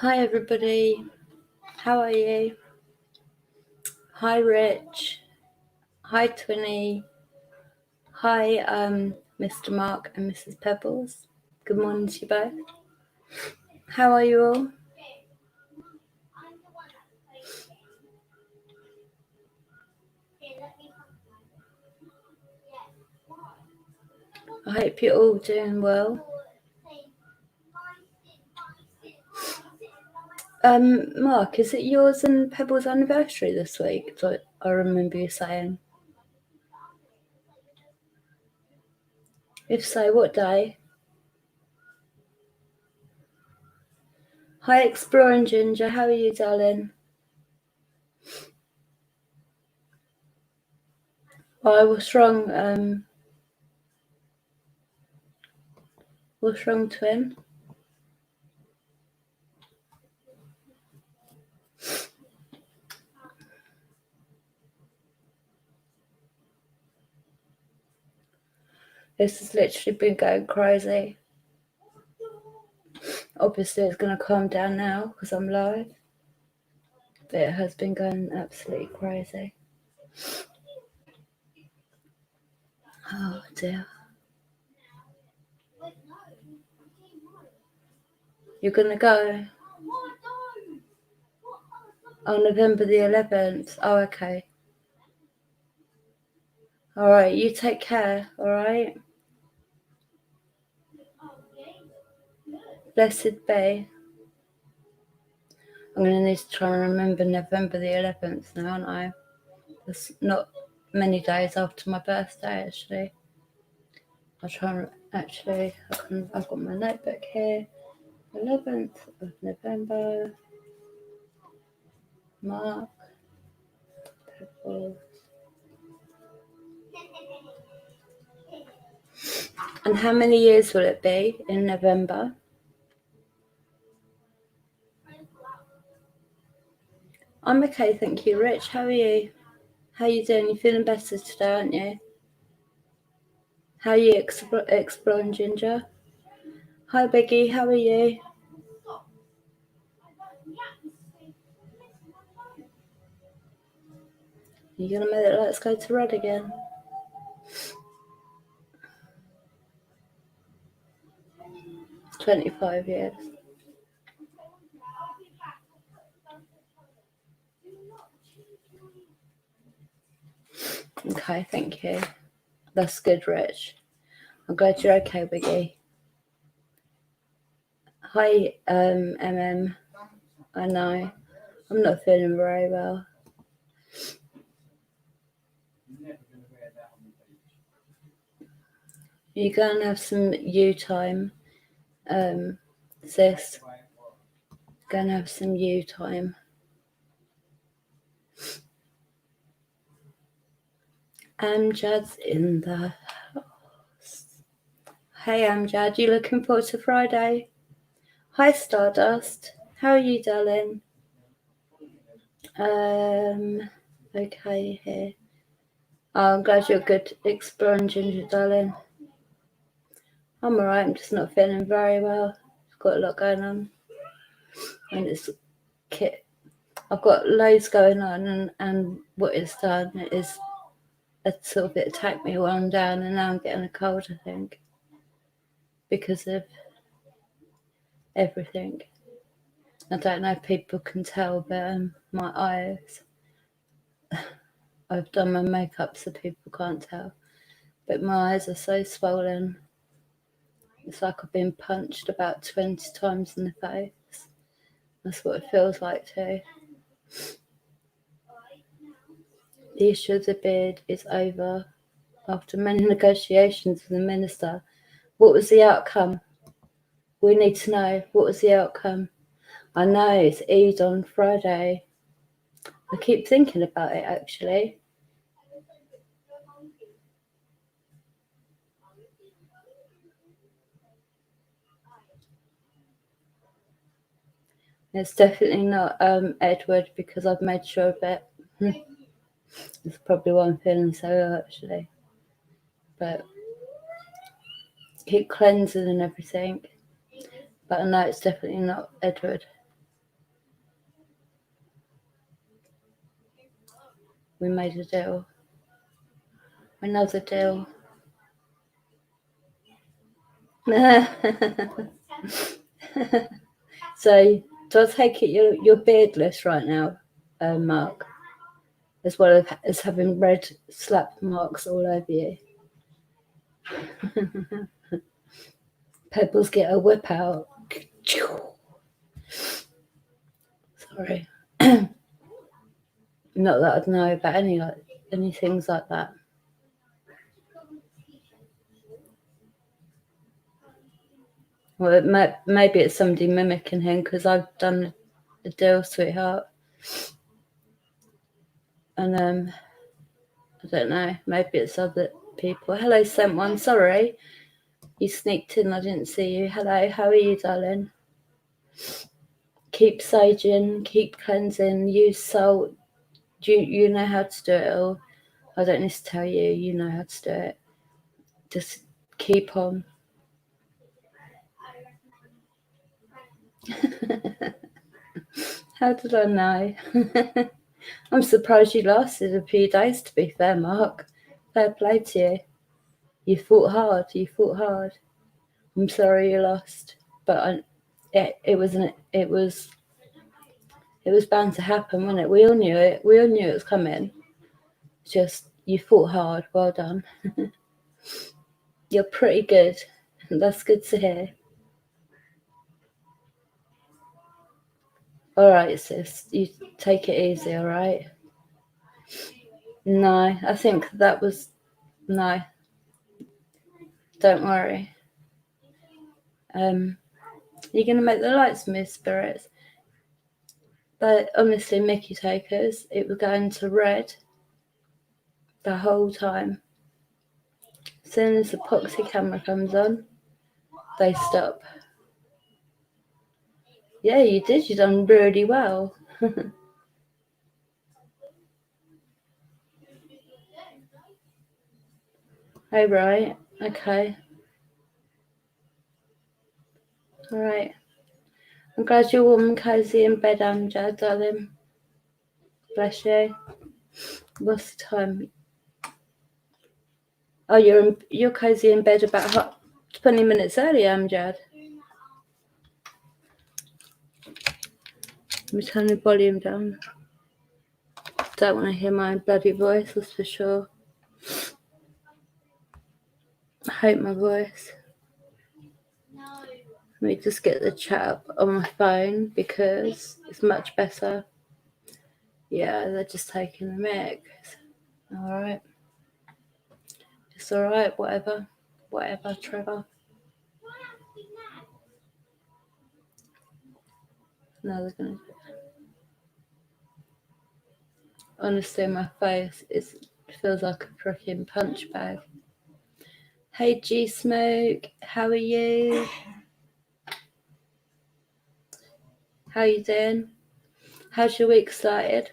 Hi everybody, how are you? Hi Rich, hi Twinny, hi Mr. Mark and Mrs. Pebbles. Good morning to you both. How are you all? I hope you're all doing well. Mark, is it yours and Pebbles' anniversary this week? I remember you saying. If so, what day? Hi Exploring Ginger, how are you, darling? Oh, what's wrong? What's wrong, twin? This has literally been going crazy. Obviously, it's going to calm down now because I'm live. But it has been going absolutely crazy. Oh dear. You're going to go? Oh, November the 11th. Oh, okay. All right, you take care, all right? Blessed be. I'm going to need to try and remember November the 11th now, aren't I? It's not many days after my birthday, actually. I'll try and actually, I've got my notebook here. 11th of November. Mark. Pebbles. And how many years will it be in November? I'm okay, thank you, Rich. How are you? How are you doing? You feeling better today, aren't you? How are you exploring, Ginger? Hi, Biggie. How are you? You gonna make it let's go to red again? It's 25 years. Okay, thank you. That's good, Rich. I'm glad you're okay, Biggie. Hi, MM. I know. I'm not feeling very well. You're gonna have some you time, sis. Gonna have some you time. Amjad's in the house. Hey Amjad, you looking forward to Friday? Hi Stardust, how are you, darling? Okay here. Oh, I'm glad you're good exploring, Ginger, darling. I'm alright, I'm just not feeling very well. I've got a lot going on. And I've got loads going on, and what it's done is a sort of it attacked me while I'm down, and now I'm getting a cold, I think, because of everything. I don't know if people can tell, but my eyes, I've done my makeup so people can't tell, but my eyes are so swollen. It's like I've been punched about 20 times in the face. That's what it feels like too. The issue of the beard is over. After many negotiations with the minister, what was the outcome? We need to know, what was the outcome? I know, it's Eid on Friday. I keep thinking about it, actually. It's definitely not Edward, because I've made sure of it. It's probably why I'm feeling so ill, actually. But keep cleansing and everything. But I know it's definitely not Edward. We made a deal. Another deal. So, do I take it you're beardless right now, Mark? As well as having red slap marks all over you. Pebbles get a whip out. Sorry. Not that I'd know about any things like that. Well, maybe it's somebody mimicking him because I've done the deal, sweetheart. And I don't know. Maybe it's other people. Hello, sent one. Sorry, you sneaked in. I didn't see you. Hello, how are you, darling? Keep saging, keep cleansing. Use salt. You know how to do it all. I don't need to tell you. You know how to do it. Just keep on. How did I know? I'm surprised you lasted a few days, to be fair, Mark. Fair play to you. You fought hard. You fought hard. I'm sorry you lost, but it was bound to happen, wasn't it? We all knew it. We all knew it was coming. Just you fought hard. Well done. You're pretty good. That's good to hear. All right, sis. You take it easy, all right? No, I think that was... No. Don't worry. You're going to make the lights move, spirits. But honestly, Mickey takers, it was going to red the whole time. As soon as the epoxy camera comes on, they stop. Yeah, you did. You done really well. Oh, right. Okay. All right. I'm glad you're warm and cozy in bed, Amjad, darling. Bless you. What's the time? Oh, you're cozy in bed about 20 minutes early, Amjad. Let me turn the volume down. Don't want to hear my bloody voice, that's for sure. I hate my voice. Let me just get the chat up on my phone because it's much better. Yeah, they're just taking the mic. Alright. It's alright, whatever. Whatever, Trevor. No, they're gonna... Honestly, my face feels like a freaking punch bag. Hey, G Smoke, how are you? How you doing? How's your week started?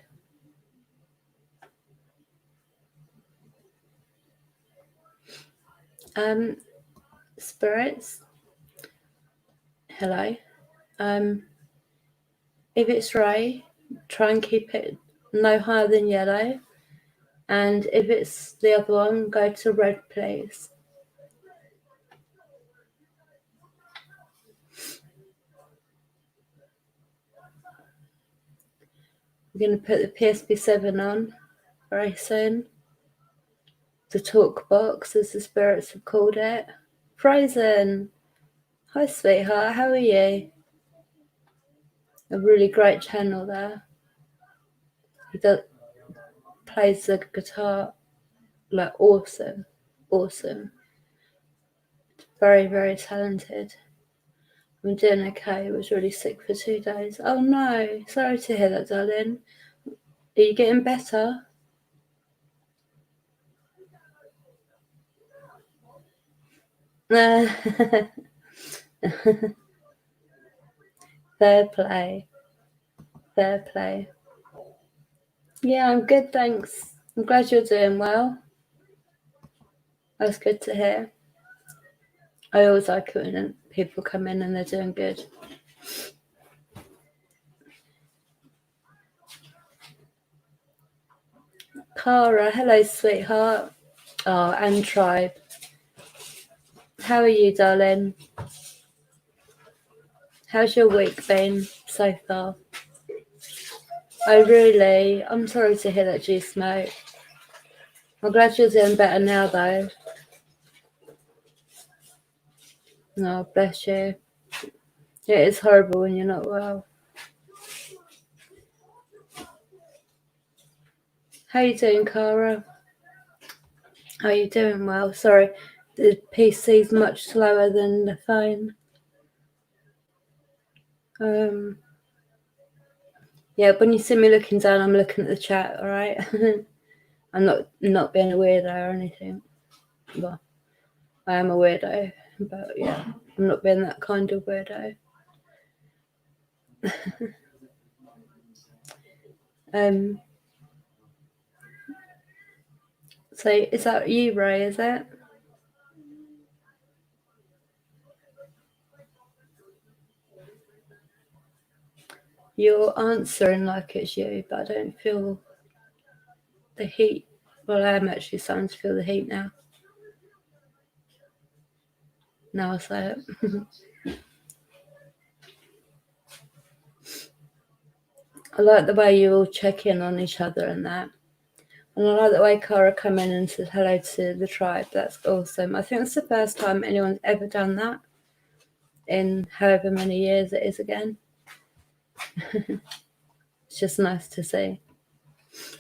Spirits. Hello. If it's Ray, try and keep it no higher than yellow. And if it's the other one, go to red, please. We're going to put the Psb7 on very soon. The talk box, as the spirits have called it. Frozen. Hi, sweetheart. How are you? A really great channel there. He plays the guitar like awesome. Very, very talented. I'm doing okay. I was really sick for 2 days. Oh no, sorry to hear that, darling. Are you getting better? Fair play. Fair play. Yeah, I'm good, thanks. I'm glad you're doing well. That's good to hear. I always like it when people come in and they're doing good. Cara, hello, sweetheart. Oh, and Tribe. How are you, darling? How's your week been so far? Oh, really? I'm sorry to hear that, G-Smoke. I'm glad you're doing better now, though. No, bless you. It is horrible when you're not well. How you doing, Cara? Are you doing well? Sorry, the PC's much slower than the phone. Yeah, when you see me looking down, I'm looking at the chat, all right? I'm not being a weirdo or anything. Well, I am a weirdo, but yeah, I'm not being that kind of weirdo. So is that you, Ray, is it? You're answering like it's you, but I don't feel the heat. Well, I am actually starting to feel the heat now. Now I say it. I like the way you all check in on each other and that. And I like the way Cara come in and said hello to the tribe. That's awesome. I think it's the first time anyone's ever done that in however many years it is again. It's just nice to see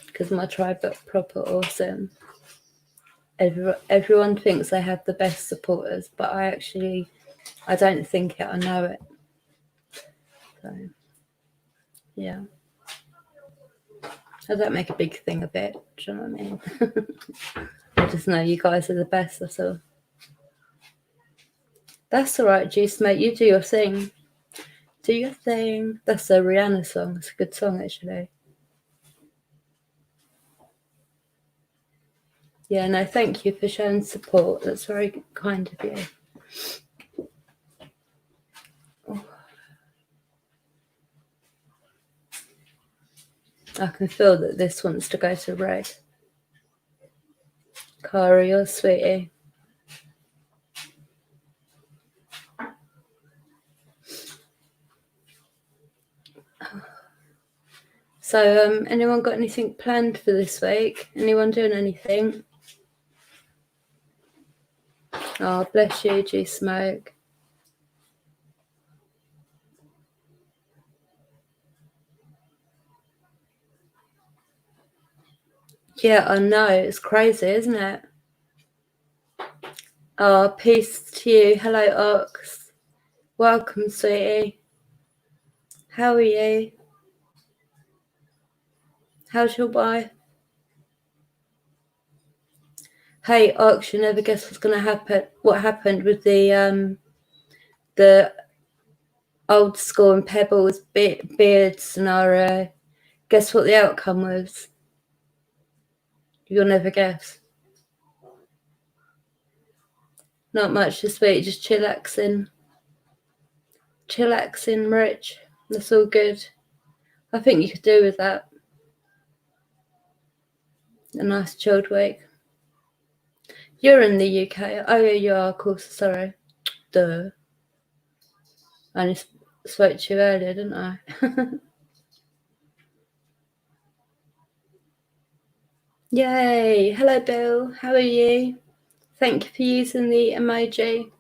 because my tribe are proper awesome. Everyone thinks they have the best supporters, but I don't think it. I know it. So, yeah. I don't make a big thing of it. Do you know what I mean? I just know you guys are the best, that's all. That's all right, Juice, mate. You do your thing. Do your thing. That's a Rihanna song. It's a good song, actually. Yeah, no, thank you for showing support. That's very kind of you. Oh. I can feel that this wants to go to red. Karey, you're sweetie. So, anyone got anything planned for this week? Anyone doing anything? Oh, bless you, G-Smoke. Yeah, I know. It's crazy, isn't it? Oh, peace to you. Hello, Ox. Welcome, sweetie. How are you? How's your wife? Hey, Ox, you never guess what's going to happen. What happened with the Oldskoowl and Pebbles beard scenario? Guess what the outcome was? You'll never guess. Not much this week, just chillaxing. Chillaxing, Rich. That's all good. I think you could do with that. A nice chilled week. You're in the UK. Oh, yeah, you are, of course. Sorry. Duh. I only spoke to you earlier, didn't I? Yay. Hello, Bill. How are you? Thank you for using the emoji.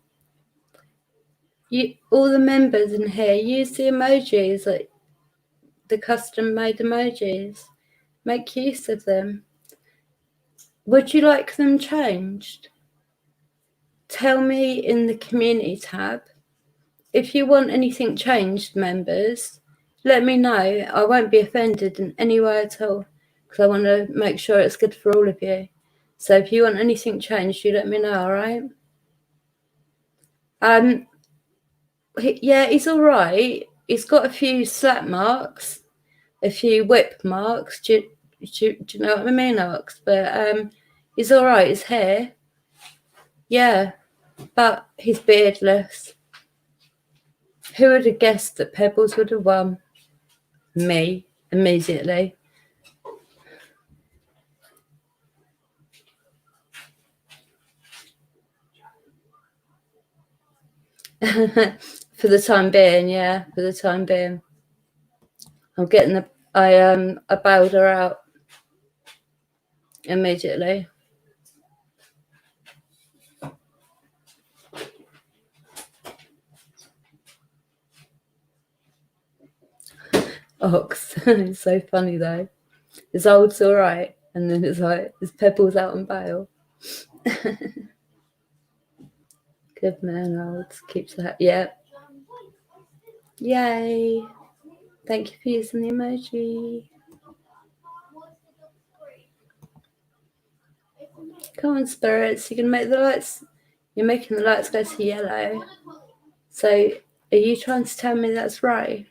All the members in here, use the emojis, like the custom-made emojis. Make use of them. Would you like them changed? Tell me in the community tab. If you want anything changed, members, let me know. I won't be offended in any way at all because I want to make sure it's good for all of you. So if you want anything changed, you let me know, all right? Yeah, he's all right. He's got a few slap marks, a few whip marks. Do you know what I mean, Ox? But he's all right. His hair, yeah, but he's beardless. Who would have guessed that Pebbles would have won? Me, immediately. For the time being, yeah, for the time being. I'm getting I bailed her out immediately. Ox. It's so funny though. His old's all right, and then it's like his Pebbles out on bail. Good man, old. Keeps that. Yeah. Yay. Thank you for using the emoji. Come on, spirits. You can make the lights. You're making the lights go to yellow. So, are you trying to tell me that's right?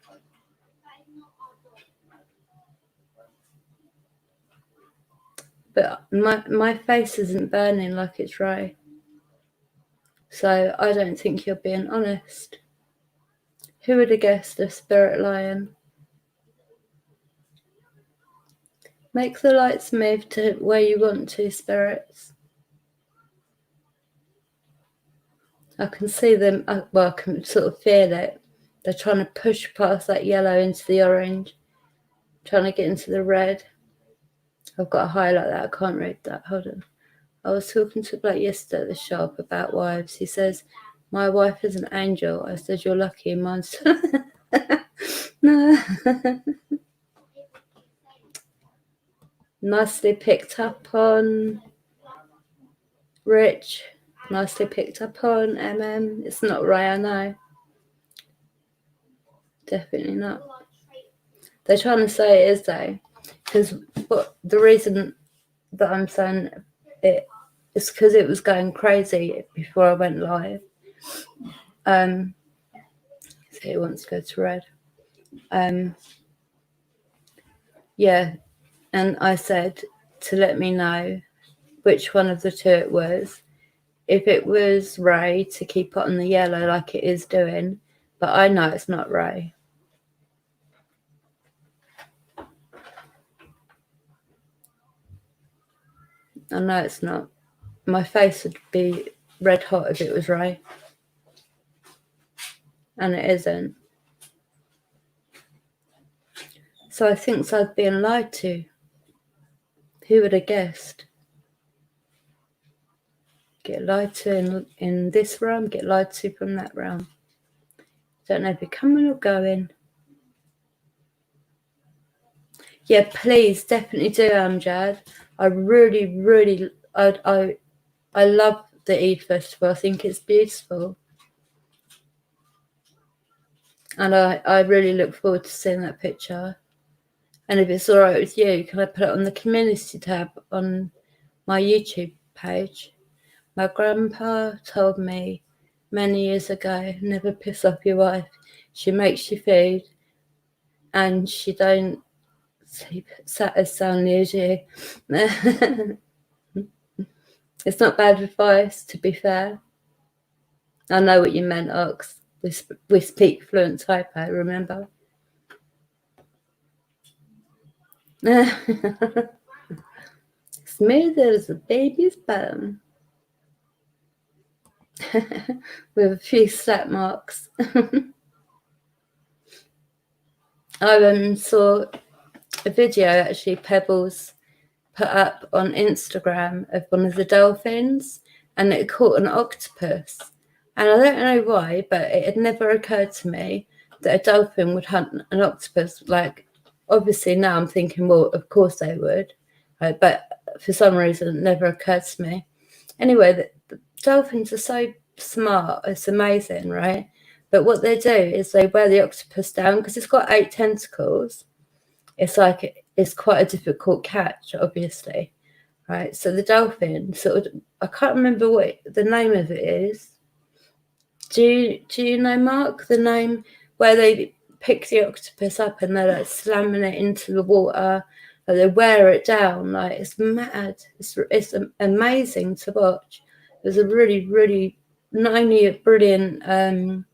But my face isn't burning like it's right. So, I don't think you're being honest. Who would have guessed a spirit lion? Make the lights move to where you want to, spirits. I can see them, well, I can sort of feel it. They're trying to push past that yellow into the orange, trying to get into the red. I've got a highlight that, I can't read that, hold on. I was talking to Blake yesterday at the shop about wives. He says, my wife is an angel. I said, you're lucky, mine's... No. Nicely picked up on Rich. Nicely picked up on MM. It's not right, I know. Definitely not. They're trying to say it is though, because the reason that I'm saying it is because it was going crazy before I went live. So it wants to go to red. Yeah, and I said to let me know which one of the two it was. If it was Ray, to keep it on the yellow like it is doing, but I know it's not Ray. I know it's not. My face would be red hot if it was Ray. And it isn't. So I think I've been lied to. Who would have guessed? Get lied to in this realm, get lied to from that realm. Don't know if you're coming or going. Yeah, please, definitely do, Amjad. I really, really, I love the Eid Festival. I think it's beautiful. And I really look forward to seeing that picture. And if it's all right with you, can I put it on the community tab on my YouTube page? My grandpa told me many years ago, never piss off your wife. She makes you food and she don't sleep as soundly as you. It's not bad advice, to be fair. I know what you meant, Ox. We speak fluent typo, remember? Smooth as a baby's bum. With a few slap marks. I saw a video actually Pebbles put up on Instagram of one of the dolphins, and it caught an octopus. And I don't know why, but it had never occurred to me that a dolphin would hunt an octopus. Like, obviously now I'm thinking, well, of course they would, right? But for some reason it never occurred to me. Anyway, the dolphins are so smart, it's amazing, right? But what they do is they wear the octopus down because it's got 8 tentacles. It's like it's quite a difficult catch, obviously, right? So the dolphin sort of, I can't remember what the name of it is. Do you know, Mark, the name where they pick the octopus up and they're like slamming it into the water, or they wear it down? Like, it's mad. It's amazing to watch. It was a really, really not only a brilliant,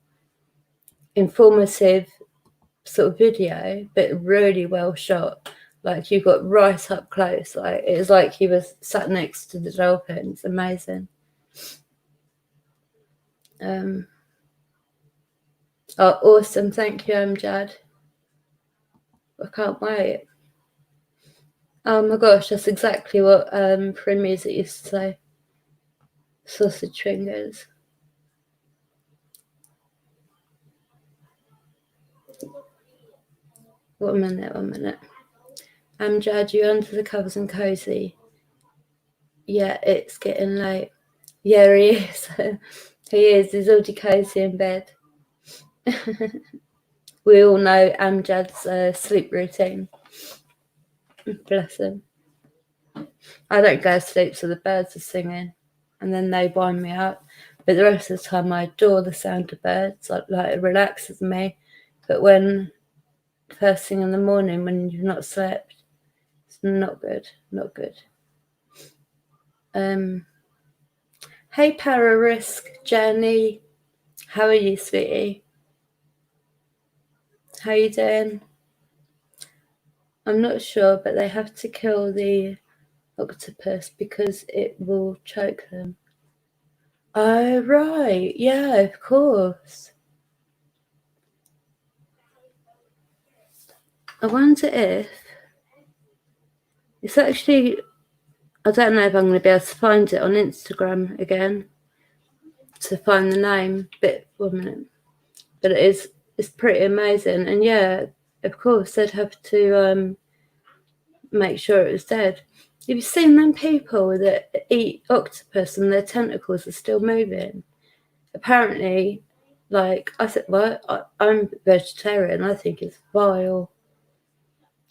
informative sort of video, but really well shot. Like, you got right up close. Like, it was like he was sat next to the dolphin. It's amazing. Oh, awesome. Thank you, Amjad. I can't wait. Oh my gosh, that's exactly what Prim Music used to say. Sausage fingers. One minute. Amjad, you under the covers and cozy? Yeah, it's getting late. Yeah, he is. He is. He's already cozy in bed. We all know Amjad's sleep routine. Bless him. I don't go to sleep, so the birds are singing, and then they wind me up. But the rest of the time, I adore the sound of birds. Like it relaxes me. But when first thing in the morning, when you've not slept, it's not good. Not good. Hey, Para Risk, Jenny. How are you, sweetie? How you doing? I'm not sure, but they have to kill the octopus because it will choke them. Oh, right. Yeah, of course. I wonder if it's actually, I don't know if I'm going to be able to find it on Instagram again to find the name, but 1 minute. But it's pretty amazing. And yeah, of course, they'd have to make sure it was dead. Have you seen them people that eat octopus and their tentacles are still moving? Apparently, like I said, well, I'm vegetarian. I think it's vile.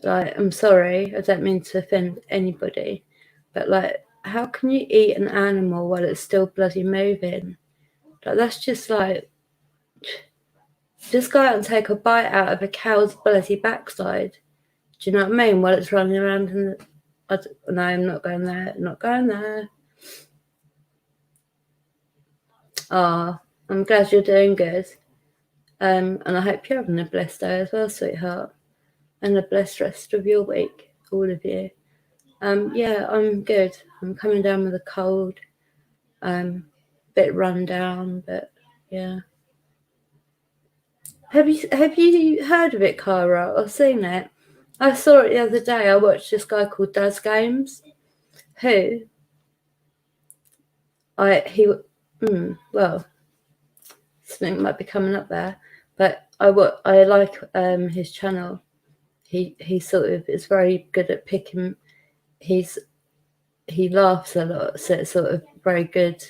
Like, I'm sorry, I don't mean to offend anybody, but like, how can you eat an animal while it's still bloody moving? Like, that's just like, just go out and take a bite out of a cow's bloody backside. Do you know what I mean? While it's running around in the, no, I'm not going there. I'm not going there. Oh, I'm glad you're doing good. And I hope you're having a blessed day as well, sweetheart. And a blessed rest of your week, all of you. Yeah, I'm good. I'm coming down with a cold. Bit run down, but yeah. Have you heard of it, Cara, or seen it? I saw it the other day. I watched this guy called Does Games, who well, something might be coming up there, but I like his channel. He sort of is very good at picking. He laughs a lot, so it's sort of very good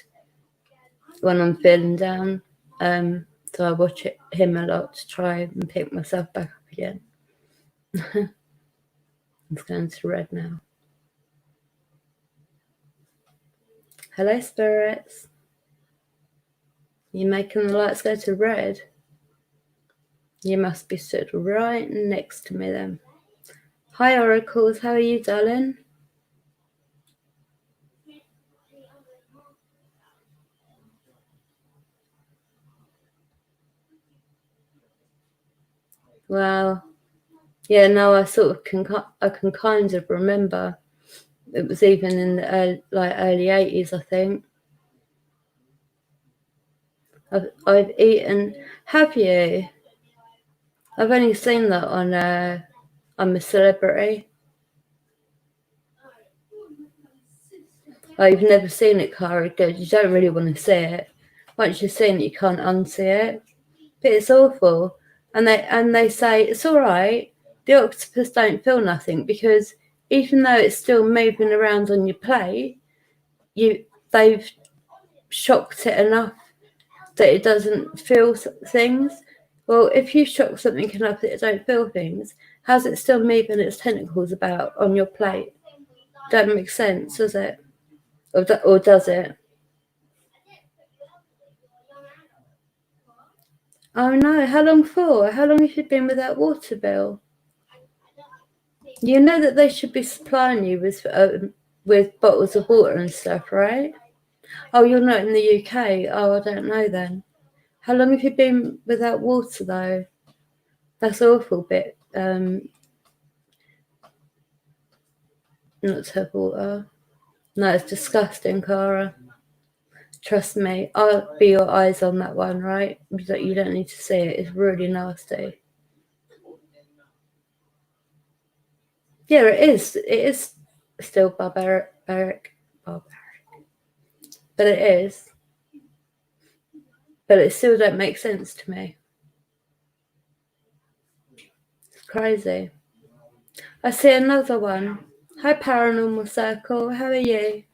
when I'm feeling down. So I watch him a lot to try and pick myself back up again. It's going to red now. Hello, spirits. You're making the lights go to red. You must be stood right next to me then. Hi, oracles. How are you, darling? Well, yeah, no, I sort of can kind of remember. It was even in the early 80s, I think. I've eaten. Have you? I've only seen that on I'm a Celebrity. Oh, you've never seen it, Karey. Good. You don't really want to see it. Once you've seen it, you can't unsee it. But it's awful. And they say it's all right. The octopus don't feel nothing because even though it's still moving around on your plate, they've shocked it enough that it doesn't feel things. Well, if you shock something enough that it don't feel things, how's it still moving its tentacles about on your plate? Don't make sense, does it? Or does it? Oh no, how long for? How long have you been without water, Bill? You know that they should be supplying you with bottles of water and stuff, right? Oh, you're not in the UK. Oh, I don't know then. How long have you been without water though? That's awful bit. Not to have water. No, it's disgusting, Cara. Trust me, I'll be your eyes on that one, right? You don't need to see it. It's really nasty. Yeah, it is. It is still barbaric. But it is. But it still don't make sense to me. It's crazy. I see another one. Hi, Paranormal Circle. How are you?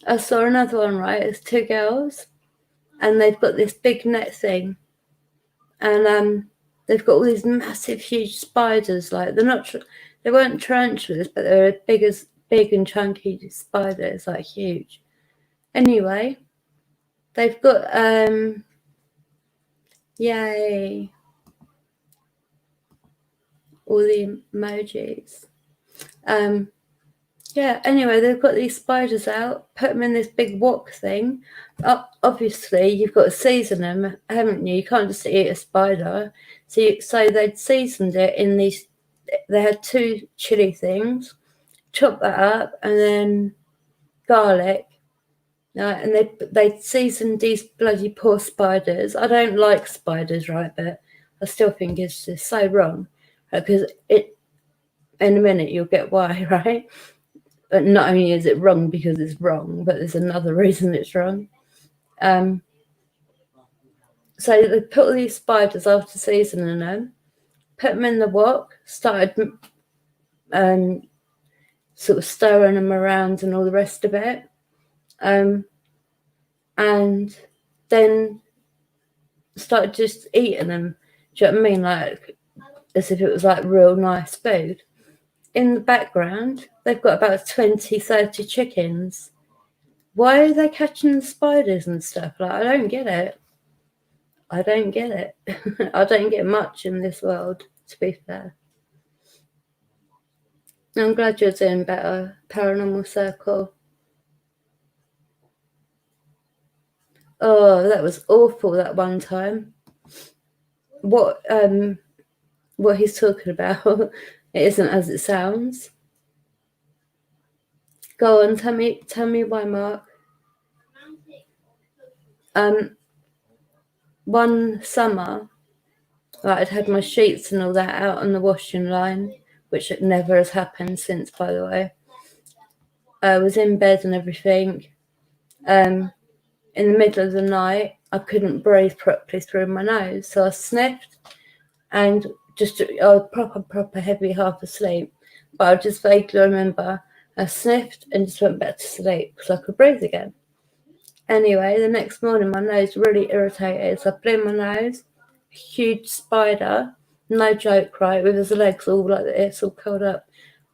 I saw another one, right? It's two girls, and they've got this big net thing, and they've got all these massive, huge spiders. Like they weren't tarantulas, but they were big and chunky spiders, like huge. Anyway, they've got yay, all the emojis. Yeah, anyway, they've got these spiders out, put them in this big wok thing. Obviously, you've got to season them, haven't you? You can't just eat a spider. So they'd seasoned it in these, they had two chili things, chop that up, and then garlic. And they'd seasoned these bloody poor spiders. I don't like spiders, right? But I still think it's just so wrong. Because in a minute, you'll get why, right? But not only is it wrong because it's wrong, but there's another reason it's wrong. So they put all these spiders after seasoning them, put them in the wok, started sort of stirring them around and all the rest of it. And then started just eating them. Do you know what I mean? Like, as if it was like real nice food. In the background, they've got about 20, 30 chickens. Why are they catching the spiders and stuff? Like, I don't get it. I don't get it. I don't get much in this world, to be fair. I'm glad you're doing better, Paranormal Circle. Oh, that was awful that one time. What he's talking about, it isn't as it sounds. Go on, tell me why, Mark. One summer, I'd had my sheets and all that out on the washing line, which never has happened since, by the way. I was in bed and everything. In the middle of the night, I couldn't breathe properly through my nose, so I sniffed, and I was proper heavy, half asleep. But I just vaguely remember I sniffed and just went back to sleep because I could breathe again. Anyway, the next morning, my nose really irritated, so I blew my nose. A huge spider, no joke, right, with his legs all like this, all curled up.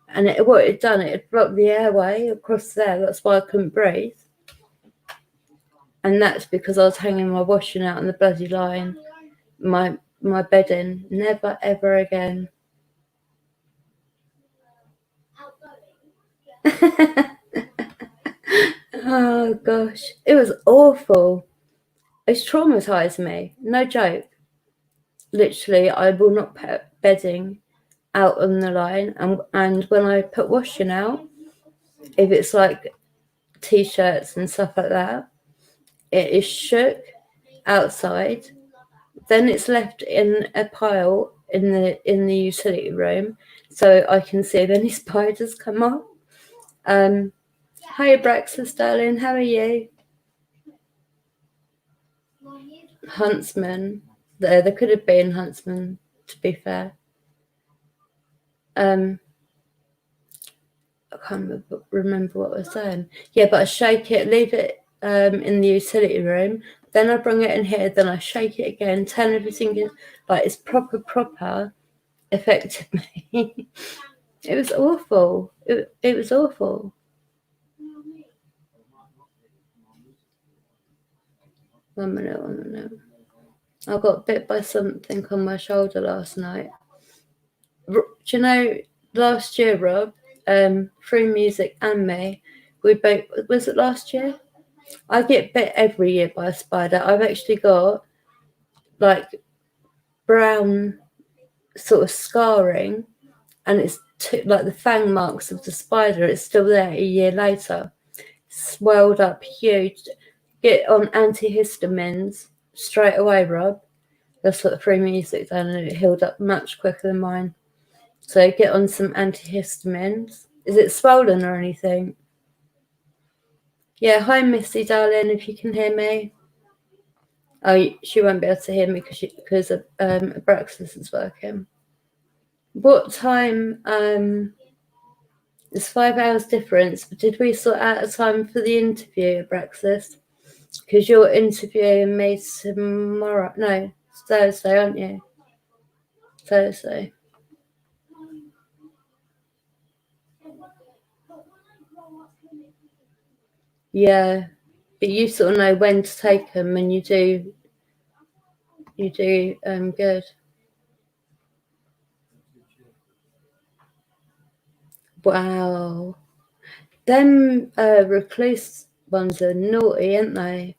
And what it had done, it had blocked the airway across there. That's why I couldn't breathe. And that's because I was hanging my washing out on the bloody line, my bedding. Never, ever again. Oh, gosh. It was awful. It's traumatized me. No joke. Literally, I will not put bedding out on the line. And when I put washing out, if it's like T-shirts and stuff like that, it is shook outside. Then it's left in a pile in the utility room, so I can see if any spiders come up. Hi, Braxis, darling. How are you? Huntsman. There could have been Huntsman, to be fair. I can't remember what I was saying. Yeah, but I shake it, leave it in the utility room. Then I bring it in here. Then I shake it again. Turn everything in, like it's proper. Affected me. It was awful. It was awful. One minute. I got bit by something on my shoulder last night. Do you know, last year, Rob, through music and me, we both, was it last year? I get bit every year by a spider. I've actually got like brown sort of scarring, and it's like the fang marks of the spider. It's still there a year later. swelled up huge. Get on antihistamines straight away, Rob. That's what threw me down, and it healed up much quicker than mine. So get on some antihistamines. Is it swollen or anything? Yeah, hi Missy darling, if you can hear me. Oh, she won't be able to hear me because Abraxas is working. What time? It's 5 hours difference, but did we sort out a time for the interview, Abraxas? Because you're interviewing me tomorrow. No, it's Thursday, aren't you? Thursday. Yeah, but you sort of know when to take them, and you do good. Wow. Them recluse ones are naughty, aren't they?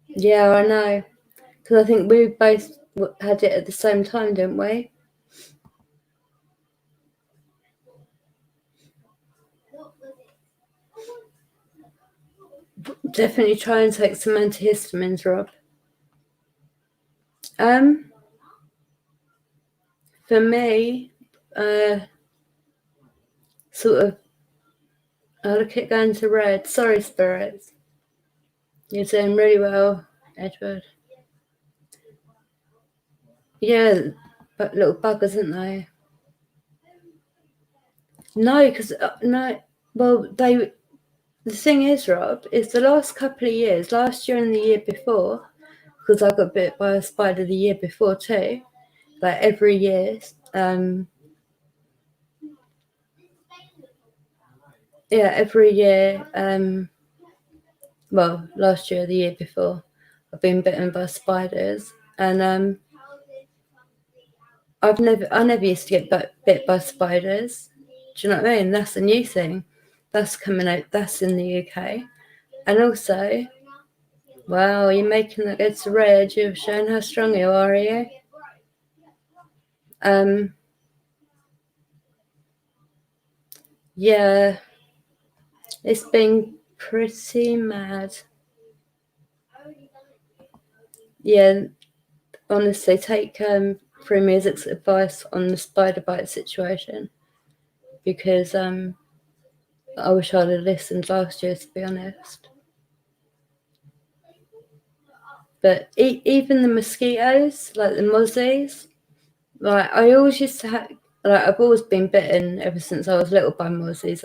Yeah, I know. Because I think we both had it at the same time, didn't we? Definitely try and take some antihistamines, Rob. For me, sort of, I look at going to red. Sorry, spirits. You're doing really well, Edward. Yeah, but little buggers, aren't they? No, because no. Well, they. The thing is, Rob, is the last couple of years, last year and the year before, because I got bit by a spider the year before too. Like every year, yeah, every year. Well, last year, the year before, I've been bitten by spiders, and I never used to get bit by spiders. Do you know what I mean? That's a new thing. That's coming out. That's in the UK, and also, wow, you're making that go to red. You're showing how strong you are you? Yeah, it's been pretty mad. Yeah, honestly, take Free Music's advice on the spider bite situation, because I wish I'd have listened last year, to be honest. But even the mosquitoes, like the mozzies, like I always used to have, like I've always been bitten ever since I was little by mozzies.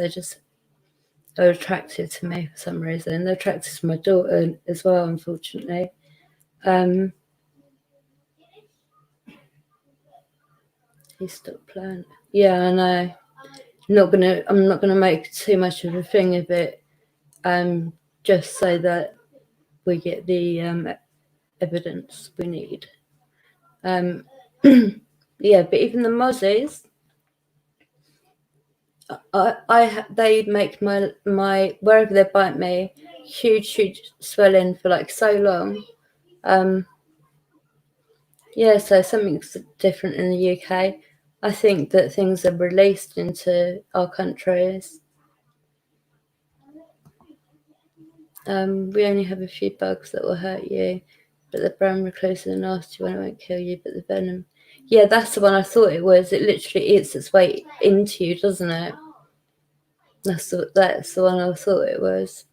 They're attractive to me for some reason. They're attractive to my daughter as well, unfortunately. He stopped playing. Yeah, I know. I'm not gonna make too much of a thing of it. Just so that we get the evidence we need. Yeah, but even the mozzies, they make my wherever they bite me, huge swelling for like so long. Yeah, so something's different in the UK. I think that things are released into our countries. We only have a few bugs that will hurt you, but the brown recluse are nasty one. It won't kill you, but the venom. Yeah, that's the one I thought it was. It literally eats its way into you, doesn't it? That's the one I thought it was.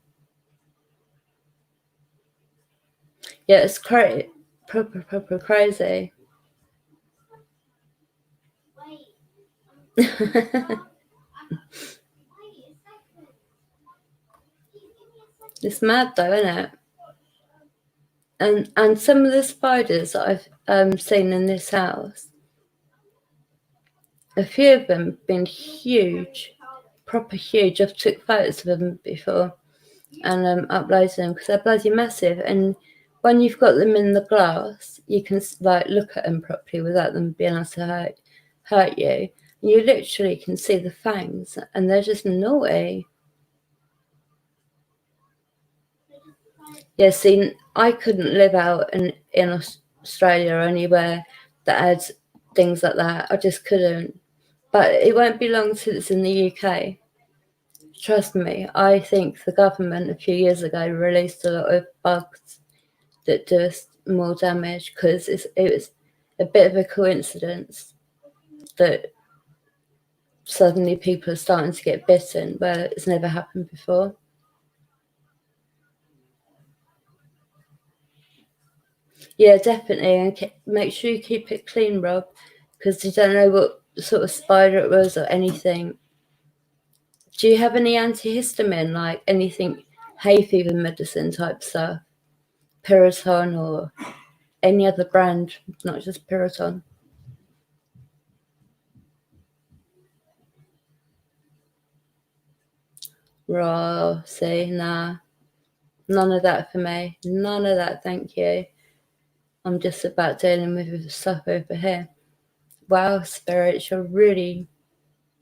Yeah, it's crazy, proper crazy. It's mad though, isn't it? And some of the spiders that I've seen in this house, a few of them have been huge, proper huge. I've took photos of them before and uploaded them because they're bloody massive. And when you've got them in the glass, you can like look at them properly without them being able to hurt you. You literally can see the fangs, and they're just naughty. Yeah, see, I couldn't live out in Australia or anywhere that had things like that. I just couldn't. But it won't be long till it's in the UK. trust me, I think the government a few years ago released a lot of bugs that do us more damage, because it was a bit of a coincidence that suddenly people are starting to get bitten where it's never happened before. Yeah, definitely, and make sure you keep it clean, Rob, because you don't know what sort of spider it was or anything. Do you have any antihistamine, like anything hay fever medicine type stuff? Piriton or any other brand, not just Piriton? Raw, see, nah, none of that for me. None of that, thank you. I'm just about dealing with stuff over here. Wow, Spirit, you're really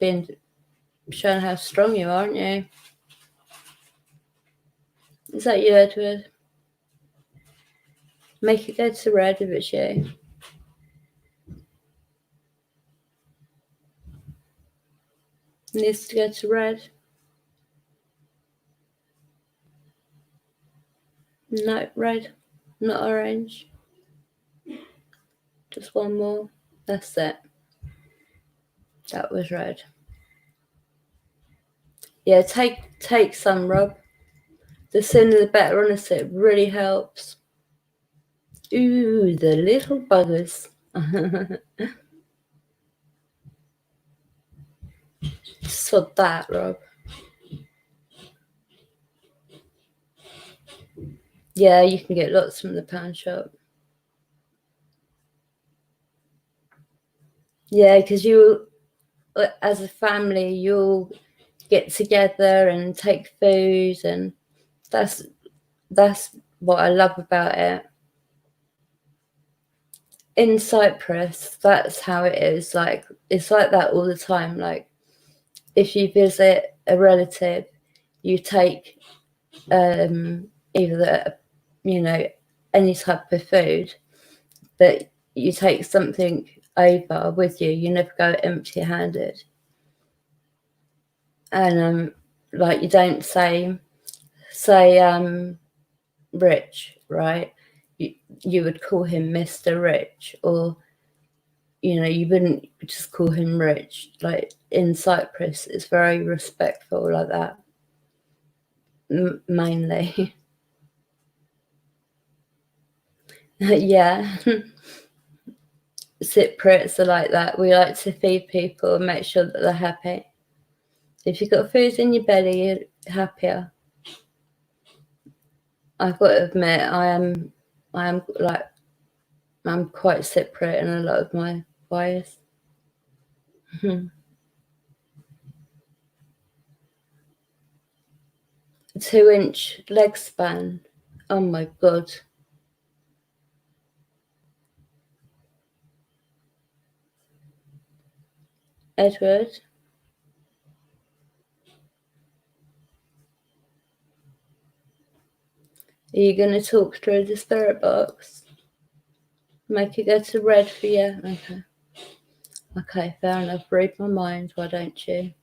being showing how strong you are, aren't you? Is that you, Edward? Make it go to red if it's you. Needs to go to red. No, red, not orange. Just one more. That's it. That was red. Yeah, take some, Rob. The sooner the better, honestly. It really helps. Ooh, the little buggers. Sod that, Rob. Yeah, you can get lots from the pound shop. Yeah, because you, as a family, you'll get together and take food, and that's what I love about it. In Cyprus, that's how it is. Like, it's like that all the time. Like, if you visit a relative, you take either any type of food, but you take something over with you. You never go empty-handed. And like, you don't say Rich, right? You would call him Mr. Rich, or you wouldn't just call him Rich. Like, in Cyprus, it's very respectful like that. Mainly. Yeah. Cypriots are like that. We like to feed people and make sure that they're happy. If you've got food in your belly, you're happier. I've got to admit, I'm quite Cypriot in a lot of my ways. 2-inch leg span. Oh my God. Edward? Are you going to talk through the spirit box? Make it go to red for you? Okay. Okay, fair enough. Read my mind, why don't you?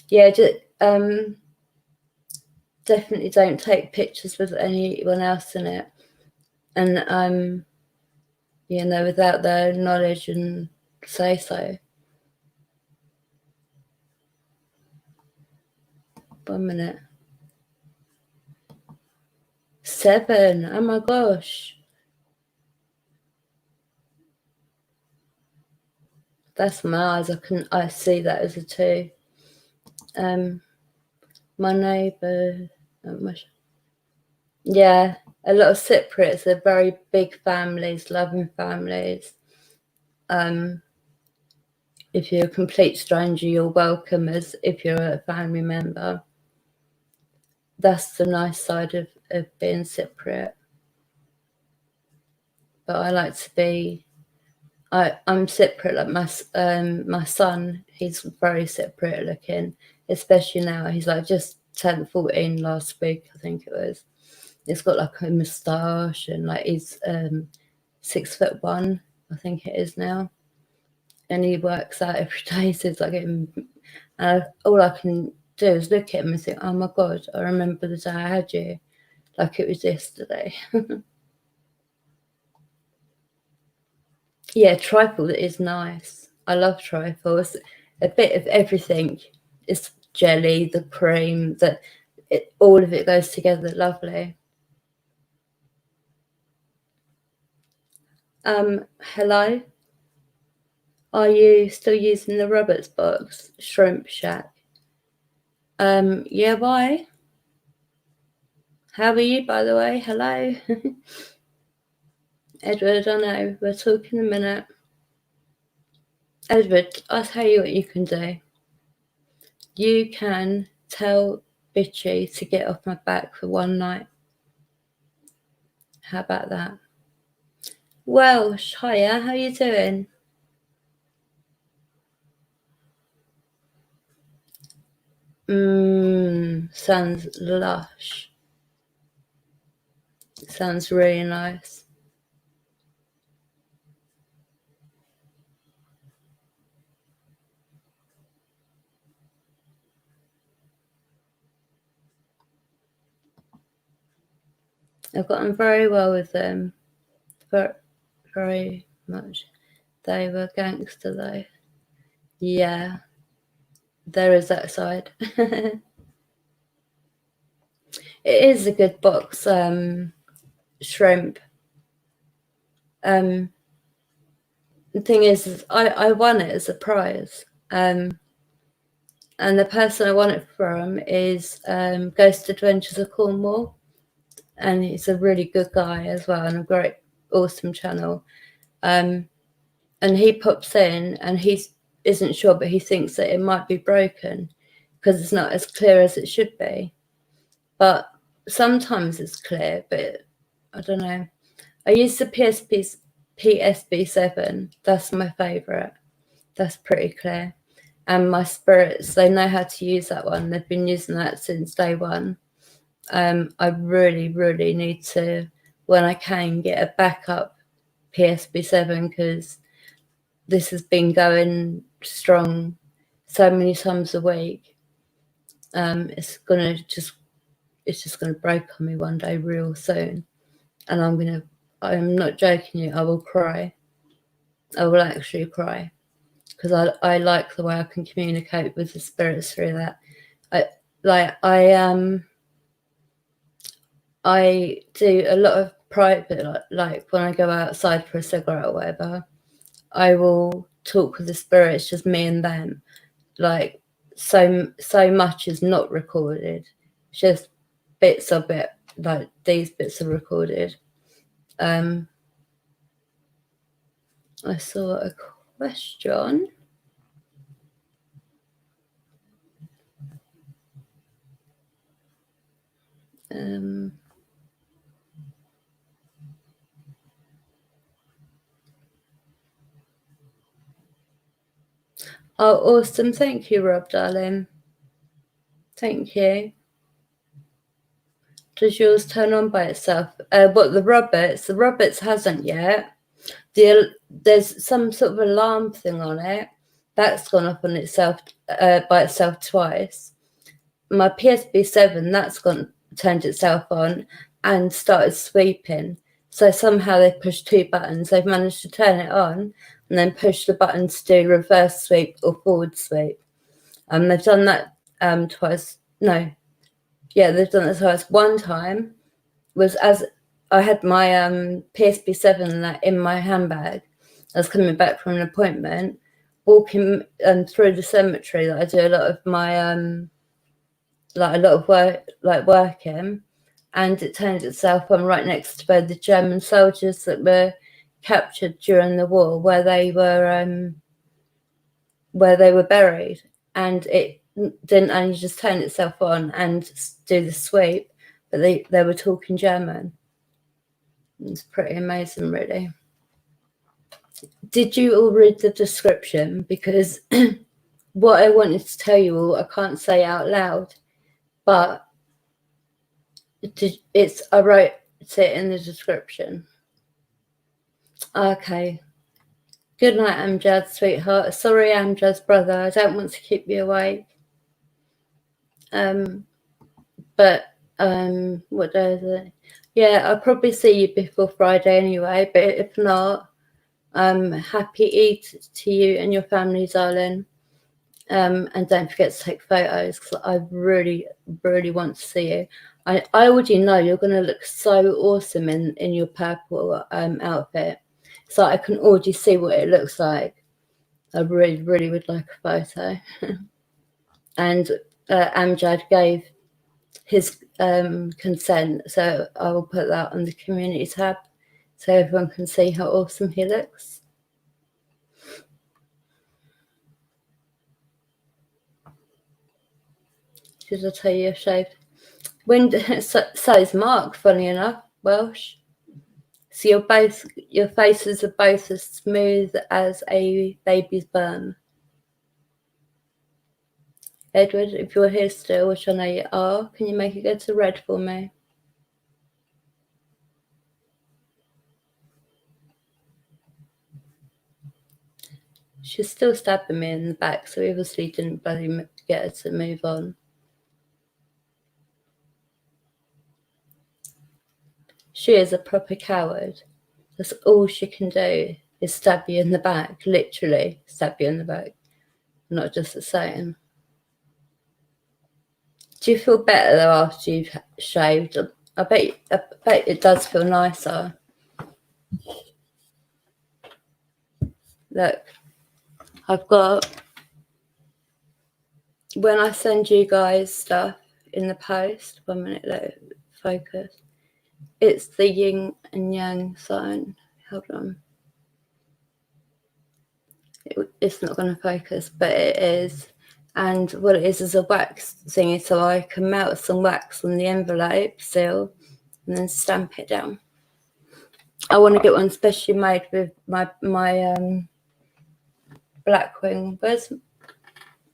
Yeah, just, definitely don't take pictures with anyone else in it. And, without their knowledge and say so. 1 minute. 7. Oh my gosh. That's my eyes. I see that as a 2. My neighbour. Yeah, a lot of Cypriots are very big families, loving families. If you're a complete stranger, you're welcome as if you're a family member. That's the nice side of being Cypriot. But I like to be. I'm Cypriot. Like my son, he's very Cypriot looking, especially now. He's like just turned 14 last week, I think it was. He's got like a moustache, and like he's 6'1", I think it is now. and he works out every day. So it's like, all I can do is look at him and think, oh my God, I remember the day I had you, like it was yesterday. Yeah, trifle is nice. I love trifle. It's a bit of everything. It's jelly, the cream, all of it goes together. Lovely. Hello. Are you still using the Roberts box? Shrimp Shack. Yeah, why? How are you, by the way? Hello. Edward, I know. We'll talk in a minute. Edward, I'll tell you what you can do. You can tell Bitchy to get off my back for one night. How about that? Well, hiya, how you doing? Sounds lush. Sounds really nice. I've gotten very well with them. Very, very much. They were gangster though. Yeah, there is that side. It is a good box, shrimp. The thing is I won it as a prize. And the person I won it from is Ghost Adventures of Cornwall. And he's a really good guy as well, and a great, awesome channel. And he pops in, and he isn't sure, but he thinks that it might be broken because it's not as clear as it should be. But sometimes it's clear, but I don't know. I use the Psb7. That's my favourite. That's pretty clear. And my spirits, they know how to use that one. They've been using that since day one. I really, really need to, when I can, get a backup Psb7 because this has been going strong so many times a week. It's just gonna break on me one day real soon, and I'm not joking you. I will cry. I will actually cry because I like the way I can communicate with the spirits through that. I do a lot of private, like when I go outside for a cigarette or whatever, I will talk with the spirits, just me and them. Like so much is not recorded, just bits of it, like these bits are recorded. I saw a question. Oh, awesome. Thank you, Rob, darling. Thank you. Does yours turn on by itself? What, the Roberts? The Roberts hasn't yet. There's some sort of alarm thing on it. That's gone off on itself by itself twice. My Psb7, that's turned itself on and started sweeping. So somehow they pushed two buttons. They've managed to turn it on and then push the button to do reverse sweep or forward sweep. They've done that twice. No, yeah, they've done it twice. One time was as I had my Psb7 in my handbag. I was coming back from an appointment, walking through the cemetery that I do a lot of my work in, and it turned itself on right next to where the German soldiers that were captured during the war, where they were buried, and it didn't only just turn itself on and do the sweep, but they were talking German. It's pretty amazing, really. Did you all read the description? Because what I wanted to tell you all, I can't say out loud, but I wrote it in the description. Okay. Good night, Amjad, sweetheart. Sorry, Amjad's brother. I don't want to keep you awake. But what day is it? Yeah, I'll probably see you before Friday anyway. But if not, happy Eid to you and your family, darling. And don't forget to take photos because I really, really want to see you. I already know you're going to look so awesome in your purple outfit. So I can already see what it looks like. I really, really would like a photo. And Amjad gave his consent, so I will put that on the community tab so everyone can see how awesome he looks. Did I tell you I shaved? So is Mark, funny enough, Welsh. So your faces are both as smooth as a baby's bum. Edward, if you're here still, which I know you are, can you make it go to red for me? She's still stabbing me in the back, so we obviously didn't bloody get her to move on. She is a proper coward. That's all she can do is stab you in the back, literally stab you in the back, not just a saying. Do you feel better though after you've shaved? I bet it does feel nicer. Look, I've got, when I send you guys stuff in the post, 1 minute, let it focus. It's the yin and yang sign. Hold on. It's not going to focus, but it is. And what it is a wax thingy, so I can melt some wax on the envelope seal and then stamp it down. I want to get one specially made with my Blackwing.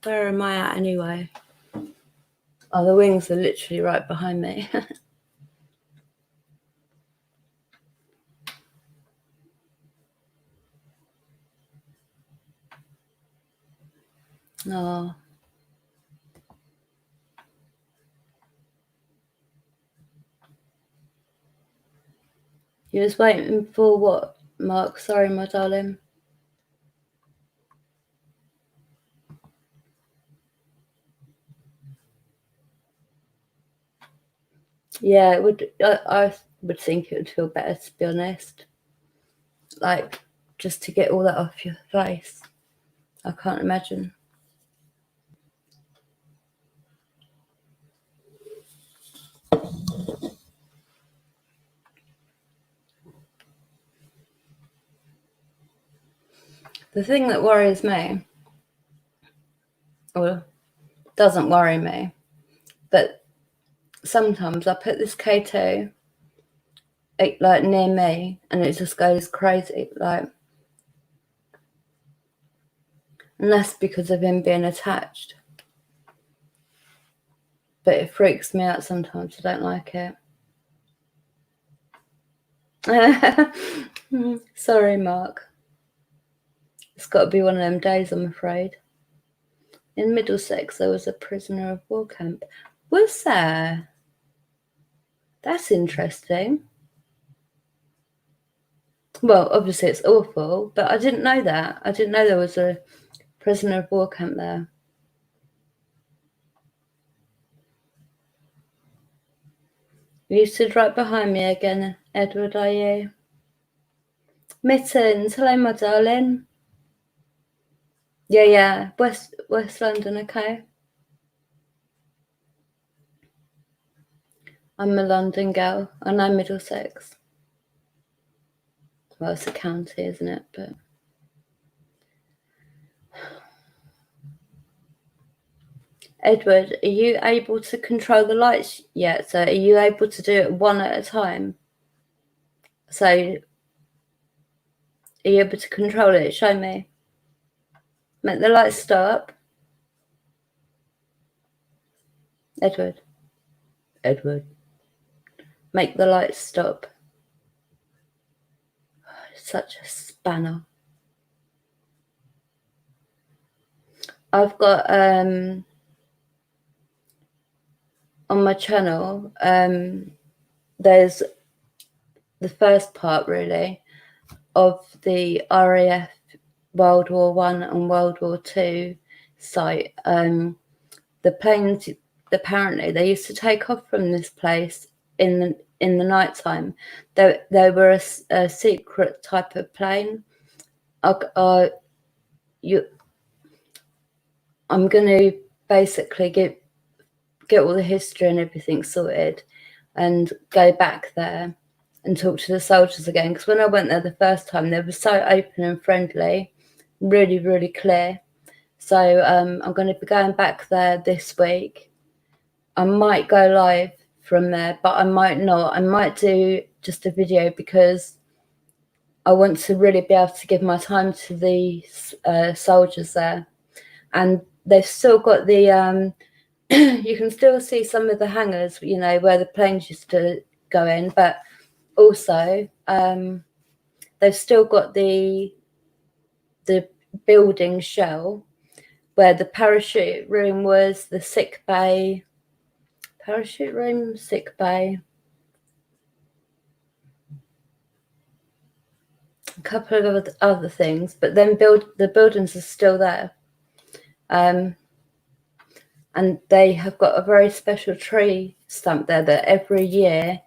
Where am I at anyway? Oh, the wings are literally right behind me. Oh. You was waiting for what, Mark? Sorry, my darling. Yeah, it would. I would think it would feel better, to be honest. Like, just to get all that off your face. I can't imagine. The thing that worries me, or doesn't worry me, but sometimes I put this K2 like near me and it just goes crazy, like, and that's because of him being attached. But it freaks me out sometimes. I don't like it. Sorry, Mark. It's got to be one of them days, I'm afraid. In Middlesex, there was a prisoner of war camp. Was there? That's interesting. Well, obviously it's awful, but I didn't know that. I didn't know there was a prisoner of war camp there. You stood right behind me again, Edward, are you? Mittens, hello, my darling. Yeah, West London, okay. I'm a London girl. I know Middlesex. Well, it's a county, isn't it? But Edward, are you able to control the lights yet? So are you able to do it one at a time? So are you able to control it? Show me. Make the lights stop. Edward. Make the lights stop. Such a spanner. I've got on my channel, there's the first part really of the RAF World War One and World War Two site. The planes, apparently they used to take off from this place in the night time. They were a secret type of plane. I'm going to basically get all the history and everything sorted and go back there and talk to the soldiers again, because when I went there the first time they were so open and friendly, really, really clear. So I'm going to be going back there this week. I might go live from there, but I might not. I might do just a video because I want to really be able to give my time to the soldiers there. And they've still got the you can still see some of the hangars, you know, where the planes used to go in, but also they've still got the building shell where the parachute room was, the sick bay, parachute room, sick bay, a couple of other things, but then the buildings are still there. And they have got a very special tree stump there that every year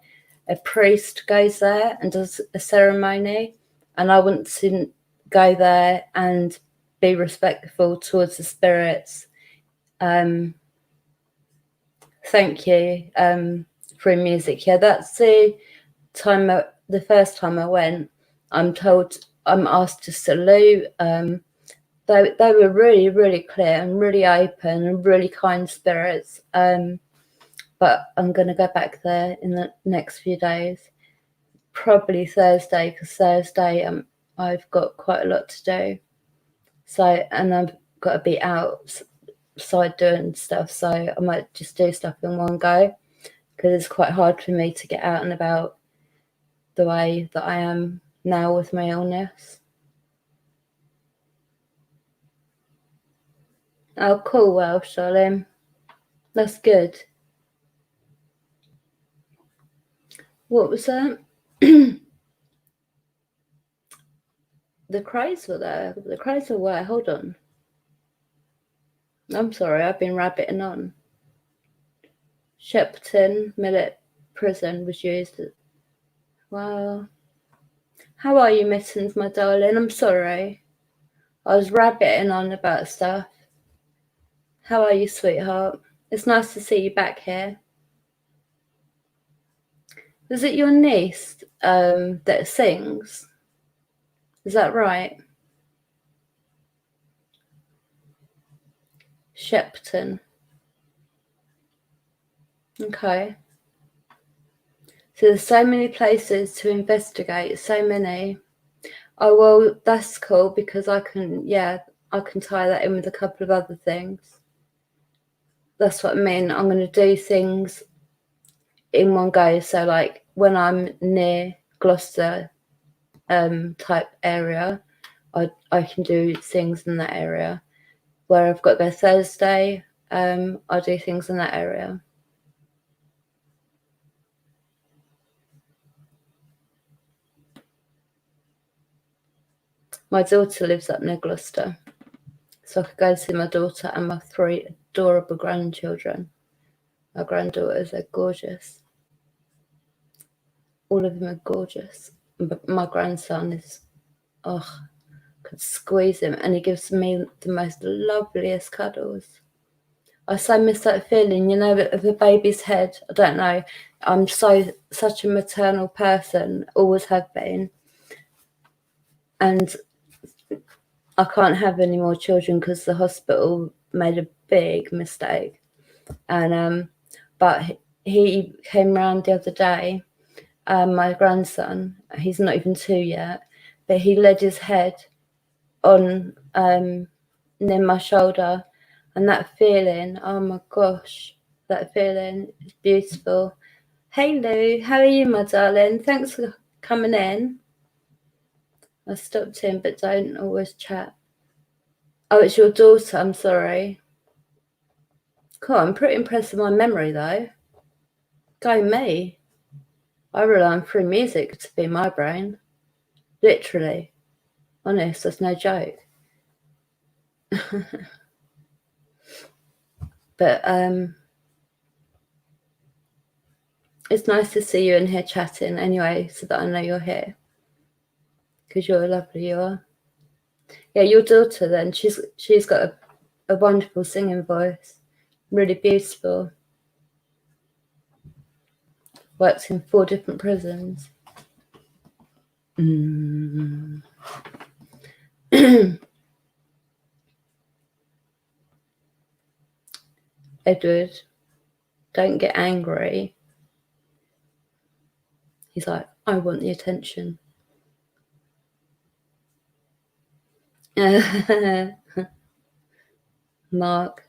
a priest goes there and does a ceremony. And I want to go there and be respectful towards the spirits. Thank you for music. Yeah, that's the first time I went. I'm asked to salute. They were really, really clear and really open and really kind spirits. But I'm going to go back there in the next few days, probably Thursday, because Thursday I've got quite a lot to do. So, and I've got to be outside doing stuff. So I might just do stuff in one go, because it's quite hard for me to get out and about the way that I am now with my illness. Oh, cool, Welsh, darling. That's good. What was that? The crows were there. The crows were where? Hold on. I'm sorry, I've been rabbiting on. Shepton Millet Prison was used. Wow. How are you, Mittens, my darling? I'm sorry. I was rabbiting on about stuff. How are you, sweetheart? It's nice to see you back here. Was it your niece that sings? Is that right? Shepton. Okay. So there's so many places to investigate, so many. Oh, well, that's cool, because I can tie that in with a couple of other things. That's what I mean. I'm going to do things in one go. So like when I'm near Gloucester type area, I can do things in that area. Where I've got to go Thursday, I'll do things in that area. My daughter lives up near Gloucester, so I could go see my daughter and my 3 adorable grandchildren. My granddaughters are gorgeous. All of them are gorgeous. But my grandson is, could squeeze him, and he gives me the most loveliest cuddles. I so miss that feeling, you know, of a baby's head. I don't know. I'm such a maternal person, always have been. And I can't have any more children because the hospital made a big mistake. And but he came round the other day, my grandson, he's not even 2 yet, but he laid his head on near my shoulder, and that feeling, oh my gosh, that feeling is beautiful. Hey Lou, how are you, my darling? Thanks for coming in. I stopped in, but don't always chat. Oh, it's your daughter. I'm sorry. Cool. I'm pretty impressed with my memory, though. Go me. I rely on free music to be my brain. Literally. Honest, that's no joke. But it's nice to see you in here chatting anyway, so that I know you're here. Because you're lovely, you are. Yeah, your daughter then, she's got a wonderful singing voice. Really beautiful. Works in 4 different prisons. Edward, don't get angry. He's like, I want the attention. Mark.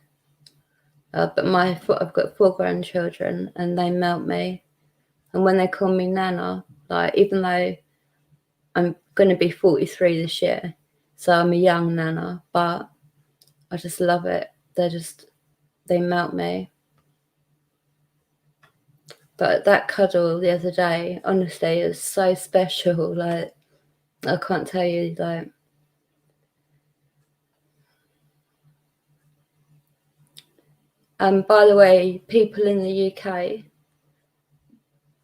But I've got 4 grandchildren and they melt me. And when they call me Nana, like, even though I'm going to be 43 this year, so I'm a young Nana, but I just love it. They melt me. But that cuddle the other day, honestly, is so special. Like, I can't tell you, like. By the way, people in the UK,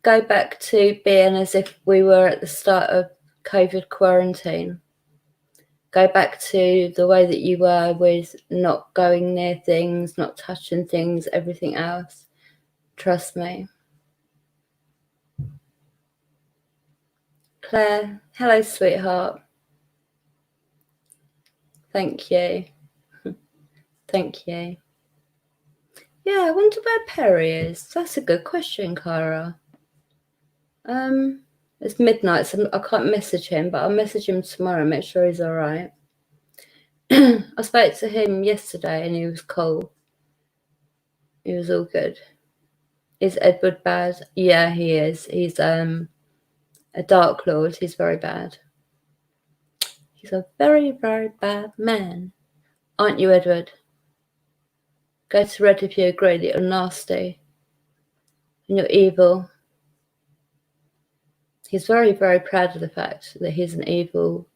go back to being as if we were at the start of COVID quarantine. Go back to the way that you were with not going near things, not touching things, everything else. Trust me. Claire, hello, sweetheart. Thank you. Thank you. Yeah, I wonder where Perry is. That's a good question, Cara. It's midnight, so I can't message him, but I'll message him tomorrow, make sure he's all right. I spoke to him yesterday and he was cool. He was all good. Is Edward bad? Yeah, he is. He's a Dark Lord. He's very bad. He's a very, very bad man. Aren't you, Edward? Go to Red if you agree that you're nasty and you're evil. He's very, very proud of the fact that he's an evil,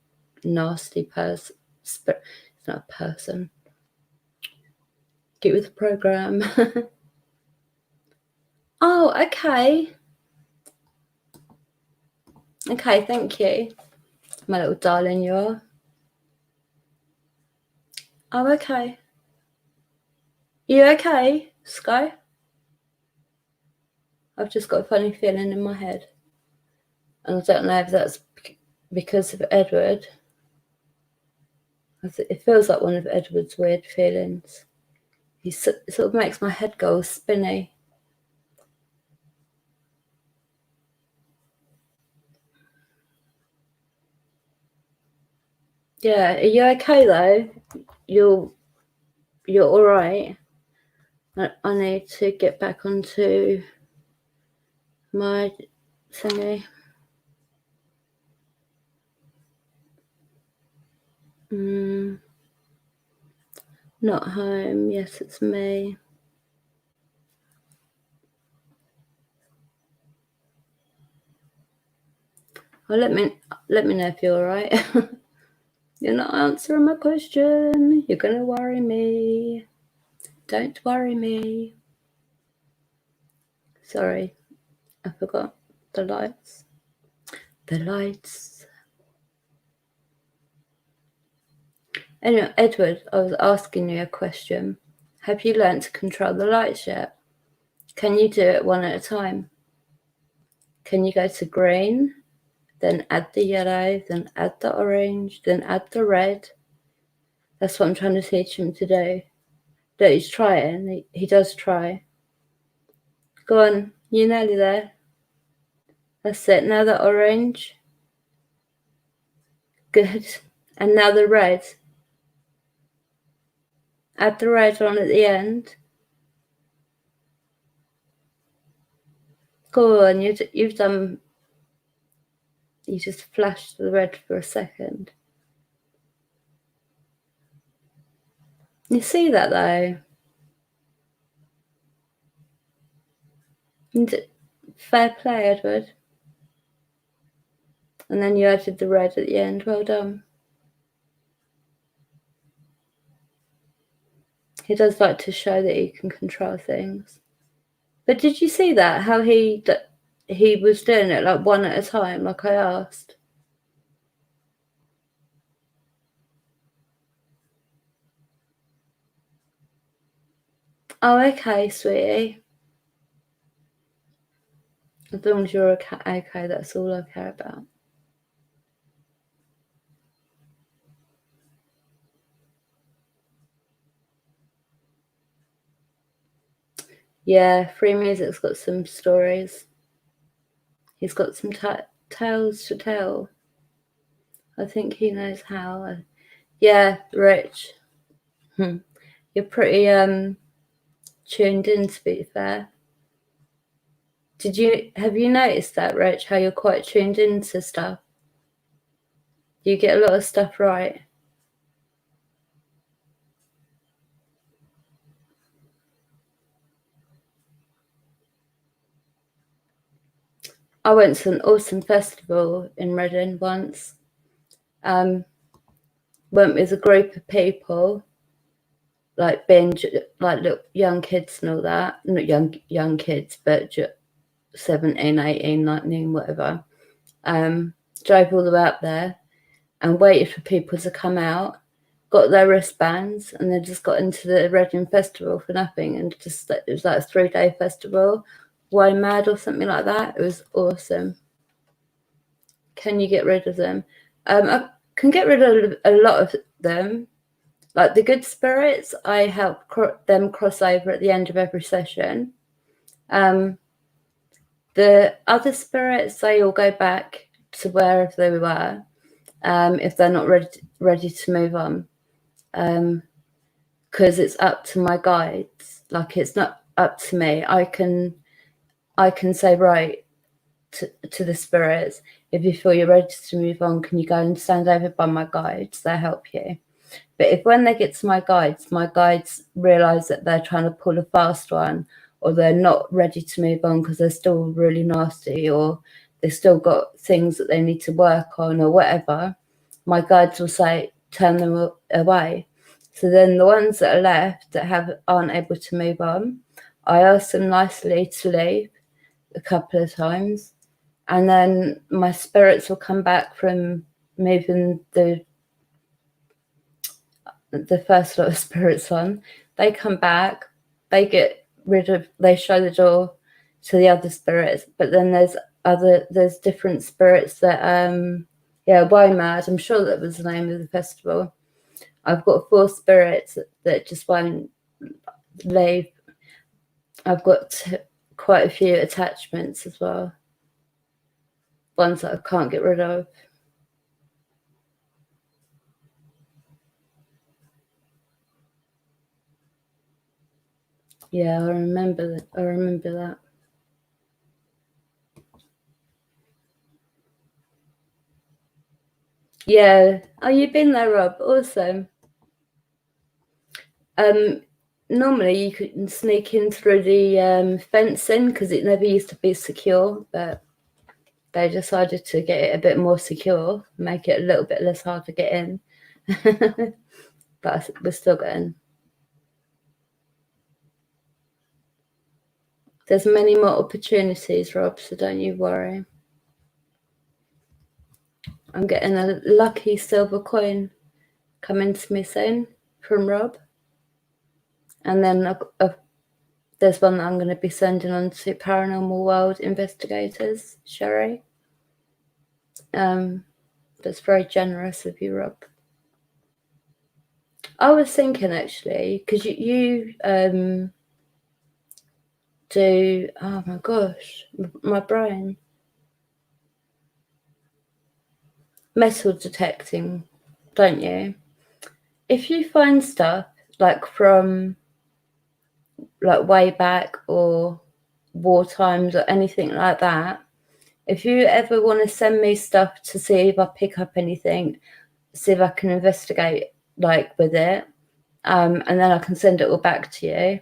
nasty person. He's not a person. Get with the program. Oh, okay. Okay, thank you. My little darling, you are. Oh, okay. You okay, Sky? I've just got a funny feeling in my head. And I don't know if that's because of Edward. It feels like one of Edward's weird feelings. It sort of makes my head go spinny. Yeah, are you okay though? You're all right. I need to get back onto my thingy. Not home. Yes, it's me. Oh, let me know if you're all right. You're not answering my question. You're gonna worry me. Don't worry me. Sorry, I forgot the lights. The lights. Anyway, Edward, I was asking you a question. Have you learnt to control the lights yet? Can you do it one at a time? Can you go to green, then add the yellow, then add the orange, then add the red? That's what I'm trying to teach him to do. That he's trying. He does try. Go on, you're nearly there. That's it. Now the orange. Good. And now the red. Add the red on at the end. Go on, you've done. You just flashed the red for a second. You see that though? Fair play, Edward. And then you added the red at the end. Well done. He does like to show that he can control things. But did you see that? How he was doing it like one at a time, like I asked? Oh, okay, sweetie. As long as you're okay, that's all I care about. Yeah, Free Music's got some stories. He's got some tales to tell. I think he knows how. Yeah, Rich. You're pretty tuned in, to be fair. Have you noticed that, Rich, how you're quite tuned into stuff? You get a lot of stuff right. I went to an awesome festival in Reading once. Went with a group of people, like binge, like little young kids and all that. Not young kids, but 17, 18, 19, whatever. Drove all the way up there and waited for people to come out, got their wristbands, and then just got into the Reading Festival for nothing. And just, it was like a 3-day festival. Why Mad or something like that. It was awesome. Can you get rid of them? I can get rid of a lot of them. Like the good spirits, I help them cross over at the end of every session. The other spirits, they all go back to wherever they were, if they're not ready to move on. Because it's up to my guides. Like, it's not up to me. I can say, right, to the spirits, if you feel you're ready to move on, can you go and stand over by my guides? They'll help you. But if when they get to my guides realise that they're trying to pull a fast one, or they're not ready to move on because they're still really nasty, or they've still got things that they need to work on or whatever, my guides will say, turn them away. So then the ones that are left that aren't able to move on, I ask them nicely to leave a couple of times, and then my spirits will come back from moving the first lot of spirits on. They come back, they show the door to the other spirits, but then there's different spirits that Why Mad, I'm sure that was the name of the festival. I've got 4 spirits that just won't leave. I've got quite a few attachments as well, ones that I can't get rid of. Yeah, I remember that. Yeah. Oh, you've been there, Rob. Awesome. Normally you could sneak in through the fencing because it never used to be secure, but they decided to get it a bit more secure, make it a little bit less hard to get in. But we're still getting. There's many more opportunities, Rob, so don't you worry. I'm getting a lucky silver coin coming to me soon from Rob. And then there's one that I'm going to be sending on to Paranormal World investigators, Sherry. That's very generous of you, Rob. I was thinking, actually, because you do, oh my gosh, my brain. Metal detecting, don't you? If you find stuff like from like way back or war times or anything like that, if you ever want to send me stuff to see if I pick up anything, see if I can investigate like with it, and then I can send it all back to you.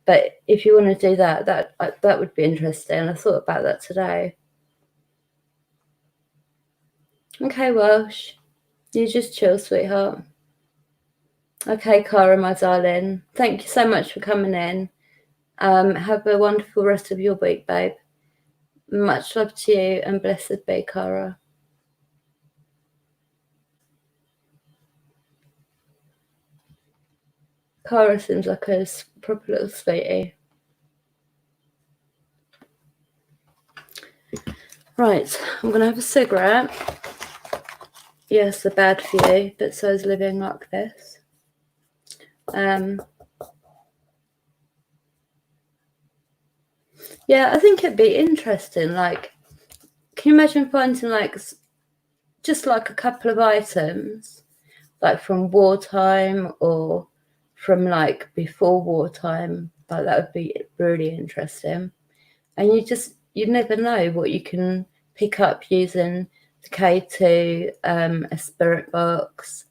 But if you want to do that, that would be interesting. I thought about that today. Okay, Welsh, you just chill, sweetheart. Okay, Cara, my darling, thank you so much for coming in. Have a wonderful rest of your week, babe. Much love to you, and blessed be, Cara. Cara seems like a proper little sweetie. Right, I'm going to have a cigarette. Yes, they're bad for you, but so is living like this. Yeah, I think it'd be interesting. Like, can you imagine finding like just like a couple of items, like from wartime or from like before wartime? Like that would be really interesting. And you never know what you can pick up using the K2, a spirit box,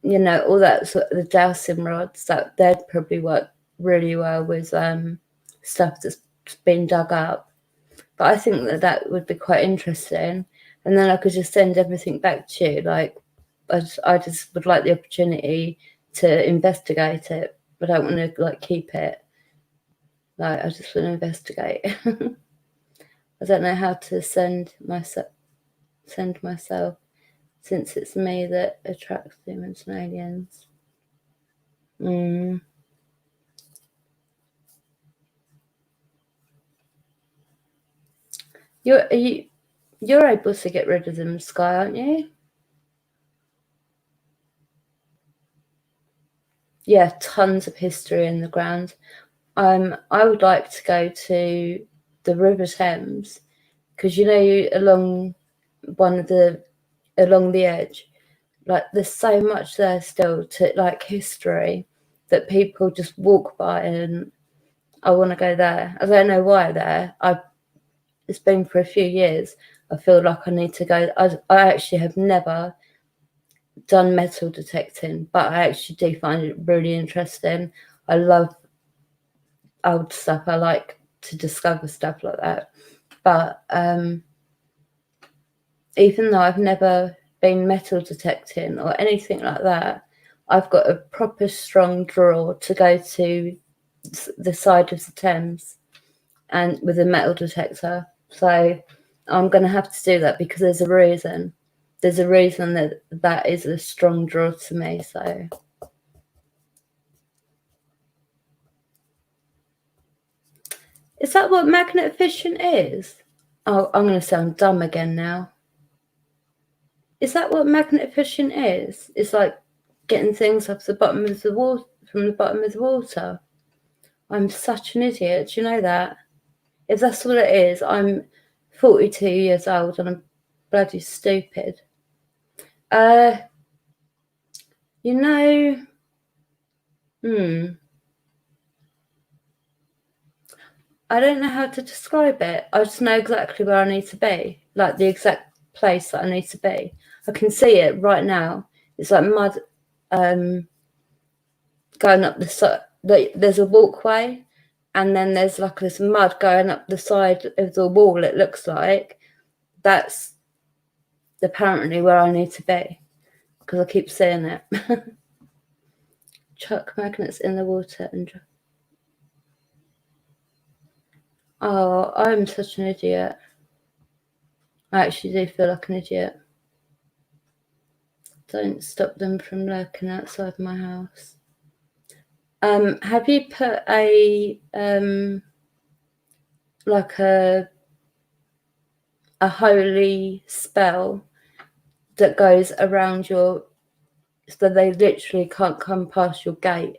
you know, all that sort of the dowsing rods. That they'd probably work really well with stuff that's been dug up. But I think that would be quite interesting, and then I could just send everything back to you. Like I just would like the opportunity to investigate it, but I don't want to like keep it. Like I just want to investigate. I don't know how to send myself since it's me that attracts demons and aliens. You're able to get rid of them, Sky, aren't you? Yeah, tons of history in the ground. I would like to go to the River Thames because you know along the edge, like there's so much there still to like history that people just walk by, and I want to go there. I don't know why there. It's been for a few years. I feel like I need to go. I actually have never done metal detecting, but I actually do find it really interesting. I love old stuff. I like to discover stuff like that. But even though I've never been metal detecting or anything like that, I've got a proper strong draw to go to the side of the Thames and with a metal detector. So I'm going to have to do that because there's a reason. There's a reason that is a strong draw to me. So is that what magnet fishing is? Oh, I'm going to sound dumb again now. Is that what magnet fishing is? It's like getting things off the bottom of the water, from the bottom of the water. I'm such an idiot. Do you know that? If that's what it is, I'm 42 years old and I'm bloody stupid. You know, I don't know how to describe it. I just know exactly where I need to be, like the exact place that I need to be. I can see it right now. It's like mud going up the side. There's a walkway, and then there's like this mud going up the side of the wall. It looks like that's apparently where I need to be because I keep seeing it. Chuck magnets in the water and. Oh, I'm such an idiot. I actually do feel like an idiot. Don't stop them from lurking outside my house. Have you put a like a holy spell that goes around your, so they literally can't come past your gate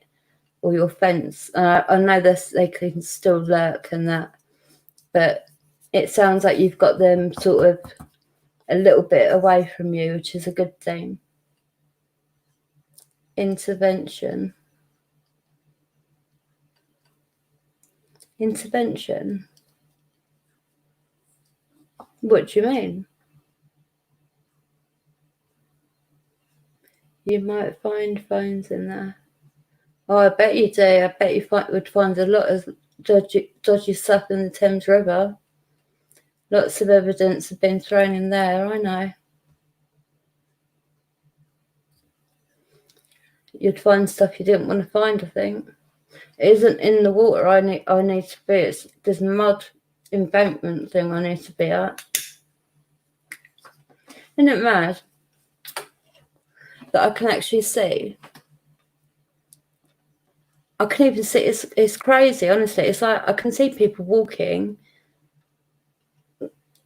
or your fence? I know they can still lurk and that, but it sounds like you've got them sort of a little bit away from you, which is a good thing. Intervention. What do you mean? You might find phones in there. Oh, I bet you do. I bet you would find a lot of dodgy stuff in the Thames River. Lots of evidence have been thrown in there, I know. You'd find stuff you didn't want to find, I think. It isn't in the water I need to be. It's this mud embankment thing I need to be at. Isn't it mad that I can actually see? I can even see, it's crazy, honestly. It's like I can see people walking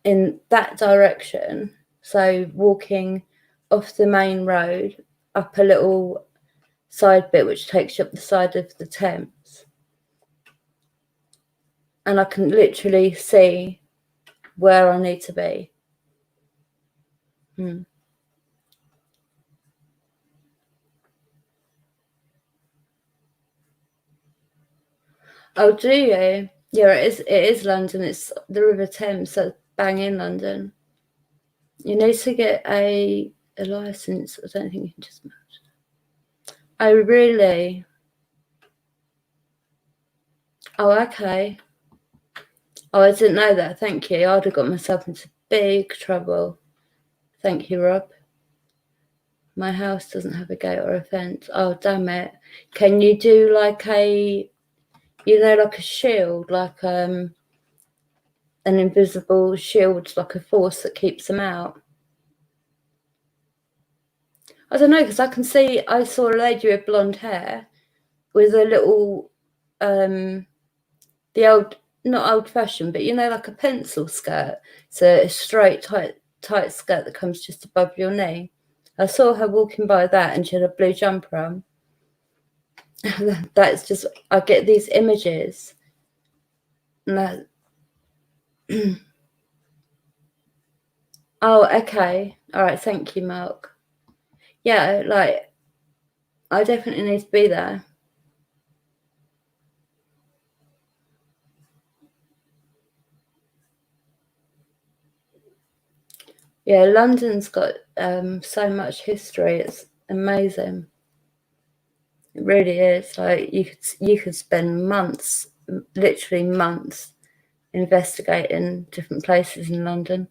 in that direction. So walking off the main road, up a little side bit which takes you up the side of the Thames. And I can literally see where I need to be. Oh, do you? Yeah, it is London. It's the River Thames, so bang in London. You need to get a license. I don't think you can just match. Oh, really? Oh, okay. Oh, I didn't know that. Thank you. I'd have got myself into big trouble. Thank you, Rob. My house doesn't have a gate or a fence. Oh, damn it. Can you do like a, like a shield, like an invisible shield, like a force that keeps them out? I don't know, because I saw a lady with blonde hair with a little, the old, not old fashioned, but like a pencil skirt. So a straight, tight skirt that comes just above your knee. I saw her walking by that and she had a blue jumper on. That's just, I get these images. And oh, okay. All right. Thank you, Mark. Yeah, like, I definitely need to be there. Yeah, London's got so much history. It's amazing. It really is. Like, you could spend months, literally months, investigating different places in London.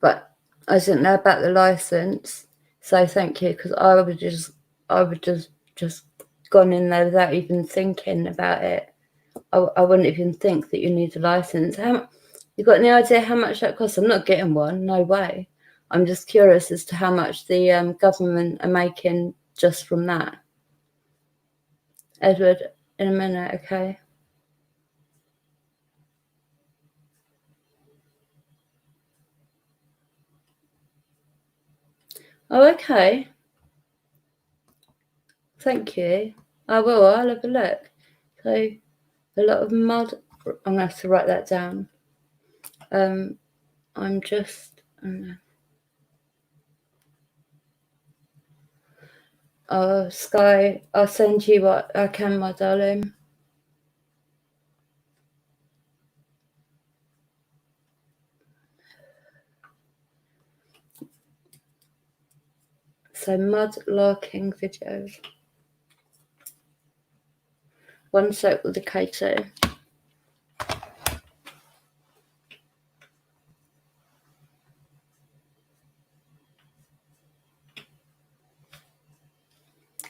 But I didn't know about the license, so thank you, because I would just gone in there without even thinking about it. I wouldn't even think that you need a license. You got any idea how much that costs? I'm not getting one, no way. I'm just curious as to how much the government are making just from that. Edward, in a minute, okay? Oh, okay. Thank you. I will. I'll have a look. So, a lot of mud. I'm going to have to write that down. I'm just. Oh, Sky, I'll send you what I can, my darling. So, mud larking videos. One sec with the K2.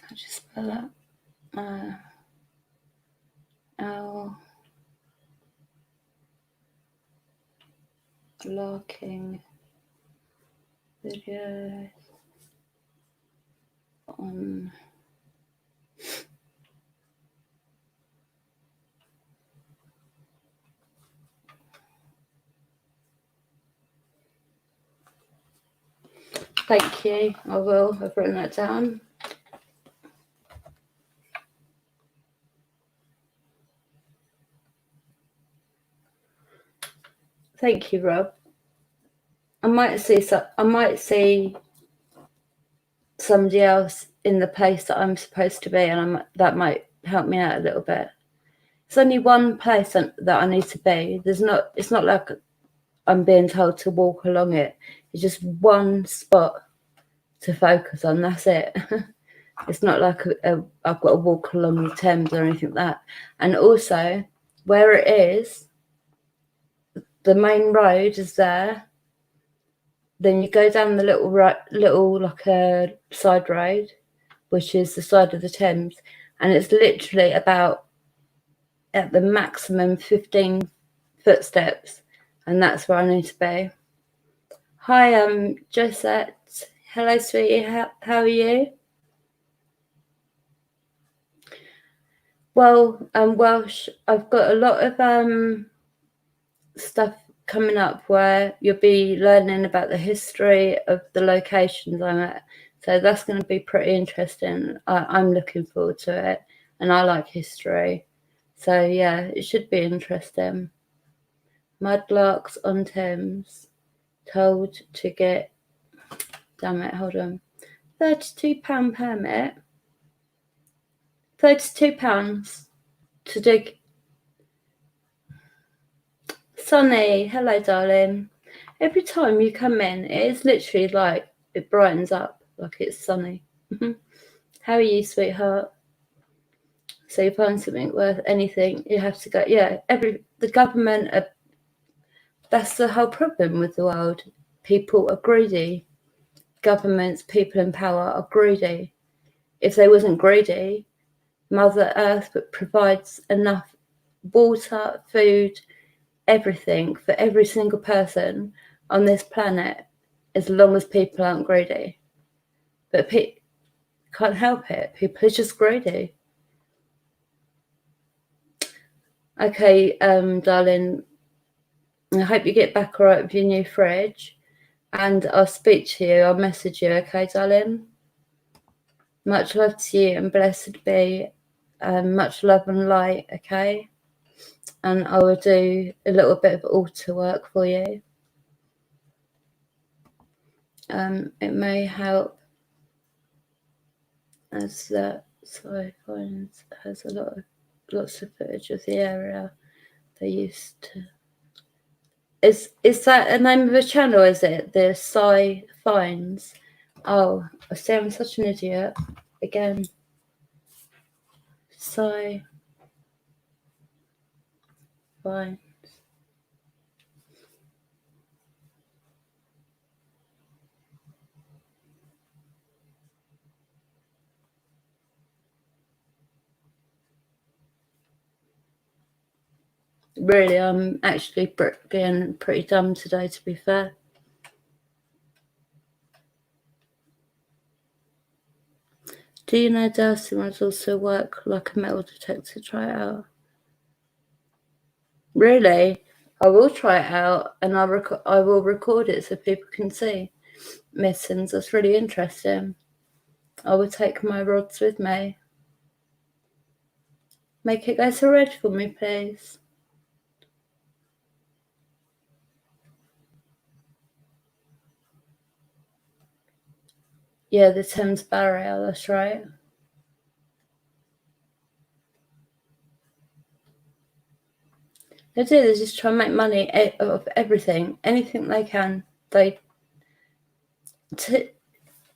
How'd you spell that? L larking videos on Thank you. I will. I've written that down. Thank you, Rob. I might see somebody else in the place that I'm supposed to be, and that might help me out a little bit. It's only one place that I need to be. It's not like I'm being told to walk along it. It's just one spot to focus on. That's it. It's not like I've got to walk along the Thames or anything like that. And also, where it is, the main road is there. Then you go down the little like a side road, which is the side of the Thames, and it's literally about at the maximum 15 footsteps, and that's where I need to be. Hi, Josette. Hello, sweetie. How are you? Well, Welsh, I've got a lot of stuff coming up where you'll be learning about the history of the locations I'm at. So that's going to be pretty interesting. I'm looking forward to it, and I like history. So yeah, it should be interesting. Mudlarks on Thames, told to get, damn it, hold on, £32 permit, £32 to dig. Sunny, hello darling. Every time you come in, it is literally like it brightens up, like it's sunny. How are you, sweetheart? So you find something worth anything, you have to go. Yeah, the government that's the whole problem with the world. People are greedy. Governments, people in power are greedy. If they wasn't greedy, Mother Earth provides enough water, food, everything for every single person on this planet, as long as people aren't greedy. But can't help it. People are just greedy. Okay, darling, I hope you get back all right with your new fridge, and I'll speak to you. I'll message you, okay, darling? Much love to you, and blessed be, much love and light, okay? And I will do a little bit of altar work for you. It may help, as that side has lots of footage of the area they used to. Is that a name of a channel? Is it the Sci Finds? Oh, I see. I'm such an idiot again. Sci Finds. Really, I'm actually getting pretty dumb today, to be fair. Do you know Dowsing Rods also work like a metal detector? Try it out. Really? I will try it out, and I will record it so people can see. Missings, that's really interesting. I will take my rods with me. Make it go to red for me, please. Yeah, the Thames barrier, that's right. They do, they just try and make money of everything, anything they can.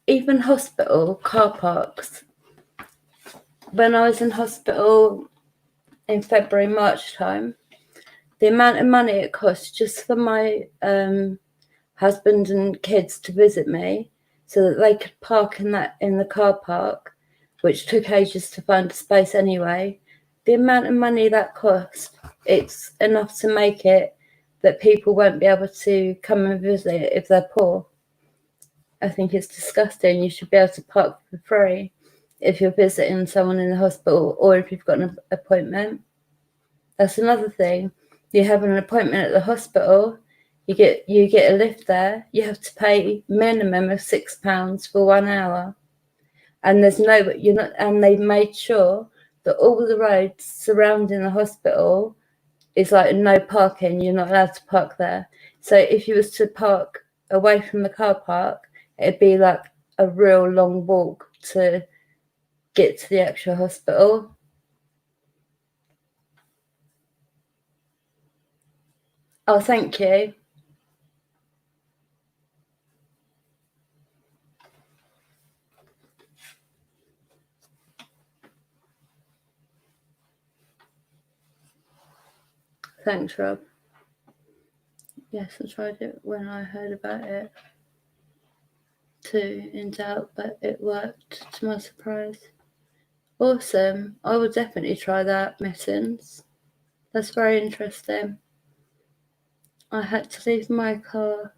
Even hospital car parks. When I was in hospital in February, March time, the amount of money it cost just for my husband and kids to visit me, so that they could park in the car park, which took ages to find a space anyway. The amount of money that cost, it's enough to make it that people won't be able to come and visit if they're poor. I think it's disgusting. You should be able to park for free if you're visiting someone in the hospital, or if you've got an appointment. That's another thing. You have an appointment at the hospital, you get a lift there, you have to pay minimum of £6 for 1 hour. And and they've made sure that all the roads surrounding the hospital is like no parking. You're not allowed to park there. So if you was to park away from the car park, it'd be like a real long walk to get to the actual hospital. Oh, thank you. Thanks, Rob. Yes, I tried it when I heard about it too, in doubt, but it worked to my surprise. Awesome. I will definitely try that, Mittens. That's very interesting. I had to leave my car.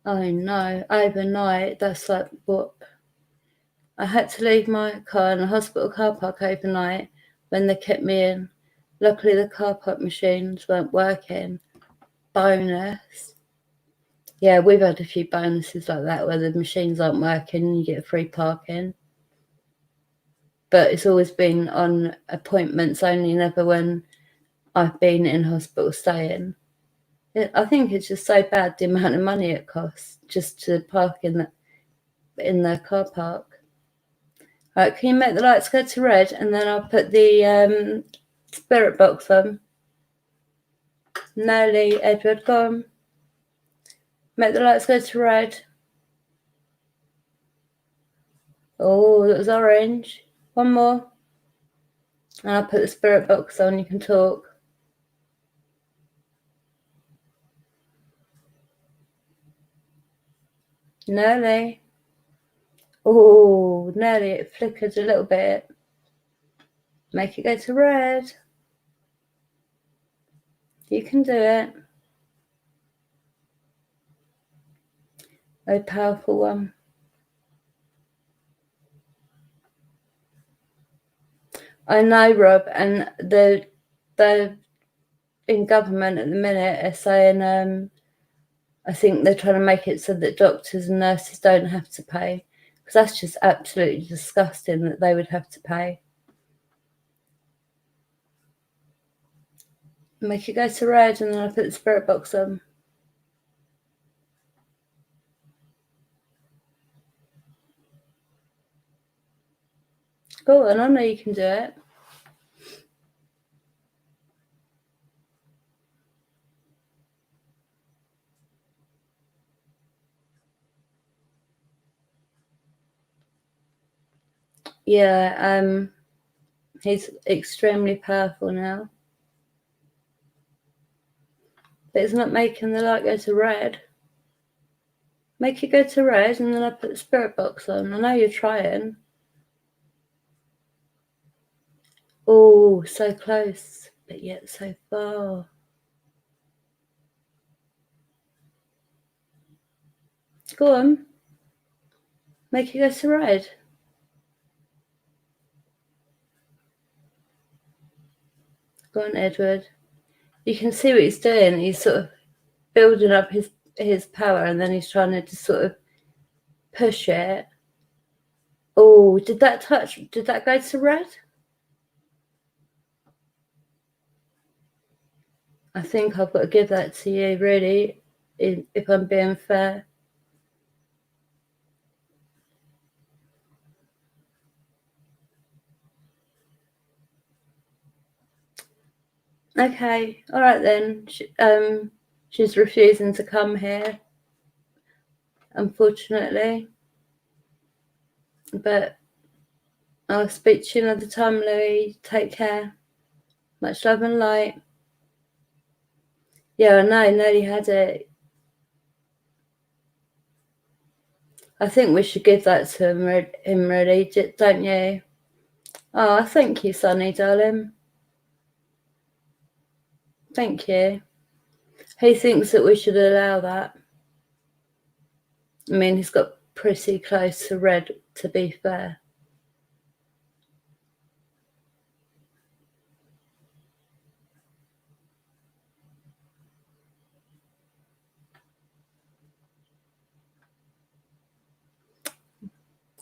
Oh no, overnight. That's like what? I had to leave my car in the hospital car park overnight when they kept me in. Luckily, the car park machines weren't working. Bonus. Yeah, we've had a few bonuses like that where the machines aren't working and you get free parking. But it's always been on appointments only, never when I've been in hospital staying. I think it's just so bad the amount of money it costs just to park in the car park. All right, can you make the lights go to red and then I'll put the spirit box on. No, Lee, Edward, go on. Make the lights go to red. Oh, that was orange. One more. And I'll put the spirit box on, you can talk. Nearly. Oh, nearly. It flickered a little bit. Make it go to red. You can do it. A powerful one. I know, Rob, and the in government at the minute are saying I think they're trying to make it so that doctors and nurses don't have to pay, because that's just absolutely disgusting that they would have to pay. Make it go to red and then I'll put the spirit box on. Go on, I know you can do it. Yeah, he's extremely powerful now. But it's not making the light go to red. Make it go to red and then I put the spirit box on. I know you're trying. Oh, so close, but yet so far. Go on. Make it go to red. Go on, Edward. You can see what he's doing. He's sort of building up his power and then he's trying to just sort of push it. Oh, did that go to red? I think I've got to give that to you, really, if I'm being fair. Okay, all right then. She's refusing to come here, unfortunately. But I'll speak to you another time, Louis. Take care. Much love and light. Yeah, I know, Nelly had it. I think we should give that to him really, don't you? Oh, thank you, Sonny, darling. Thank you. He thinks that we should allow that. I mean, he's got pretty close to red, to be fair.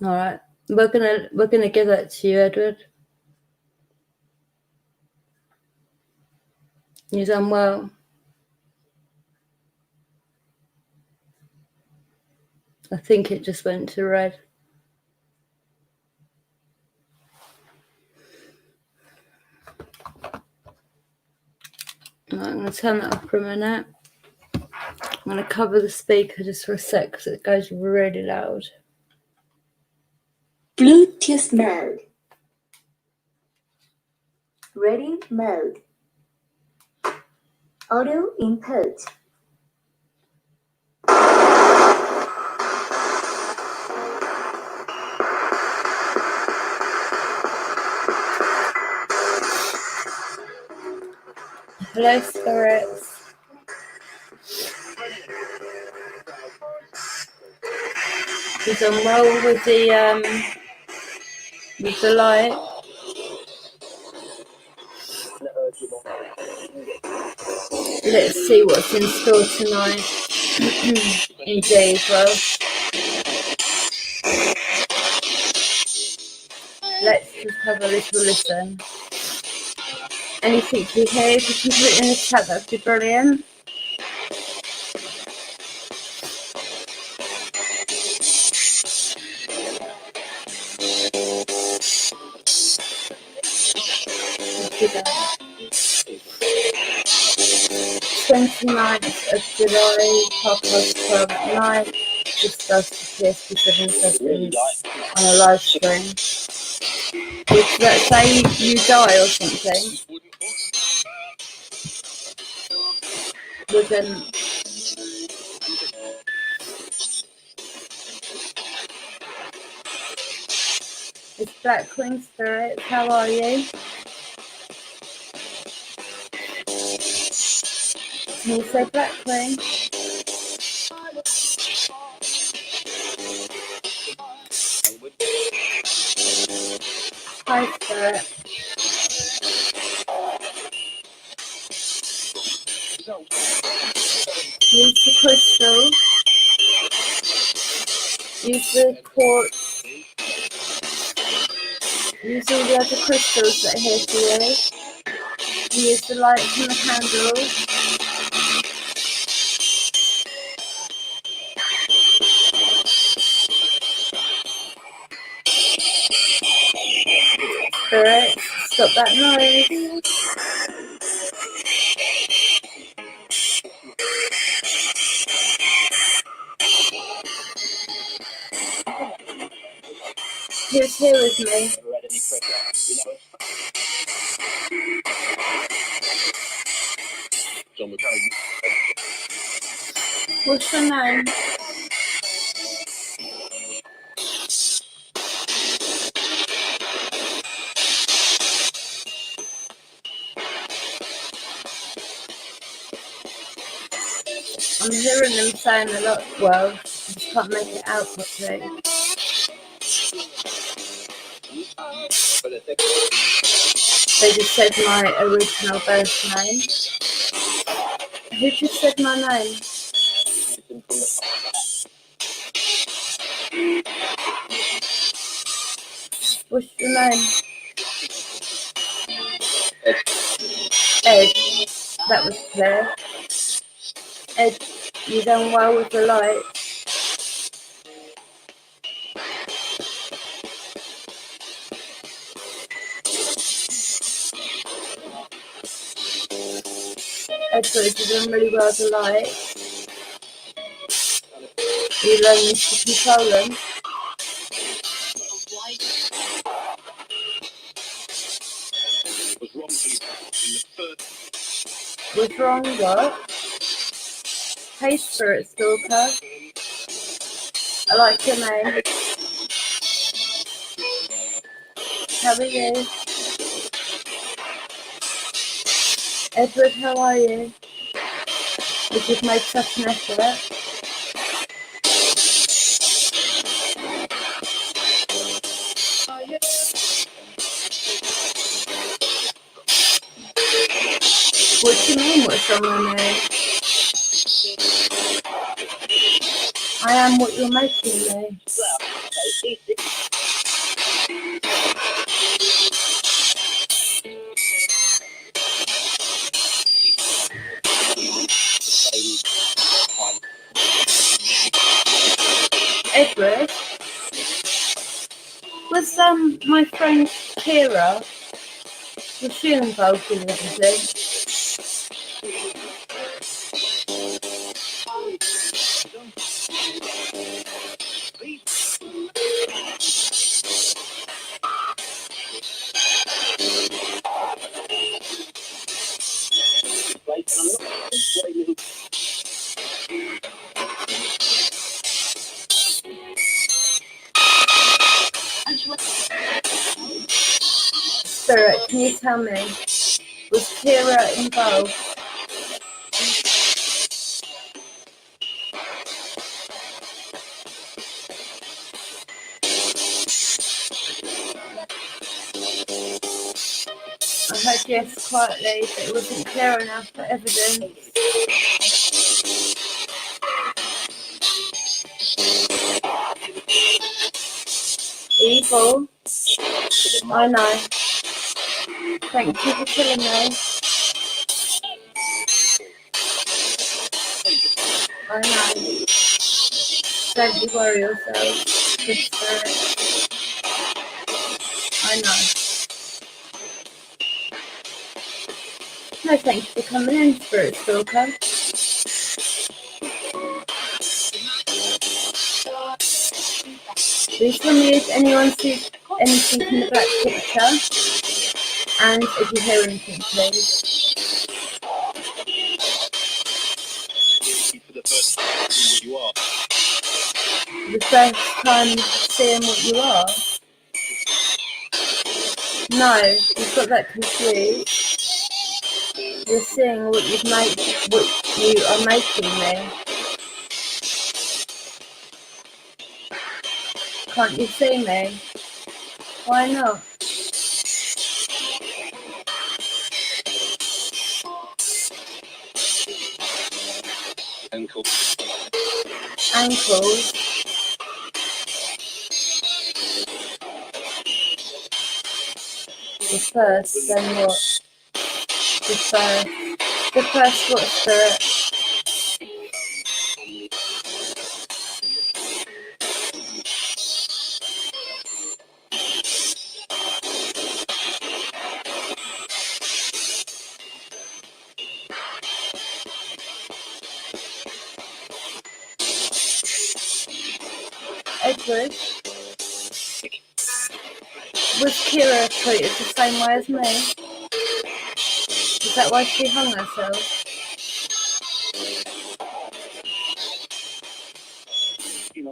All right, we're gonna give that to you, Edward. You've done well. I think it just went to red. Right, I'm going to turn that off for a minute. I'm going to cover the speaker just for a sec because it goes really loud. Bluetooth mode. Ready mode. Audio input. Hello, spirits. He's on roll with the light. Let's see what's in store tonight. Indeed, well, let's just have a little listen. Anything you hear, if you can put it in the chat, that'd be brilliant. Let's do that. 29th of July, 12:12 at night. This does the Psb7 sessions on a live stream. Would that say you die or something? Wouldn't. It's Black Queen Spirits, how are you? Can you say Black Queen? Hi, Spirit. Use the crystal. Use the quartz. Use all the other crystals that are here for you. Use the lights and the candles. Spirit, stop that noise. Who's here with me? What's your name? I'm hearing them saying a lot. Well, I just can't make it out properly. They just said my original birth name. Who just said my name? What's your name? Ed. That was clear. Ed, you done well with the light. Edward, you done really well with the light. You learned to control them. What's wrong, what? Hey, Spirit Stalker. I like your name. How are you? Edward, how are you? You've made such an effort. What do you mean, what's wrong with me? I am what you're making me. Edward? Was my friend Kira, was she involved in everything? Spirit, can you tell me, was Kira involved? I heard yes quietly, but it wasn't clear enough for evidence. Evil? I know. Thank you for telling me. I know. Don't you worry yourself. Good spirit. I know. No, thank you for coming in, Spirit Stalker. Please tell me if anyone sees anything in the black picture, and if you hear anything, please. The first time seeing what you are? No, you've got that confused. You're seeing what you are making me. Can't you see me? Why not? Ankles. The first, then what? The first what, Spirit? Edward? Was Kira treated the same way as me? Is that why she hung herself? You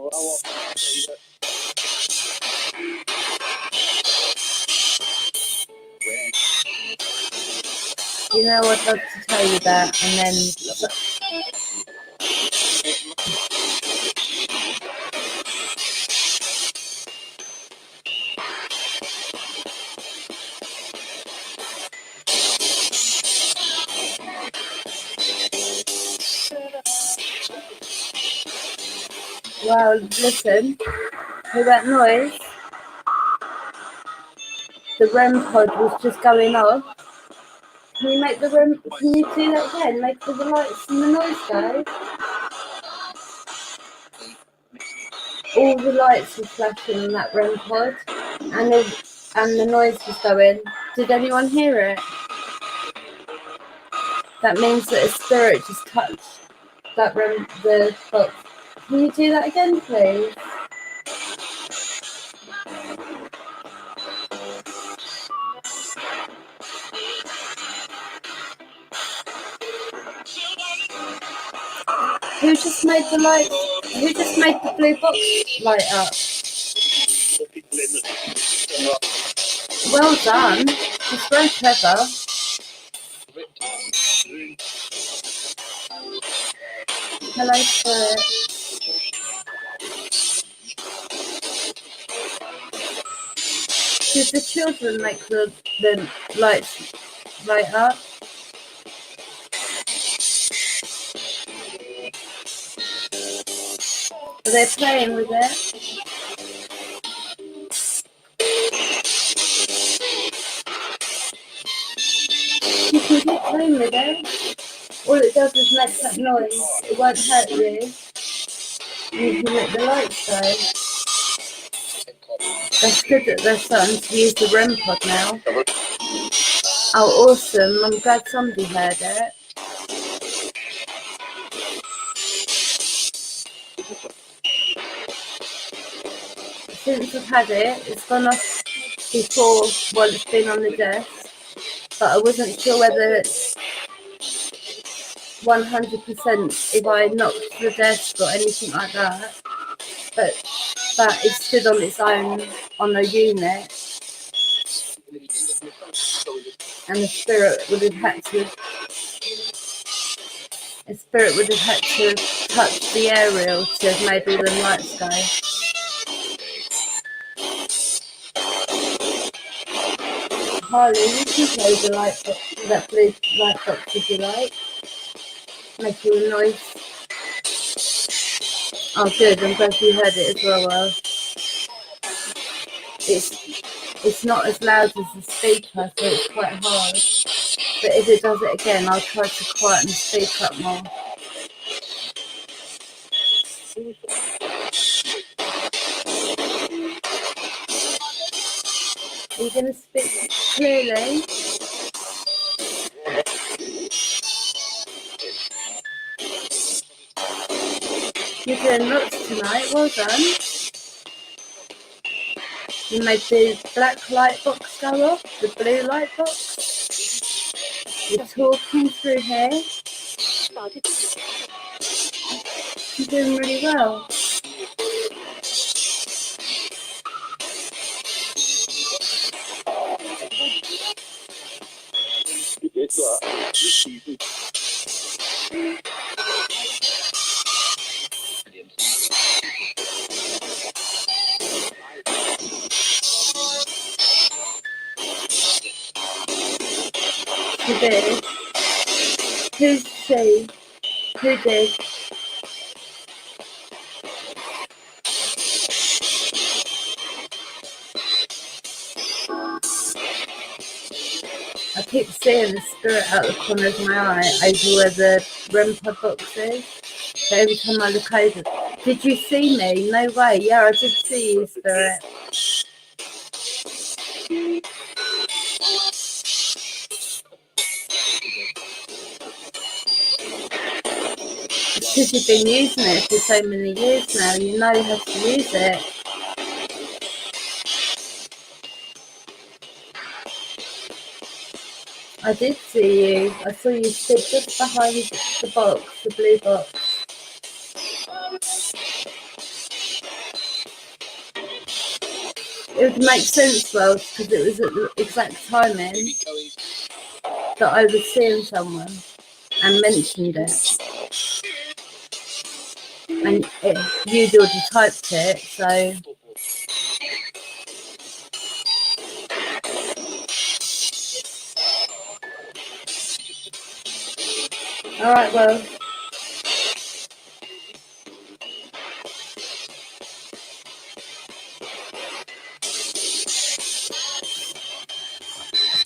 know, I'd love to tell you that, and then... Wow, listen, hear that noise? The REM pod was just going off. Can you make the REM, can you do that again? Make all the lights and the noise go? All the lights were flashing in that REM pod, and the noise was going. Did anyone hear it? That means that a spirit just touched that the box. Can you do that again, please? Who just made the light? Who just made the blue box light up? Well done. It's very clever. Hello, Spirit. Did the children make the lights light up? Are they playing with it? You can keep playing with it. All it does is make that noise. It won't hurt you. You can let the lights go. That's good that they're starting to use the REM pod now. Oh, awesome. I'm glad somebody heard it. Since I've had it, it's gone off before while it's been on the desk, but I wasn't sure whether 100% if I knocked the desk or anything like that, but that it stood on its own on a unit, and the spirit would have had to touch the aerial to have made all the lights go. Harley, you can play the light box, that blue light box if you like. Make a noise. Oh good, I'm glad you heard it as well. It's not as loud as the speaker, so it's quite hard. But if it does it again, I'll try to quieten the speaker up more. Are you going to speak clearly? You're doing lots tonight, well done. You made the black light box go off, the blue light box. You're talking through here. You're doing really well. You did. Who's she? Who did? I keep seeing the spirit out the corner of my eye over where the REM pod box is. So every time I look over, did you see me? No way. Yeah, I did see you, spirit. Because you've been using it for so many years now, you know how to use it. I did see you. I saw you sit just behind the box, the blue box. It would make sense, well, because it was at the exact timing that I was seeing someone and mentioned it. And you'd already typed it, so... Alright, well...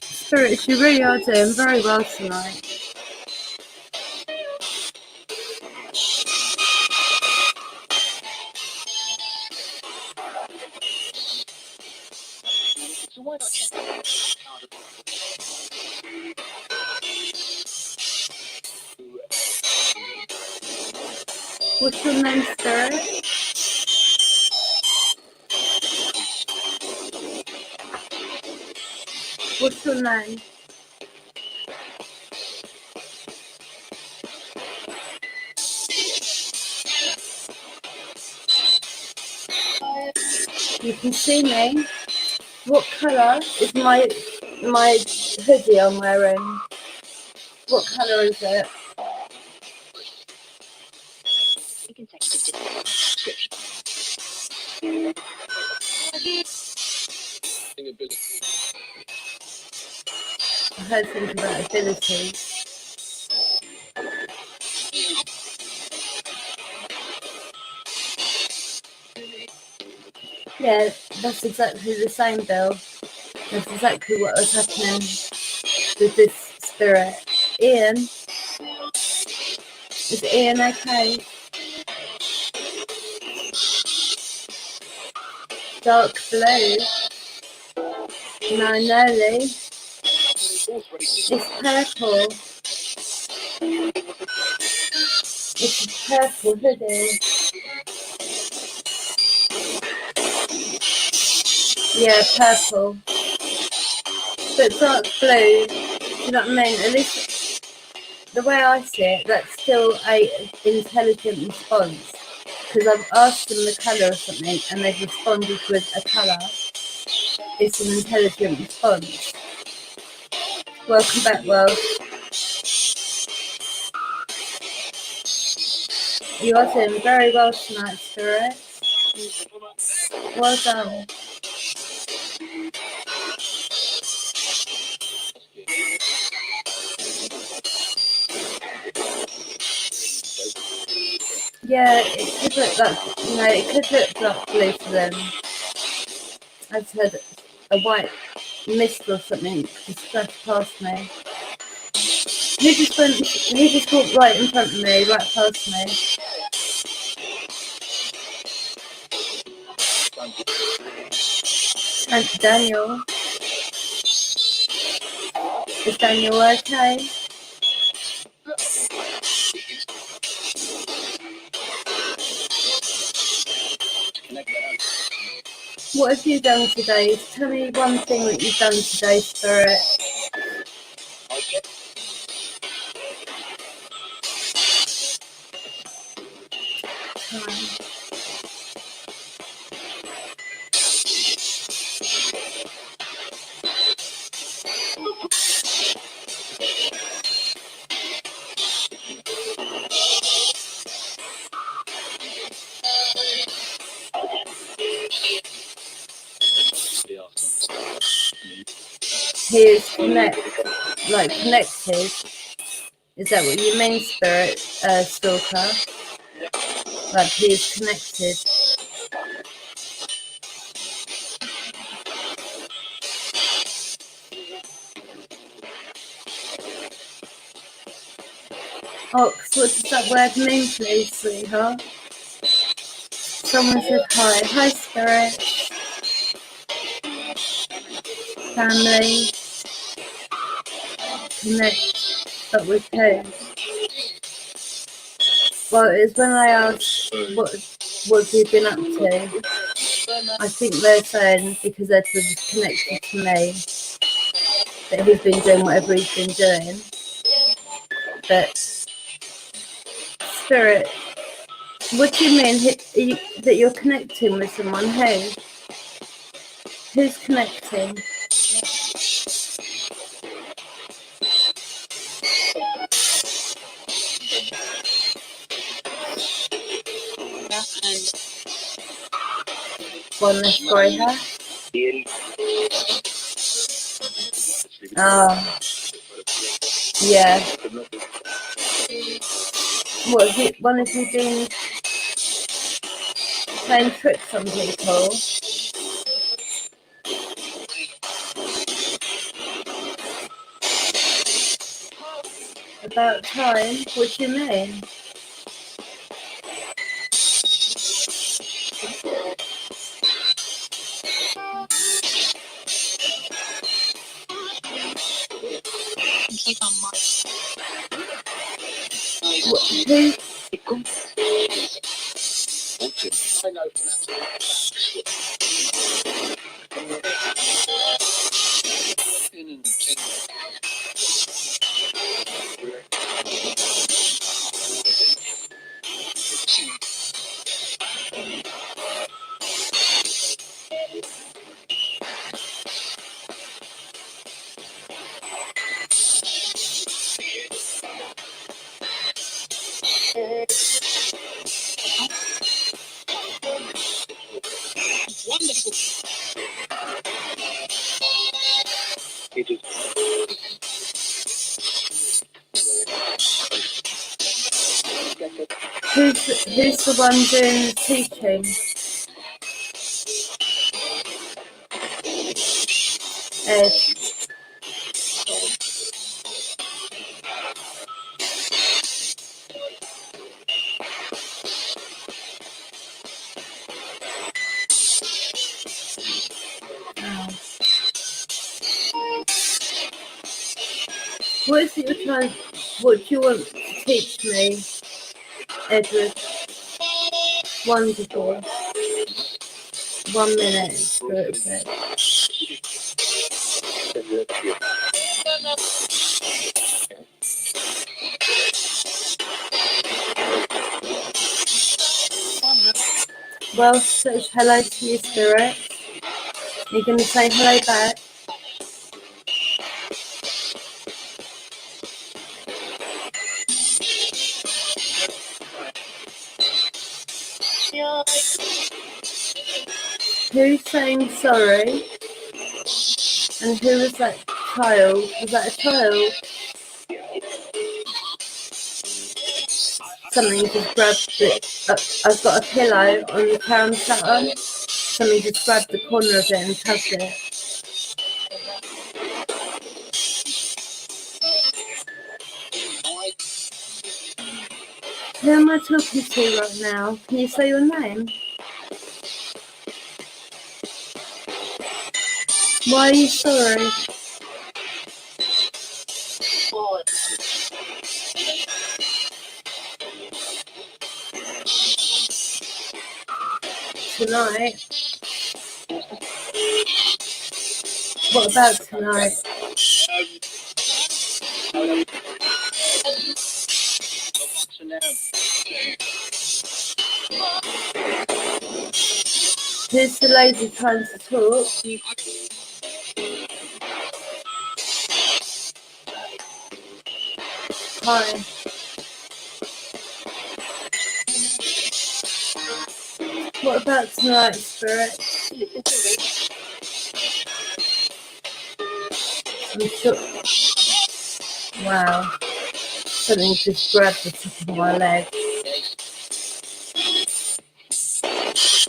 Spirits, you really are doing very well tonight. What's your name, Spirit? What's your name? You can see me. What colour is my hoodie I'm wearing? What colour is it? I heard something about ability. Yeah, that's exactly the same, Bill. That's exactly what was happening with this spirit. Ian? Is Ian okay? Dark blue? No, nearly. It's purple. It's a purple hoodie. Yeah, purple. But dark blue, do you know what I mean? At least the way I see it, that's still a intelligent response. Because I've asked them the colour or something and they've responded with a colour. It's an intelligent response. Welcome back, world. You are doing very well tonight, Spirit. Well done. Yeah, it could look like, you know, it could look like blue to them. I've had a white mist or something just flashed past me. He just walked right in front of me, right past me. And Daniel. Is Daniel okay? What have you done today? Tell me one thing that you've done today, Spirit. He is connected. Is that what you mean, Spirit, Stalker? Like he is connected. Ox, what does that word mean, please, sweetheart? Someone said hi. Hi, Spirit. Family. Connect, but with who? Well, it's when I asked what have you been up to. I think they're saying because Edward's connected to me that he's been doing whatever he's been doing. But Spirit, what do you mean that you're connecting with someone? Who? Who's connecting? One less story, huh? Oh, yeah. What have you? One of you been playing tricks on people? About time? What do you mean? Who? Who's the one doing the teaching? Ed. What is it you're trying? What do you want to teach me, Edward? Wonderful. 1 minute, Spirit said. Well, says hello to you, Spirit. You're going to say hello back. Who's saying sorry? And who was that child? Was that a child? Something just grabbed it. I've got a pillow on the chair I'm sat on. Something just grabbed the corner of it and tugged it. Who am I talking to right now? Can you say your name? Why are you sorry? Tonight? What about tonight? Who's the lady trying to talk? Hi. What about tonight, Spirit? I'm sure. Wow. Something just grabbed the top of my leg.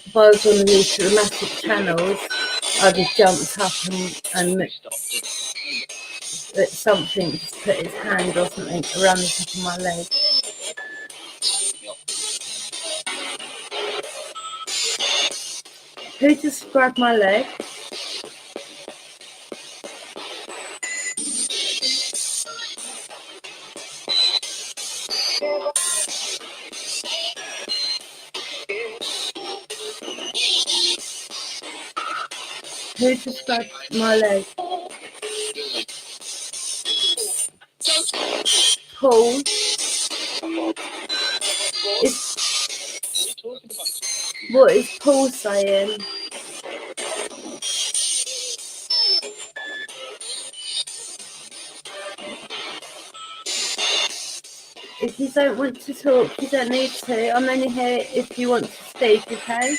If I was one of these dramatic channels, I'd have jumped up and something just put his hand or something around the top of my leg. Who just grabbed my leg? Who just grabbed my leg? Paul? What is Paul saying? If you don't want to talk, you don't need to. I'm only here if you want to speak, okay?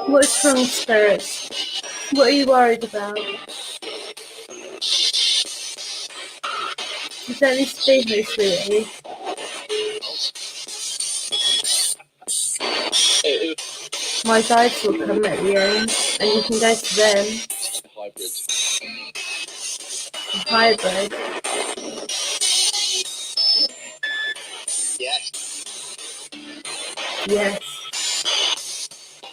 What's wrong, Spirits? What are you worried about? You don't need to be here, sweetie. My guides will come at the end, and you can go to them. A hybrid. Yes.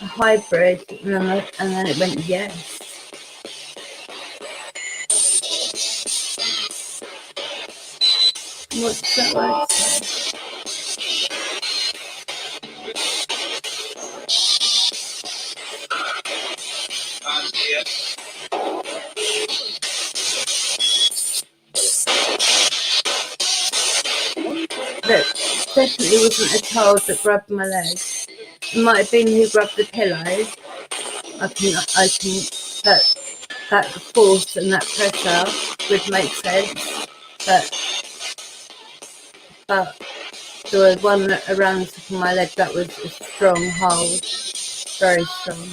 A hybrid, and then it went yes. What's that word say? That definitely wasn't a child that grabbed my leg. It might have been who grabbed the pillow. I can that force and that pressure would make sense, but the one around the top of my leg, that was a strong hold, very strong.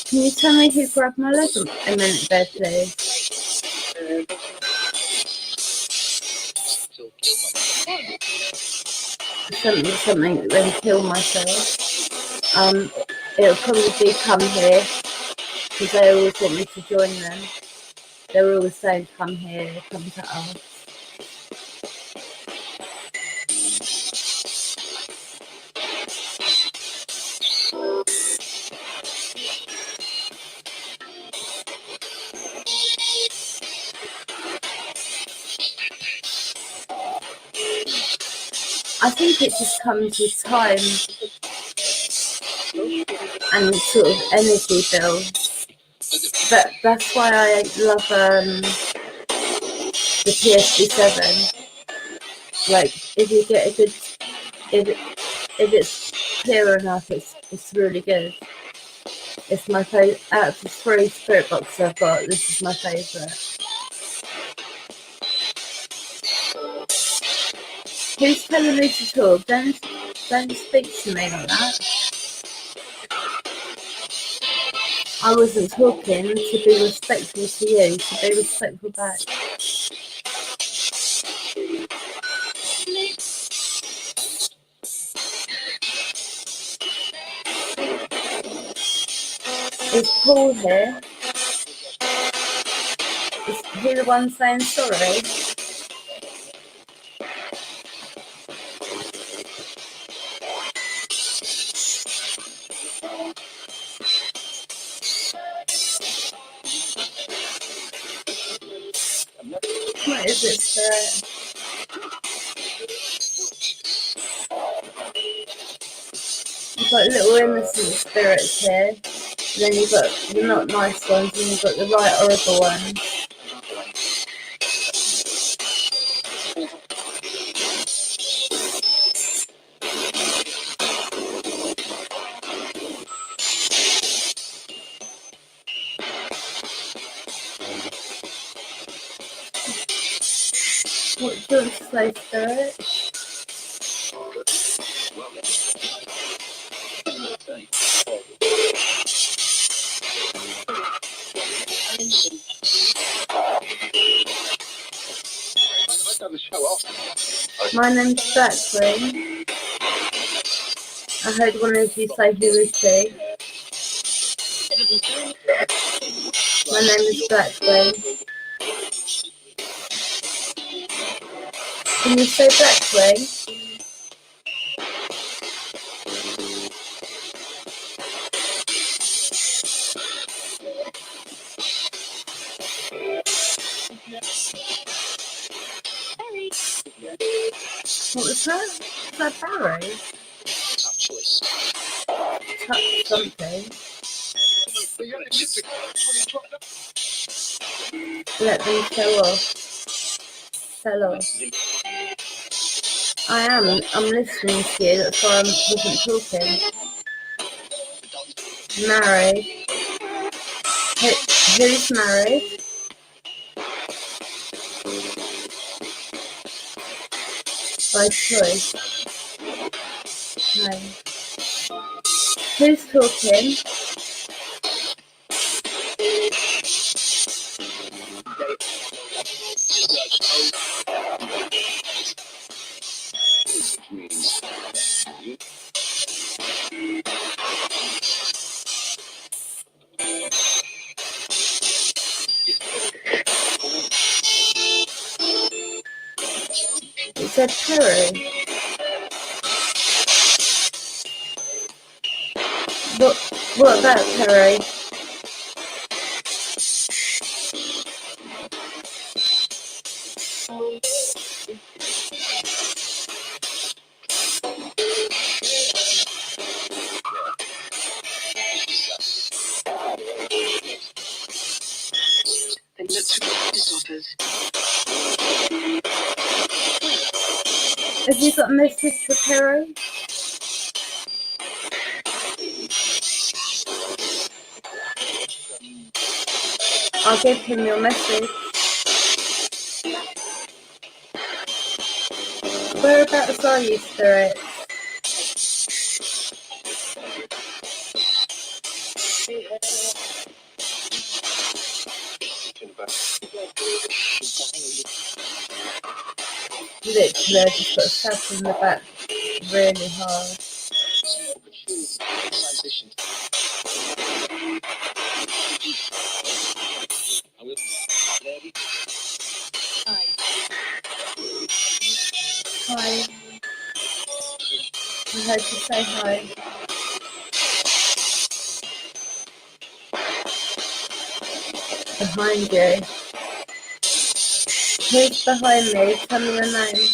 Can you tell me who grabbed my leg a minute there, please? Something then kill myself. It'll probably come here because they always want me to join them. They're always saying, come here, come to us. I think it just comes with time. and sort of energy bill. But that's why I love the Psb7. Like if you get a good, if it's clear enough, it's really good. It's my favourite out of the 3 spirit boxes I've got. This is my favourite. Who's telling me to talk? Don't speak to me like that. I wasn't talking. To be respectful to you, to be respectful back. Is Paul here? Is he the one saying sorry? What is it, Spirit? You've got little innocent spirits here. And then you've got the not nice ones, and you've got the right horrible ones. What do you want to say, Spirit? My name's Jacqueline. I heard one of you say who is she. My name is Jacqueline. Can you say Jacqueline? What was that? Was that Barry? Touch something. Let them show off. Sell off. I'm listening to you, that's why I wasn't talking. Married. Who's married? By choice. No. Who's talking? It said Karey. What about Karey? Have you got a message for Karey? I'll give him your message. Whereabouts are you, Spirit? Literally, I just got stabbed in the back really hard. Hi. I heard you say hi. Behind you. Who's behind me? Tell me your name.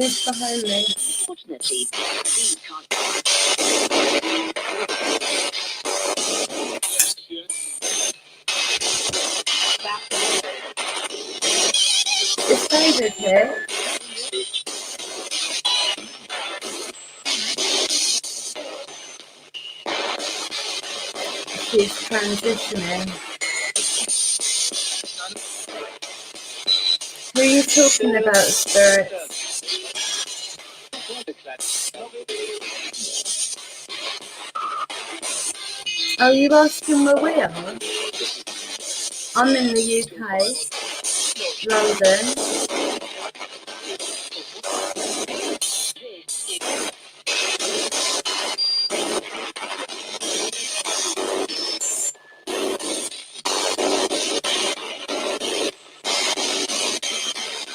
Who's behind me? Unfortunately, these can't. Is David here? She's transitioning. Who are you talking about, spirits? Oh, you asking where we are? I'm in the UK, London.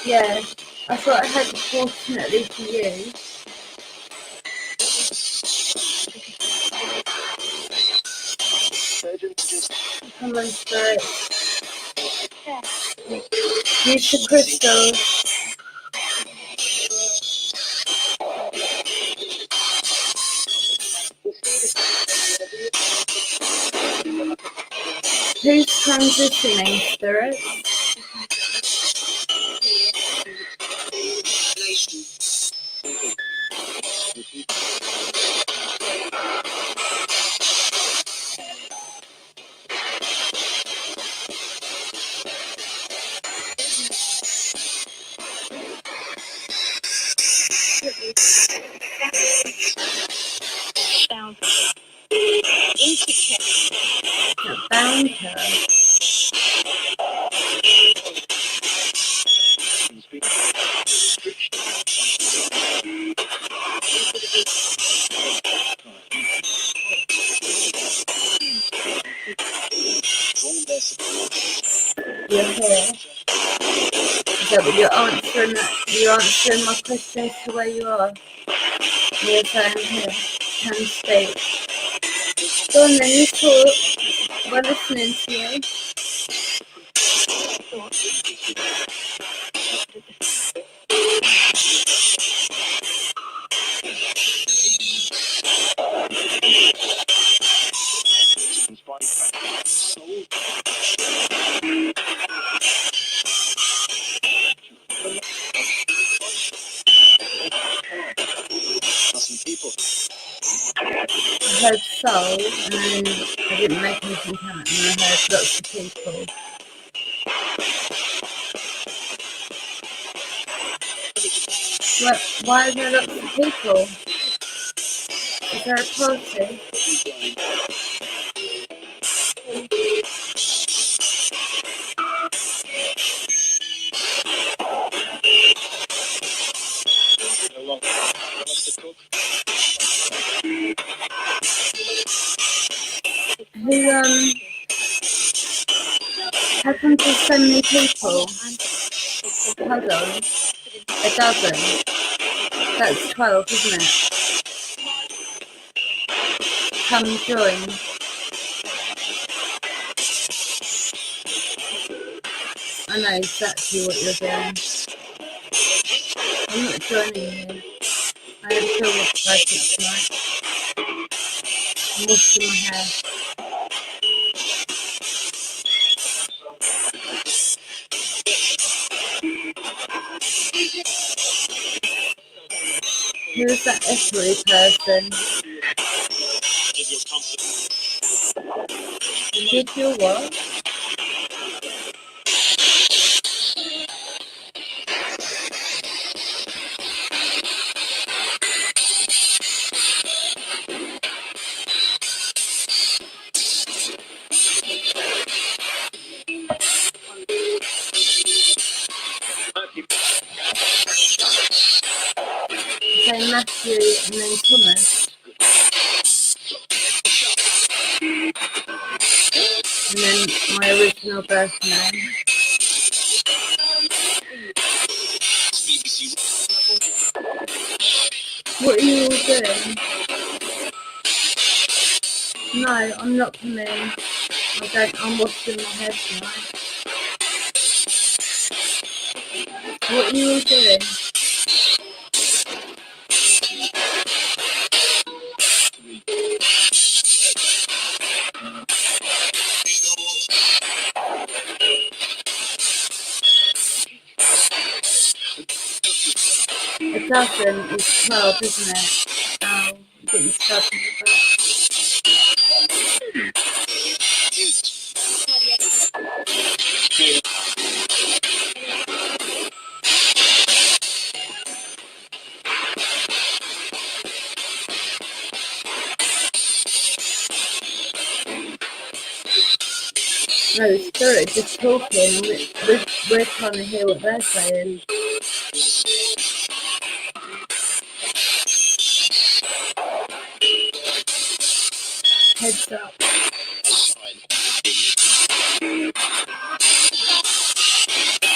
Yeah, I thought I had it fortunately for you. Come on, spirit. Use the crystals. Who's transitioning, spirit? Bound her. You're here. Is that what you're answering? You're answering my questions to where you are. You're saying here. Can speak. Go on then, you talk. We're listening to you. I heard soul, and then I didn't make anything out, and I heard lots of people. Why are there lots of people? Is there a party? Who, happened to so many people? Hold on. A dozen. That's 12, isn't it? Come join. I know exactly what you're doing. I'm not joining you. I don't feel like it tonight. I'm washing my hair. Who's that echoey person? Did you what? Say Matthew and then Thomas. And then my original birth name. What are you all doing? No, I'm not coming. I'm washing my hair tonight. What are you all doing? doesn't is 12, isn't it? Oh, I'm getting stuck in the back. No, the spirit just talking, and we're trying to hear what they're saying. Heads up.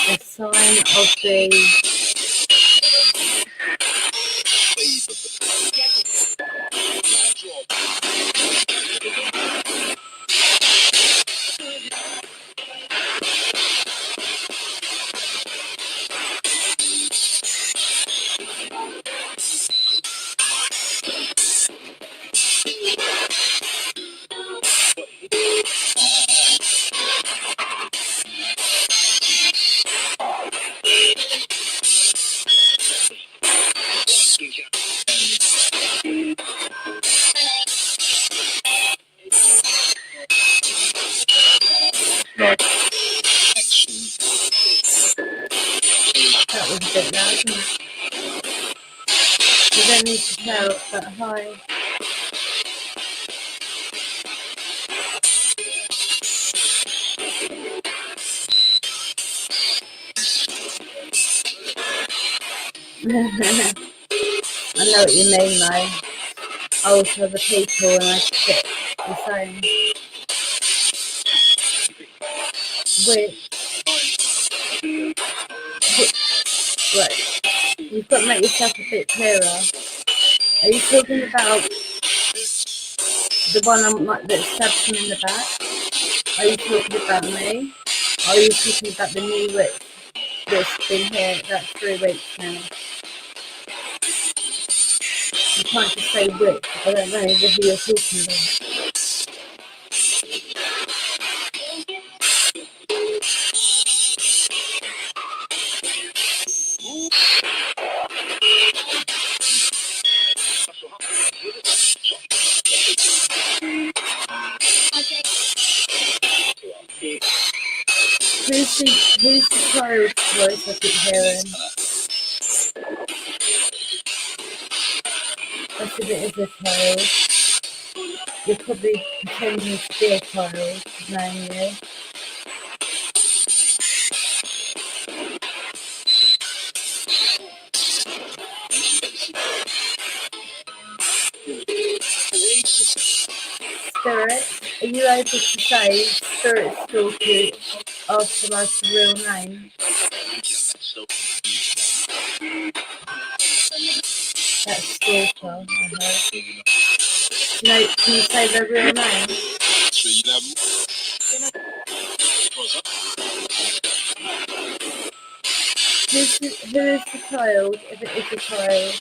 The sign of the that was a bit loud, isn't it? You don't need to shout that high. I know what you mean though. I was other people and I get the same. Right, you've got to make yourself a bit clearer. Are you talking about the one that stabs him in the back? Are you talking about me? Or are you talking about the new witch that's been here about 3 weeks now? You can't just say witch. I don't know who you're talking about. Who's the child's voice I keep hearing? I said it is a child. You're probably pretending to be a child, knowing you. Spirit, are you able to say Spirit Stalker after my real name? That's Stalker, I heard. No, can you say their real name? Who is the child, if it is a child?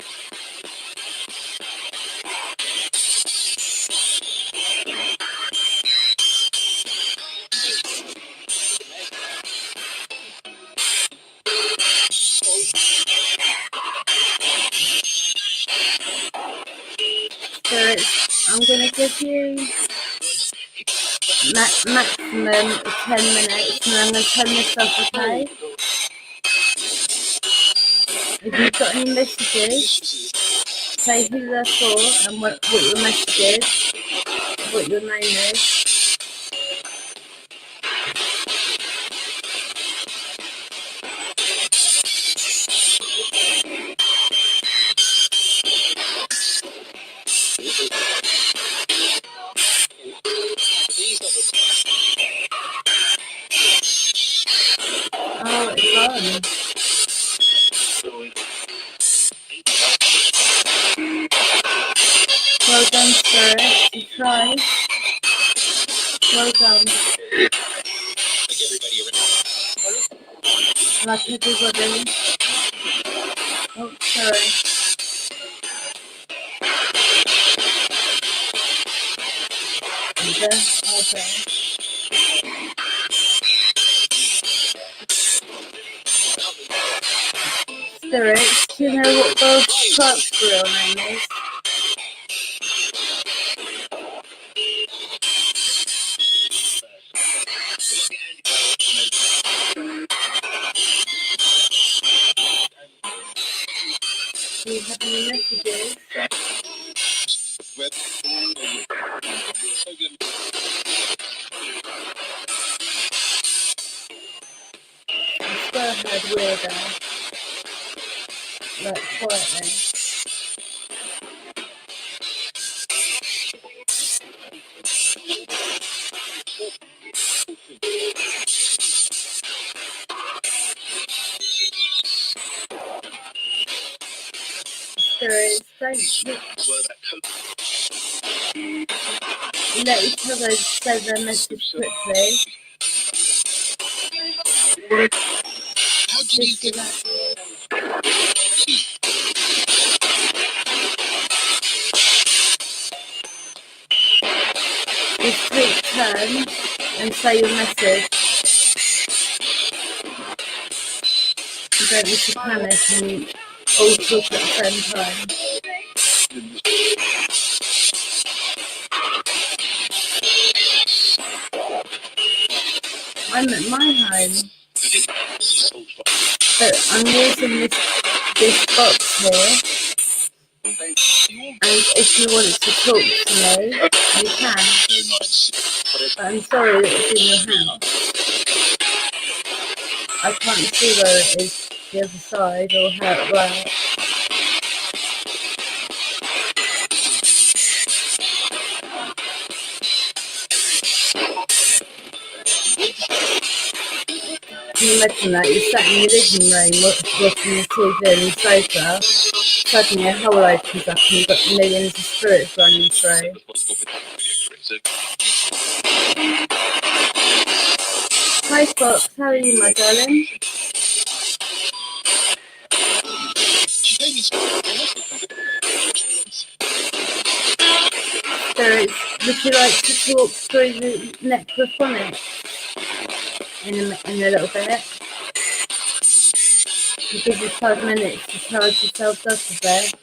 Spirit, I'm going to give you maximum 10 minutes and I'm going to turn this off, okay? If you've got any messages, say who they're for and what your message is, what your name is. Oh, it's on. Well done, Spirit. You tried. Well done. Like everybody. Oh, sorry. Okay. Spirit, Do you know what Bob Clark's real name is? Do you have any messages? I swear I heard weirdo. Like quietly. Spirits, don't let each other say their message quickly. Just do that. Just take turns and say your message. You don't need to panic and all talk at the same time. I'm at my home, but I'm using this box here. And if you want to talk to me, you can. But I'm sorry that it's in your house. I can't see where it is, the other side, or how it works. Can you imagine that? You're sat in your living room watching the TV on the sofa. Suddenly a hole opens up and you've got millions of spirits running through. Hi Fox, how are you, my darling? Spirits, would you like to talk through the necrophonics in a little bit? I'll give you 5 minutes to charge yourself up a bit.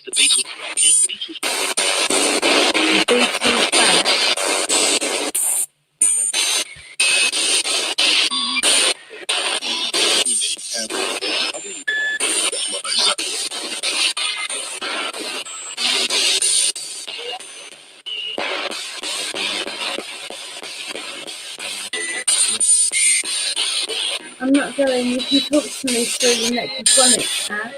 The Beatles back. I'm not going, you can talk to me through the necrophonics app.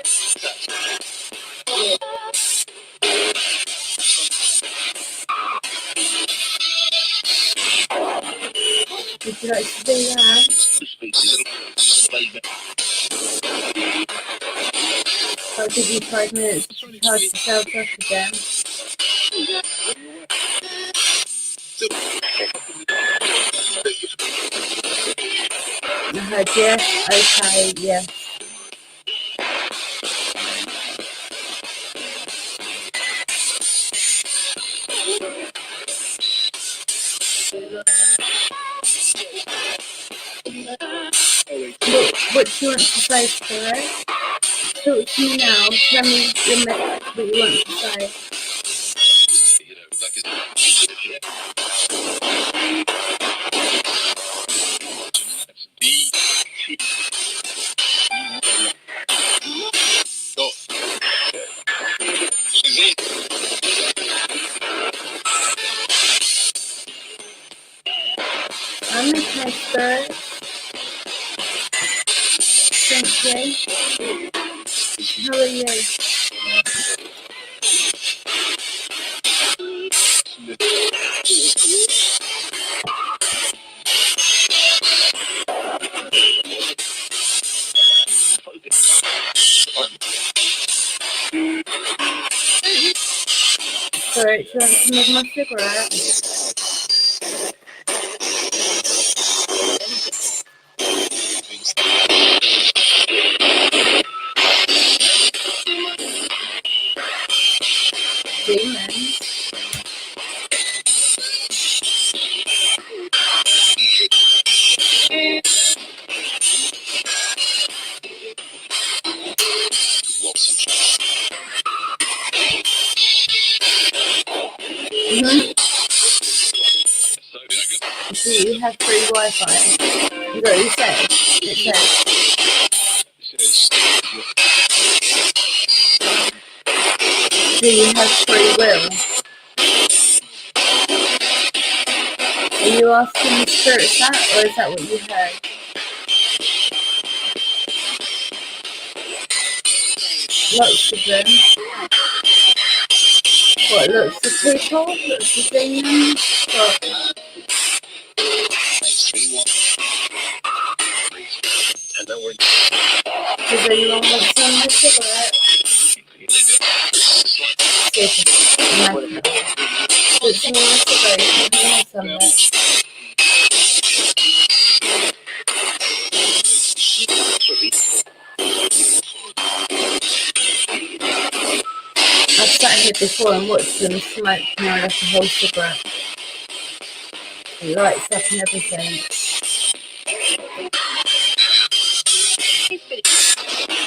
Would you like to do that? I'll give you 5 minutes to charge yourself up again. I heard yes, okay, yes. What do you want to say, Spirit? Talk to me now. Tell me what you want to say. I'm okay, Spirit. Thank you. How are you? Spirit, do you want some of my cigarette? Demon. have free Wi-Fi? Is that what you said? It says. Do you have free will? Are you asking the spirits that, or is that what you heard? Lots of them. What, lots of people? Lots of demons? What? Does anyone want some of a cigarette? Yes. No. It's more a cigarette. You can have some of it. I've sat here before and watched them smoke more or less a whole cigarette. It lights up and everything.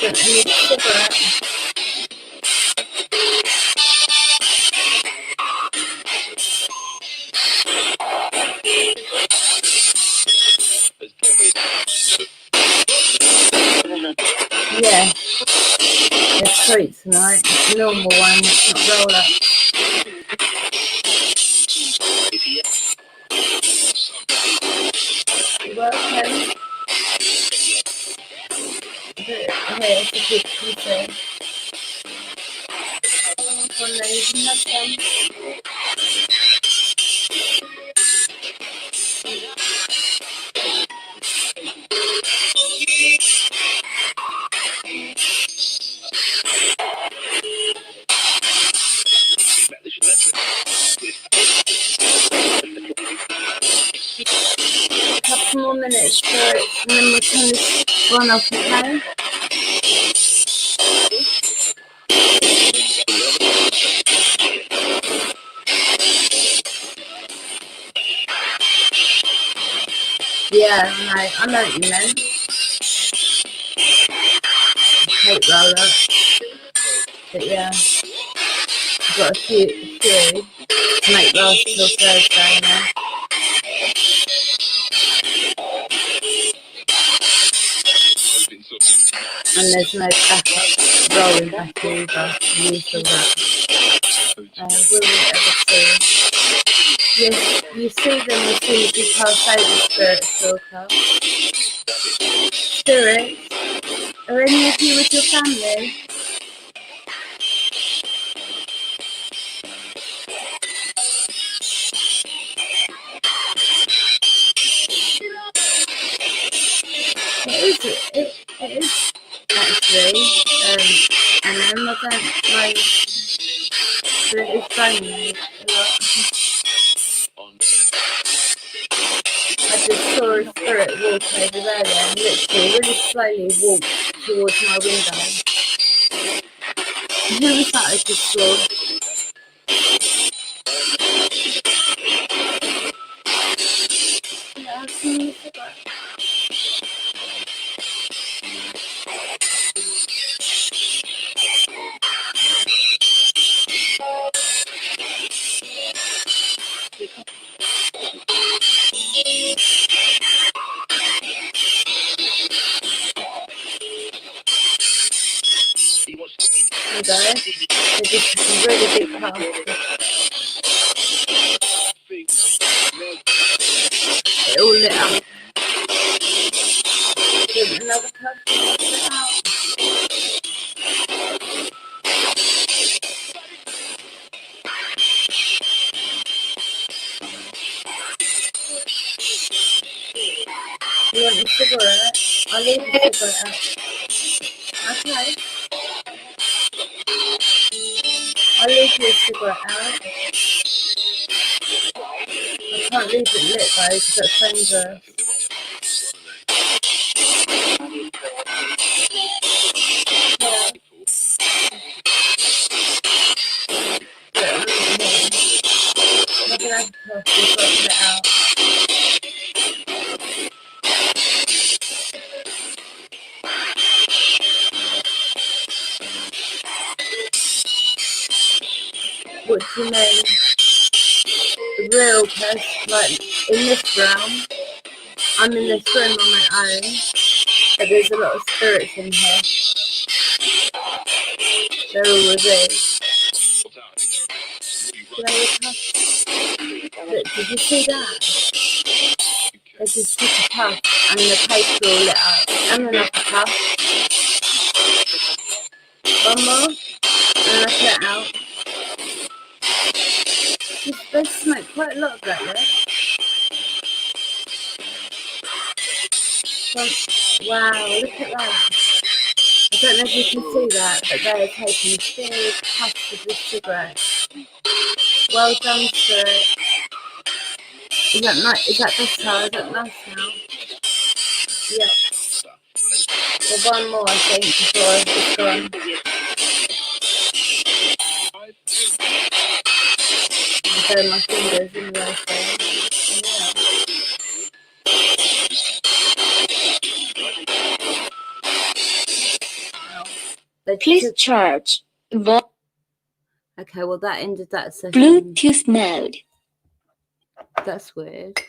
Want any cigarette? Yeah. There's fruit tonight. Normal one, not roll up. You're welcome. Here, it's a good pizza. One there, you can have some. A couple more minutes for it, and then we'll turn this one off, okay? Yeah, I know what you meant. I hate roller. But yeah, I've got a few to make last till Thursday now. And there's no backup rolling back either. Use the wrap. Will we ever see? Yes, you see them as soon as you pass over spirits, Stalker. Spirits? Are any of you with your family? It is actually, and then I don't know, but it is funny a lot. I just saw a spirit walk over there and literally really slowly walked towards my window. Who was that I just saw? Yeah, I've seen you forgot. You go. They're just really big parts. It all lit up. Give it another puff. Lit out. You want a cigarette? I'll leave the cigarette out. Okay. I'll leave your cigarette out. I can't leave it lit though, because that's dangerous. Yeah. I'm gonna have to puff before I put it out. What do you mean? The real test, like in this realm? I'm in this room on my own, but there's a lot of spirits in here. They're all reversed. Look, did you see that? They just took a puff and the paper all lit up. And another puff. One more. And I put it out. They smoke quite a lot of that, yeah? Wow, look at that. I don't know if you can see that, but they are taking big puffs of this cigarette. Well done, Spirit. Is that nice? Is that better? Is that nice now? Yeah. Well, one more, I think, before it's gone. I'll burn my fingers anyway, so yeah. Please charge. Okay, well that ended that session. Bluetooth mode. That's weird.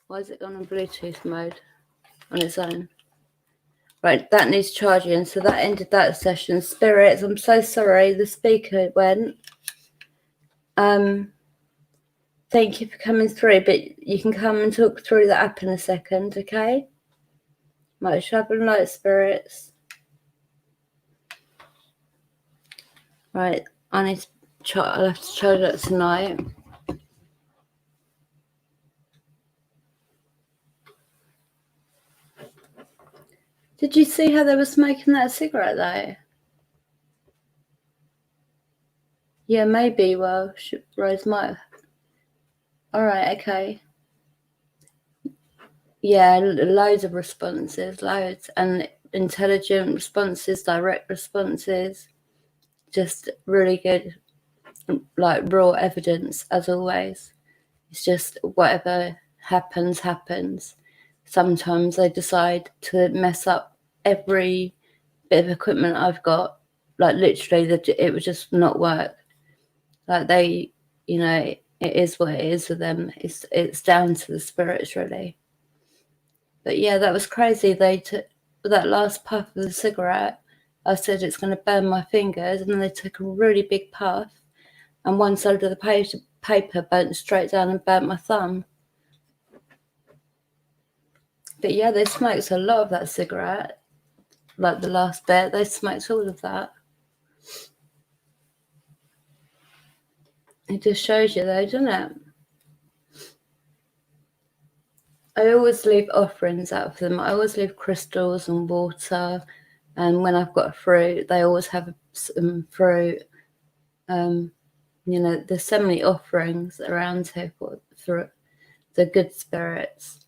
Why is it gone on Bluetooth mode on its own? Right, that needs charging, so that ended that session. Spirits, I'm so sorry, the speaker went. Thank you for coming through, but you can come and talk through the app in a second, okay? Much love and light, spirits. Right, I need to I'll have to charge that tonight. Did you see how they were smoking that cigarette though? Yeah, maybe. Well, Rose might have. All right, okay. Yeah, loads of responses, loads, and intelligent responses, direct responses, just really good, like raw evidence as always. It's just whatever happens, happens. Sometimes they decide to mess up every bit of equipment I've got, like literally it would just not work. Like they, you know, it is what it is with them. It's down to the spirits really. But yeah, that was crazy. They took that last puff of the cigarette. I said it's going to burn my fingers, and then they took a really big puff, and one side of the paper burnt straight down and burnt my thumb. But yeah, they smoked a lot of that cigarette. Like the last bit, they smoked all of that. It just shows you though, doesn't it? I always leave offerings out for them. I always leave crystals and water. And when I've got fruit, they always have some fruit. You know, there's so many offerings around here for the good spirits.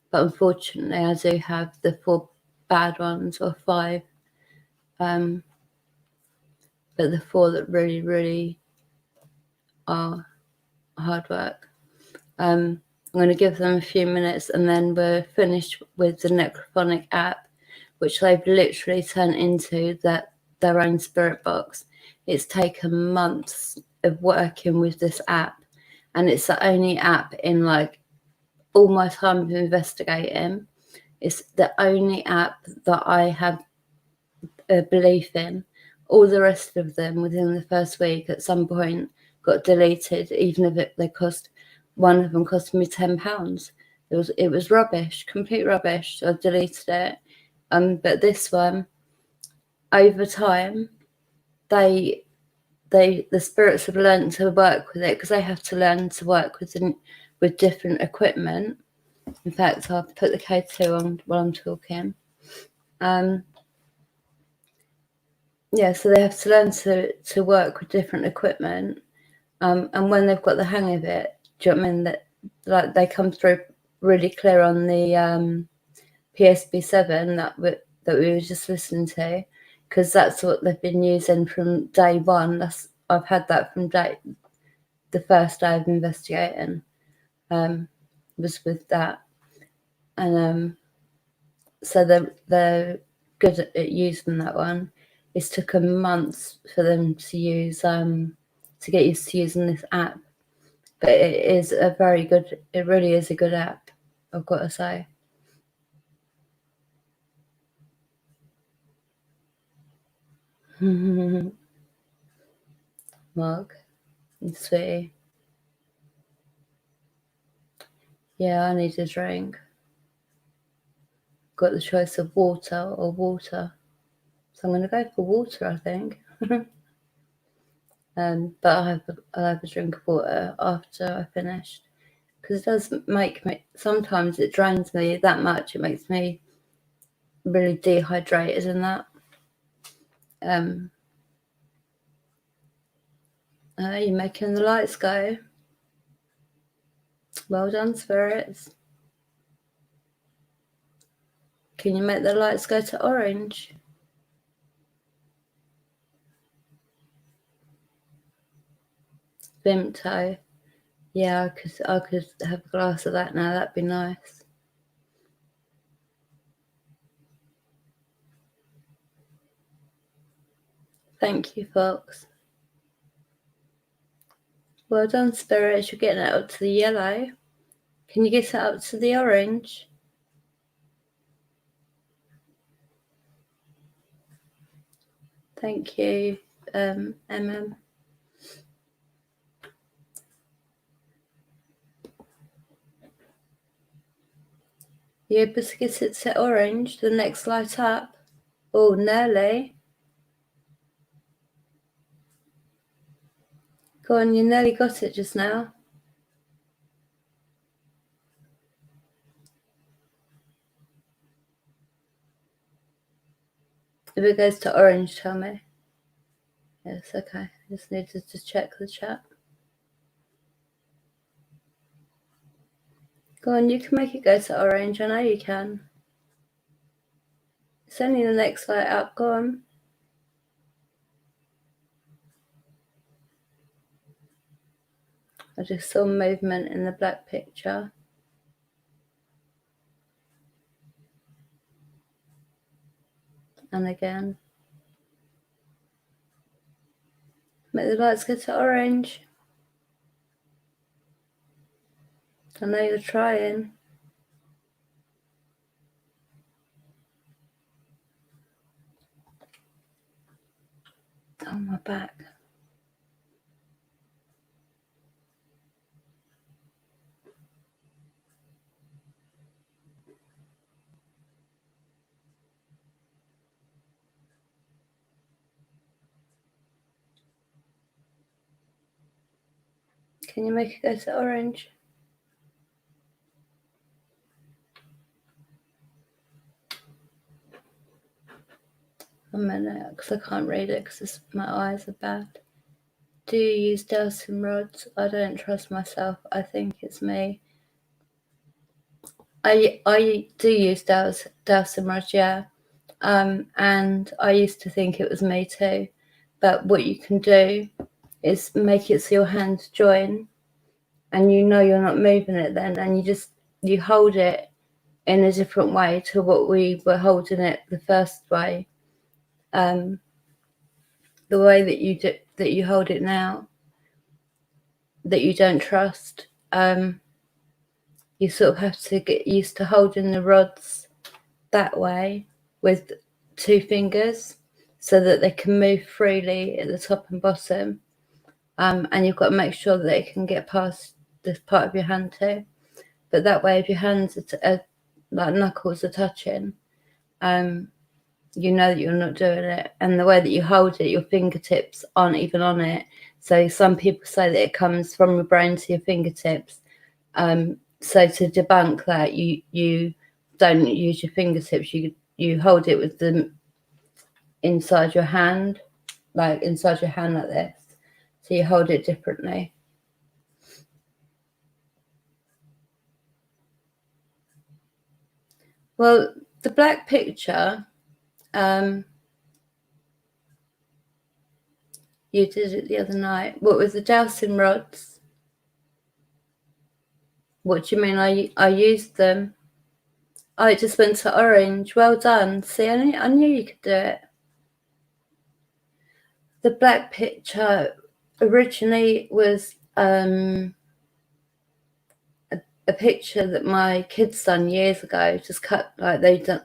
But unfortunately, I do have the 4 bad ones, or 5. But the 4 that really, really are hard work. I'm going to give them a few minutes, and then we're finished with the necrophonic app, which they've literally turned into their own spirit box. It's taken months of working with this app, and it's the only app in like all my time of investigating. It's the only app that I have a belief in. All the rest of them within the first week at some point got deleted, even if they cost. One of them cost me £10. It was rubbish, complete rubbish. So I deleted it. But this one, over time, the spirits have learned to work with it, because they have to learn to work with different equipment. In fact, I'll put the K2 on while I'm talking. Yeah, so they have to learn to work with different equipment. And when they've got the hang of it, do you know what I mean? That like they come through really clear on the Psb7 that we were just listening to, because that's what they've been using from day one. I've had that from the first day of investigating. Was with that, and so they're good at using that one. It's took them months for them to use to get used to using this app. But it is a very good, it really is a good app, I've got to say. Mark, sweetie. Yeah, I need a drink. Got the choice of water or water. So I'm going to go for water, I think. But I'll have a drink of water after I finished. Because it does make me, sometimes it drains me that much. It makes me really dehydrated and that. You're making the lights go. Well done, spirits. Can you make the lights go to orange? Vimto. Yeah, I could have a glass of that now. That'd be nice. Thank you, Fox. Well done, spirits. You're getting it up to the yellow. Can you get it up to the orange? Thank you, MM. You able to get it to orange? The next light up? Oh, nearly. Go on, you nearly got it just now. If it goes to orange, tell me. Yes, okay. I just needed to check the chat. Go on, you can make it go to orange. I know you can. It's only the next light up. Go on. I just saw movement in the black picture. And again. Make the lights go to orange. I know you're trying. Oh, my back. Can you make it go to orange? A minute, because I can't read it because my eyes are bad. Do you use Dowsing Rods? I don't trust myself. I think it's me. I do use Dowsing Rods, yeah. And I used to think it was me too. But what you can do is make it so your hands join, and you know you're not moving it then, and you hold it in a different way to what we were holding it the first way. The way that you hold it now, that you don't trust. You sort of have to get used to holding the rods that way with 2 fingers so that they can move freely at the top and bottom. And you've got to make sure that they can get past this part of your hand too. But that way, if your hands are like knuckles are touching, you know that you're not doing it. And the way that you hold it, your fingertips aren't even on it. So some people say that it comes from your brain to your fingertips. So to debunk that, you don't use your fingertips. You hold it with them inside your hand, like inside your hand like this. So you hold it differently. Well, the black picture, you did it the other night. What was the Dowsing Rods? What do you mean? I used them. Oh, it just went to orange. Well done. See, I knew you could do it. The black picture originally was a picture that my kids done years ago, just cut like they done.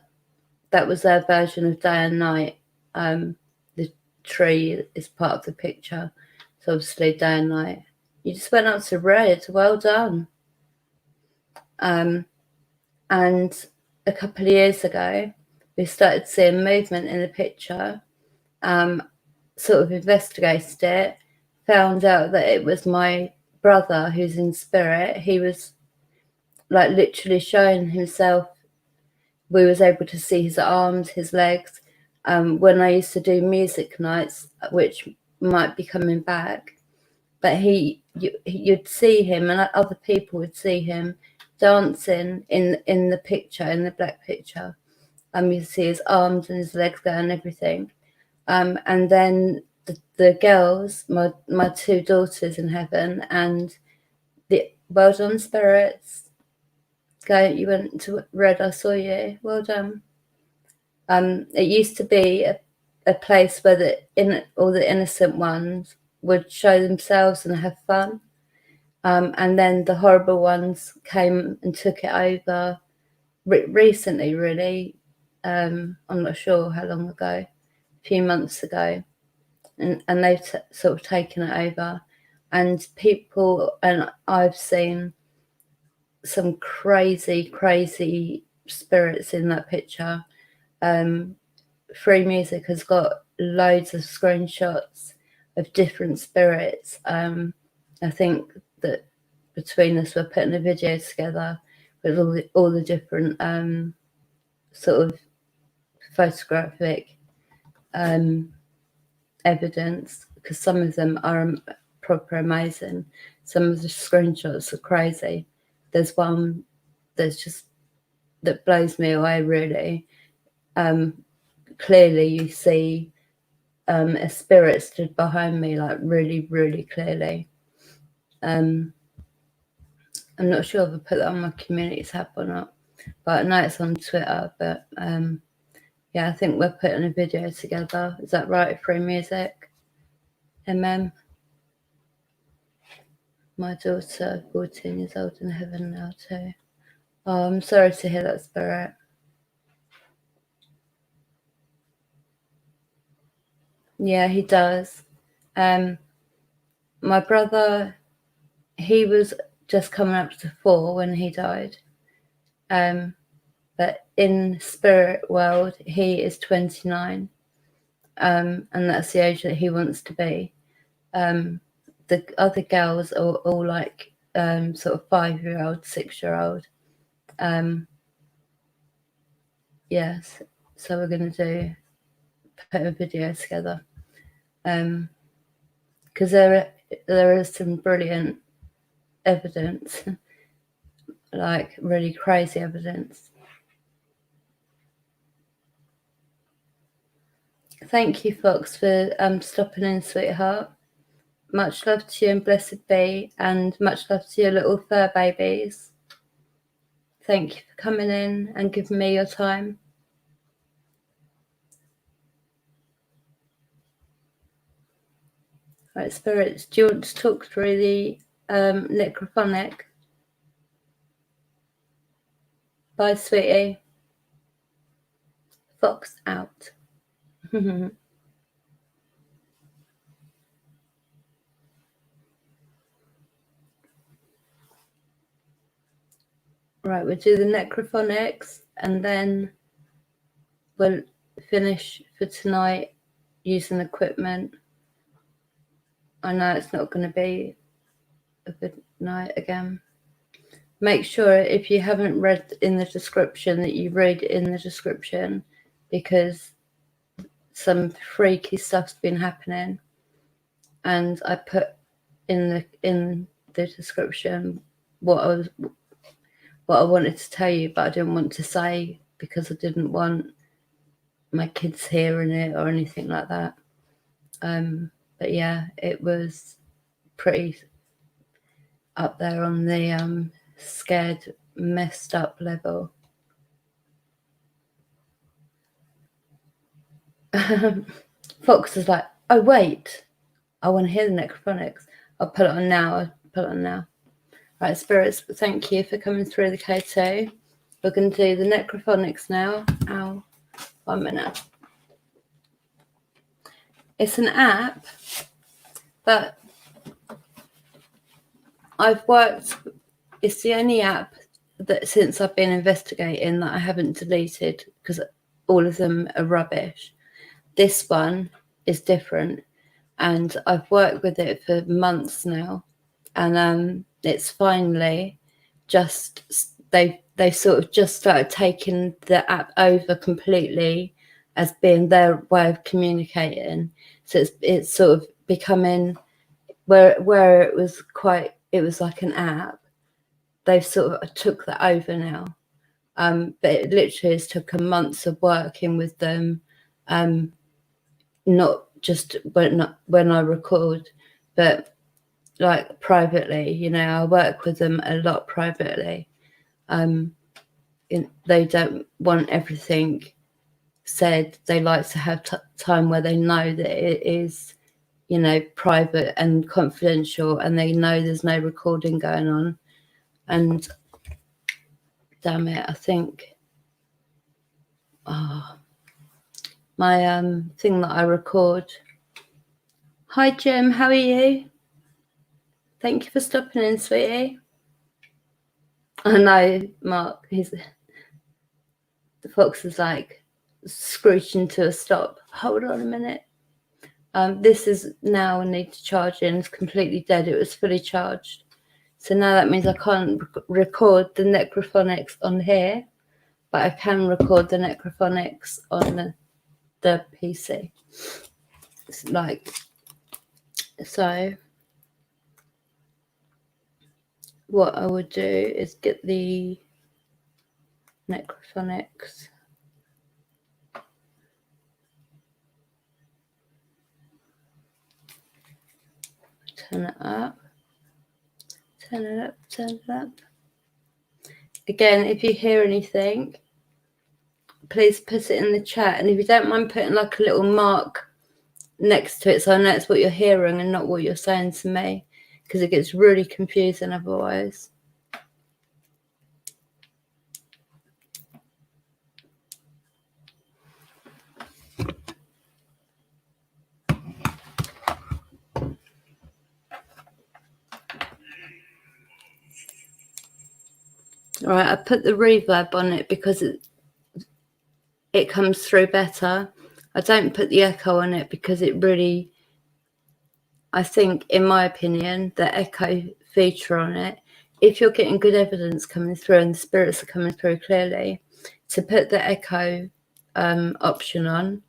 That was their version of day and night. The tree is part of the picture, so obviously day and night. You just went up to red. Well done. And a couple of years ago, we started seeing movement in the picture. Sort of investigated it, found out that it was my brother who's in spirit. He was like literally showing himself. We was able to see his arms, his legs. When I used to do music nights, which might be coming back, but you'd see him, and other people would see him dancing in the picture, in the black picture. You see his arms and his legs go and everything. And then the girls, my two daughters in heaven, and the well done spirits. Go, you went to red. I saw you. Well done. It used to be a place where all the innocent ones would show themselves and have fun. And then the horrible ones came and took it over recently, really. I'm not sure how long ago, a few months ago. And they've sort of taken it over. And people, and I've seen some crazy spirits in that picture. Free Music has got loads of screenshots of different spirits. I think that between us we're putting a video together with all the different sort of photographic evidence, because some of them are proper amazing. Some of the screenshots are crazy. There's one that blows me away, really. Clearly you see a spirit stood behind me, like really clearly. I'm not sure if I put that on my community tab or not, but I know it's on Twitter. But yeah, I think we're putting a video together. Is that right? Free Music, My daughter, 14 years old, in heaven now too. Oh, I'm sorry to hear that, spirit. Yeah, he does. My brother, he was just coming up to 4 when he died. But in spirit world, he is 29. And that's the age that he wants to be. The other girls are all like sort of 5-year-old, 6-year-old. Yes, so we're going to put a video together. Because there is some brilliant evidence, like really crazy evidence. Thank you, Fox, for stopping in, sweetheart. Much love to you and blessed be, and much love to your little fur babies. Thank you for coming in and giving me your time. Right, spirits, do you want to talk through the necrophonic? Bye, sweetie. Fox out. Right, we'll do the necrophonics and then we'll finish for tonight using equipment. I know it's not going to be a good night again. Make sure if you haven't read in the description that you read in the description, because some freaky stuff's been happening, and I put in the description what I wanted to tell you, but I didn't want to say because I didn't want my kids hearing it or anything like that. But yeah, it was pretty up there on the scared, messed up level. Fox is like, oh wait, I want to hear the necrophonics. I'll put it on now. Right, spirits, thank you for coming through the K2. We're going to do the necrophonics now. Ow, 1 minute. It's an app, but it's the only app that since I've been investigating that I haven't deleted because all of them are rubbish. This one is different, and I've worked with it for months now, and it's finally just they sort of just started taking the app over completely as being their way of communicating. So it's sort of becoming where it was like an app. They've sort of took that over now. But it literally has taken months of working with them, not just when I record, but like privately. You know, I work with them a lot privately. They don't want everything said. They like to have time where they know that it is, you know, private and confidential, and they know there's no recording going on. And damn it, I think my thing that I record. Hi Jim, how are you? Thank you for stopping in, sweetie. I know, Mark, the fox is like screeching to a stop. Hold on a minute. This is now I need to charge in. It's completely dead. It was fully charged. So now that means I can't record the necrophonics on here, but I can record the necrophonics on the PC. It's like, so what I would do is get the necrophonics. Turn it up. Turn it up, turn it up. Again, if you hear anything, please put it in the chat. And if you don't mind putting like a little mark next to it so I know it's what you're hearing and not what you're saying to me, because it gets really confusing otherwise. All right, I put the reverb on it because it comes through better. I don't put the echo on it because it really, I think, in my opinion, the echo feature on it, if you're getting good evidence coming through and the spirits are coming through clearly, to put the echo option on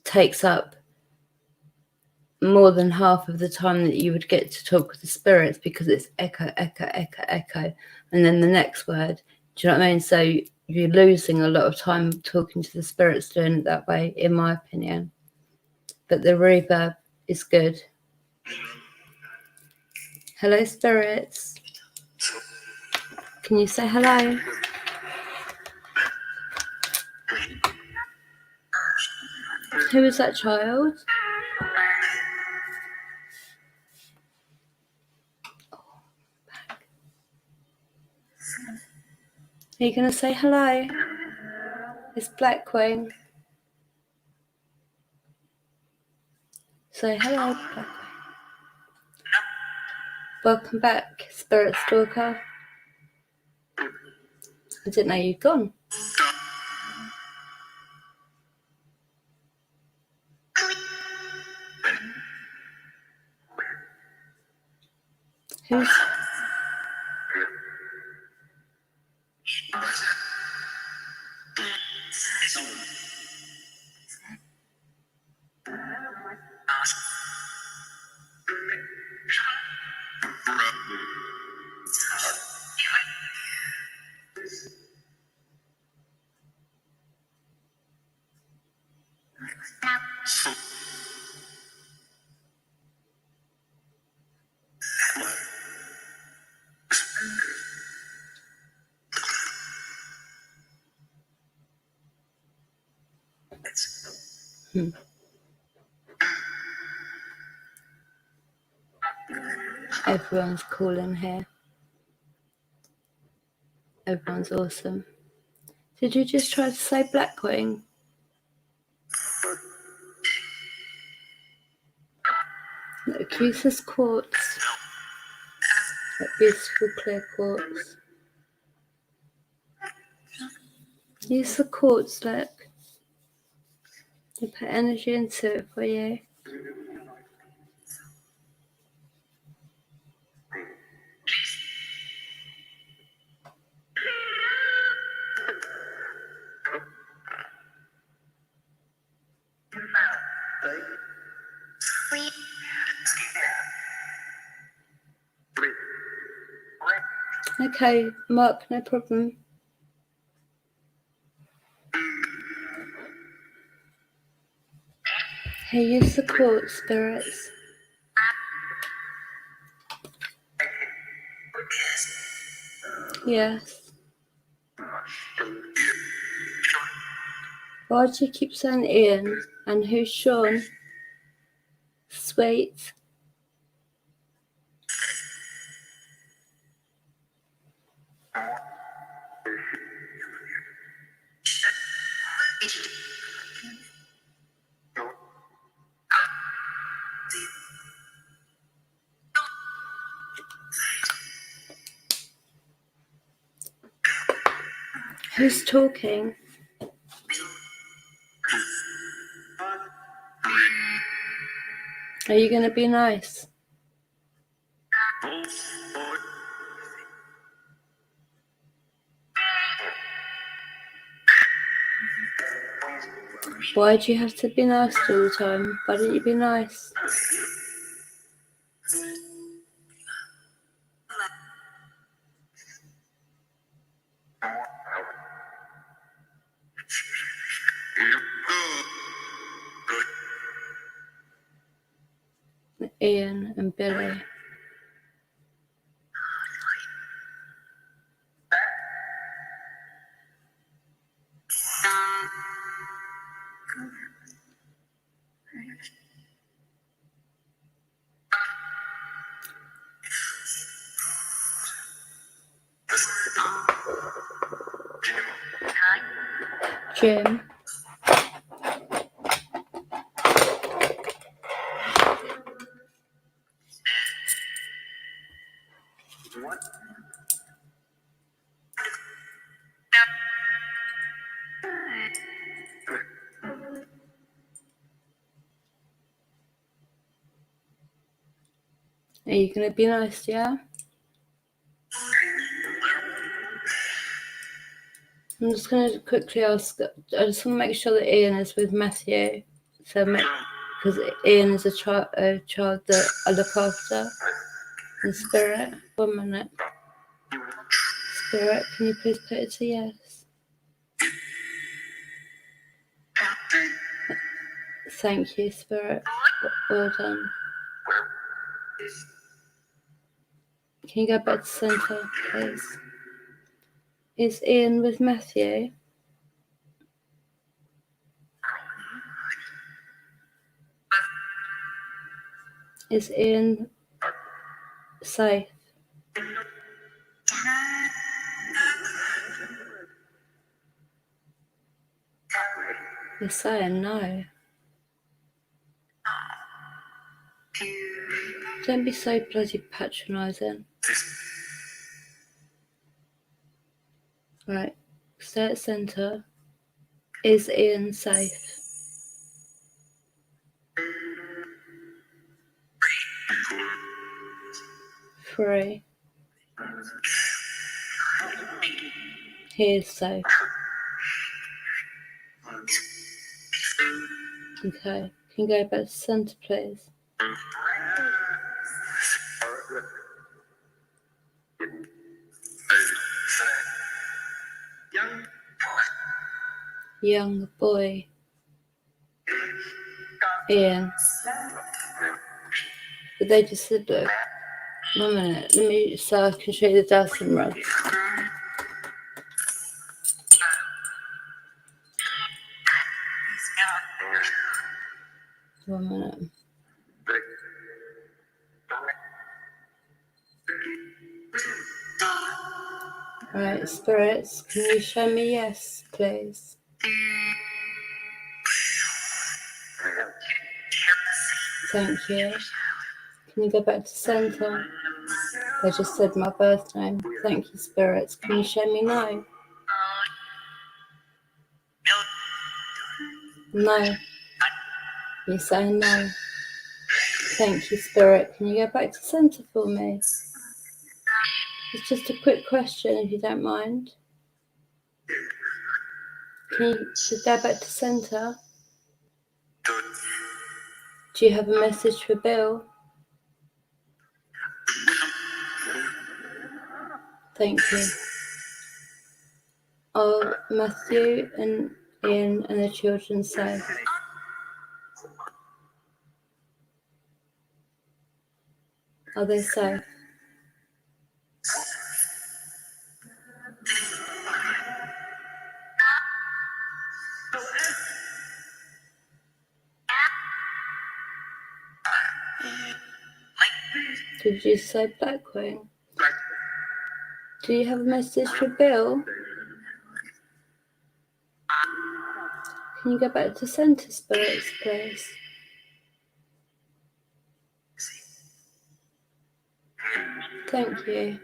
takes up more than half of the time that you would get to talk with the spirits, because it's echo, echo, echo, echo, and then the next word. Do you know what I mean? So you're losing a lot of time talking to the spirits doing it that way, in my opinion. But the reverb is good. Hello, spirits. Can you say hello? Who is that child? Are you going to say hello? It's Blackwing. Say hello, Blackwing. Welcome back, Spirit Stalker. I didn't know you'd gone. Who's... Everyone's cool in here. Everyone's awesome. Did you just try to say Blackwing? Look, use this quartz. That beautiful clear quartz. Use the quartz, look. You put energy into it for you. Okay, Mark, no problem. Here, use the quartz, spirits. Yes. Why do you keep saying Ian? And who's Sean? Sweet. Who's talking? Are you going to be nice? Why do you have to be nice all the time? Why don't you be nice? Ian and Billy. Jim. Are you going to be nice, yeah? I'm just going to quickly ask, I just want to make sure that Ian is with Matthew. So, because Ian is a child that I look after in spirit. 1 minute. Spirit, can you please put it to yes? Thank you, Spirit. Well done. Can you go back to centre, please? Is Ian with Matthew? Is Ian safe? You're saying no. Don't be so bloody patronising. Right, stay at centre. Is Ian safe? Free. He is safe. Okay, can you go back to centre, please? Young boy. Ian. But they just said, look, 1 minute, let me, so I can show you the Dowsing Rods. 1 minute. Right, spirits, can you show me yes, please? Thank you. Can you go back to centre? They just said my birth name. Thank you, spirits. Can you show me no? No. You say no. Thank you, spirit. Can you go back to centre for me? It's just a quick question, if you don't mind. Can you go back to centre? Do you have a message for Bill? Thank you. Are Matthew and Ian and the children safe? Are they safe? Did you say Blackwing? Do you have a message for Bill? Can you go back to centre, spirits, please? Thank you.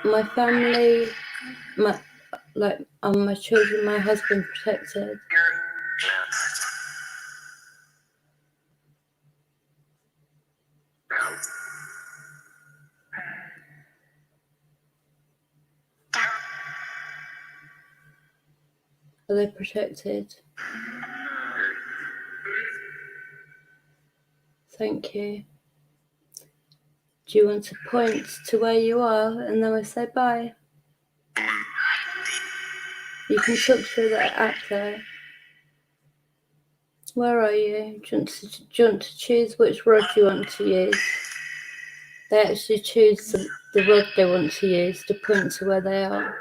My family, my children, my husband protected. Are they protected? Thank you. Do you want to point to where you are and then we say bye? You can talk through that app though. Where are you? Do you want to choose which rod you want to use? They actually choose the rod they want to use to point to where they are.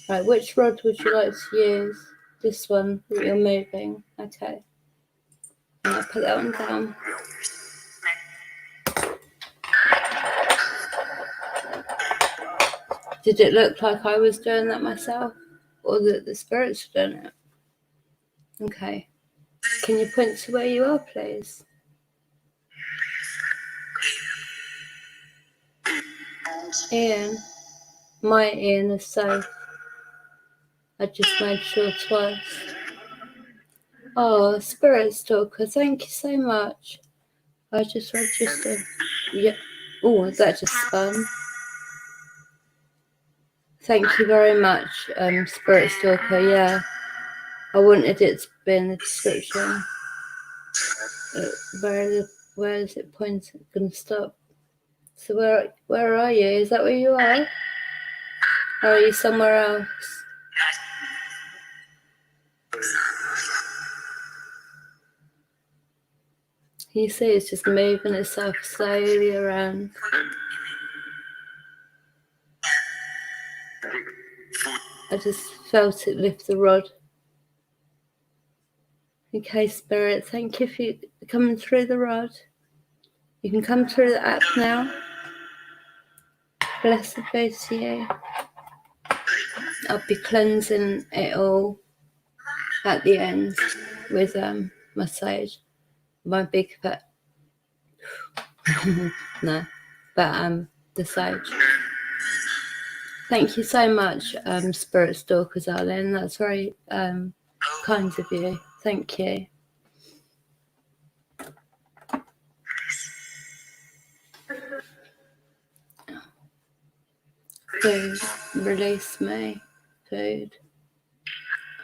Right, which rod would you like to use? This one that you're moving. Okay. And I'll put that one down. Did it look like I was doing that myself? Or that the spirits were doing it? Okay. Can you point to where you are, please? Ian. My Ian is safe. I just made sure twice. Oh, Spirit Stalker, thank you so much. I just registered. Yeah. Oh, that just spun. Thank you very much, Spirit Stalker. Yeah, I wanted it to be in the description. Where is it pointing? Gonna stop. So where are you? Is that where you are? Or are you somewhere else? You see it's just moving itself slowly around. I just felt it lift the rod. Okay, Spirit, thank you for coming through the rod. You can come through the app now. Blessed be to you. I'll be cleansing it all at the end with my sage. My big fat no, but the sage. Thank you so much, Spirit Stalkers, Arlen. That's very kind of you. Thank you. Food, release me. Food.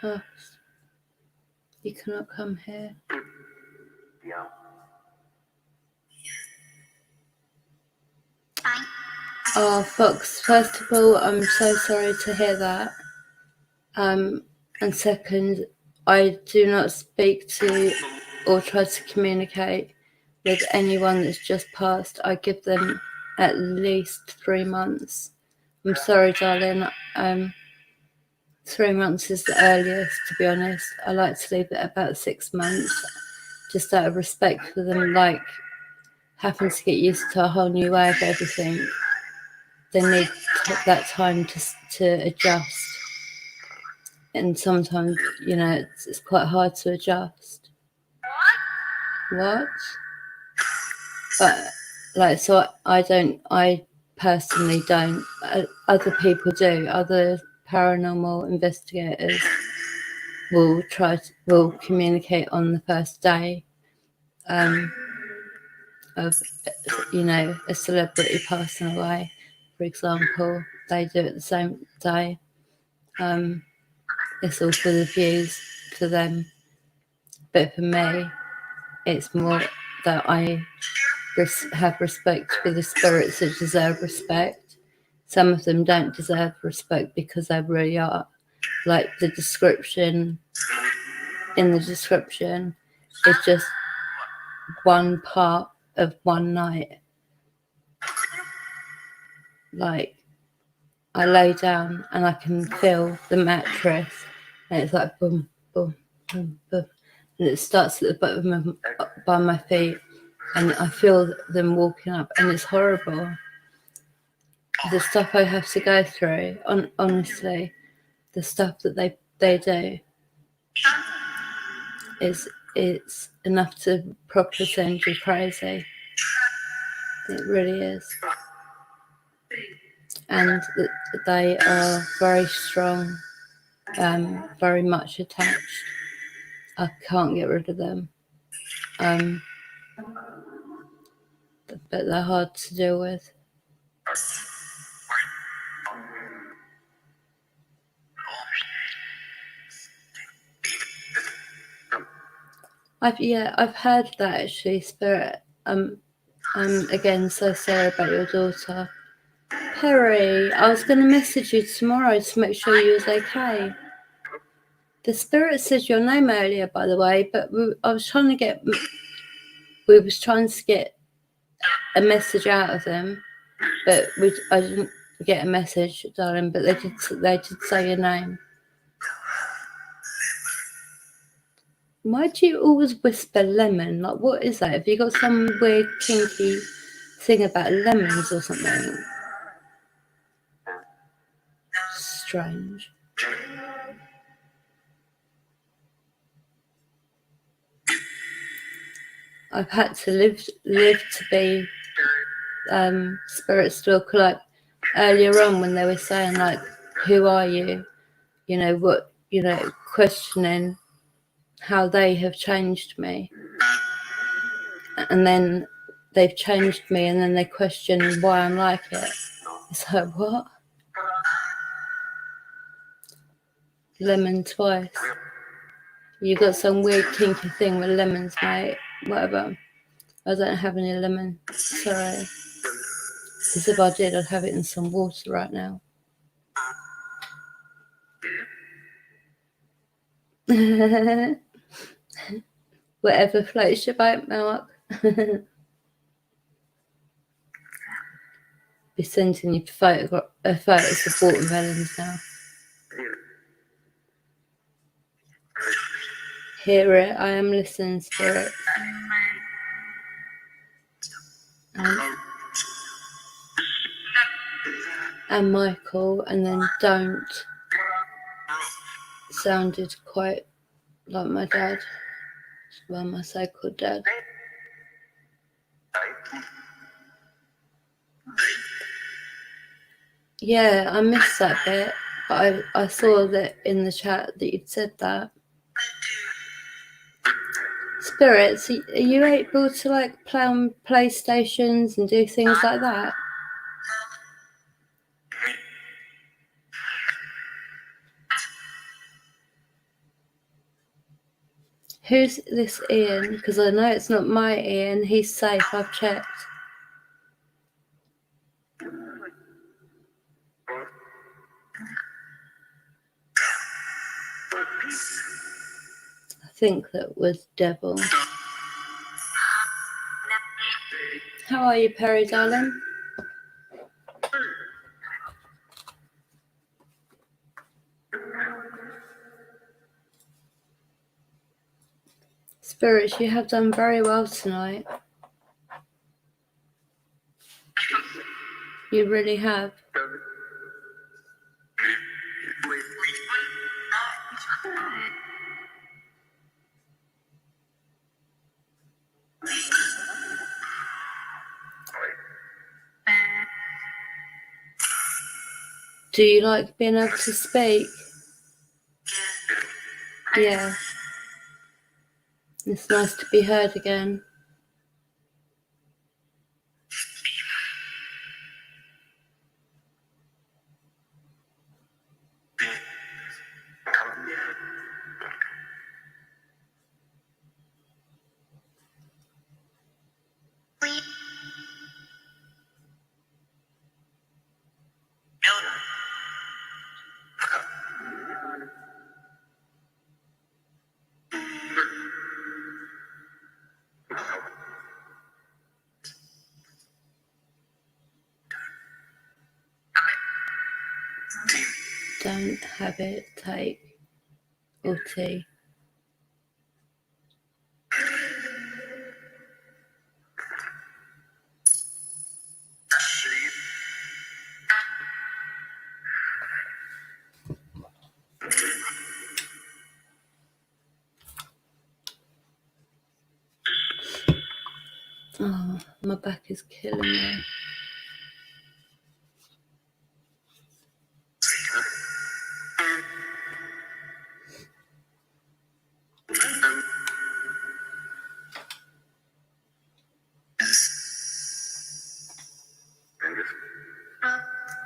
Oh, you cannot come here. Oh, Fox, first of all, I'm so sorry to hear that. And second, I do not speak to or try to communicate with anyone that's just passed. I give them at least 3 months. I'm sorry, darling. 3 months is the earliest, to be honest. I like to leave it about 6 months, just out of respect for them, like having to get used to a whole new way of everything, they need that time to adjust. And sometimes, you know, it's quite hard to adjust. What? But, like, so I personally don't. Other people do. Other paranormal investigators will communicate on the first day of, you know, a celebrity passing away, for example. They do it the same day. It's all for the views for them. But for me, it's more that I have respect for the spirits that deserve respect. Some of them don't deserve respect because they really are. Like the description, in the description, is just one part of one night. Like, I lay down and I can feel the mattress, and it's like boom, boom, boom, boom. And it starts at the bottom of by my feet, and I feel them walking up, and it's horrible. The stuff I have to go through, honestly, the stuff that they do, it's enough to properly send you crazy. It really is. And they are very strong, very much attached. I can't get rid of them. But they're hard to deal with. I've heard that actually, Spirit. I'm again so sorry about your daughter. Karey, I was going to message you tomorrow to make sure you was okay. The Spirit said your name earlier, by the way, but we was trying to get a message out of them, but I didn't get a message, darling. But they did say your name. Why do you always whisper lemon? Like, what is that? Have you got some weird kinky thing about lemons or something? Strange. I've had to live to be spirit stalker. Like earlier on when they were saying like, who are you? You know what? You know, questioning how they have changed me, and then they've changed me, and then they question why I'm like it. It's like, what? Lemon twice. You got some weird kinky thing with lemons, mate. Whatever. I don't have any lemon. Sorry. Because if I did, I'd have it in some water right now. Whatever floats your boat, Mark. Be sending you photos of watermelons now. Hear it. I am listening, Spirit. And Michael, and then don't sounded quite like my dad. Well, my so-called dad. Yeah, I missed that bit, but I saw that in the chat that you'd said that. Spirits, are you able to like play on PlayStations and do things like that? Who's this Ian? Because I know it's not my Ian. He's safe. I've checked. I think that was Devil. How are you, Perry, darling? Spirits, you have done very well tonight. You really have. Do you like being able to speak? Yeah. It's nice to be heard again. Don't have it, take, or tea. Oh, my back is killing me.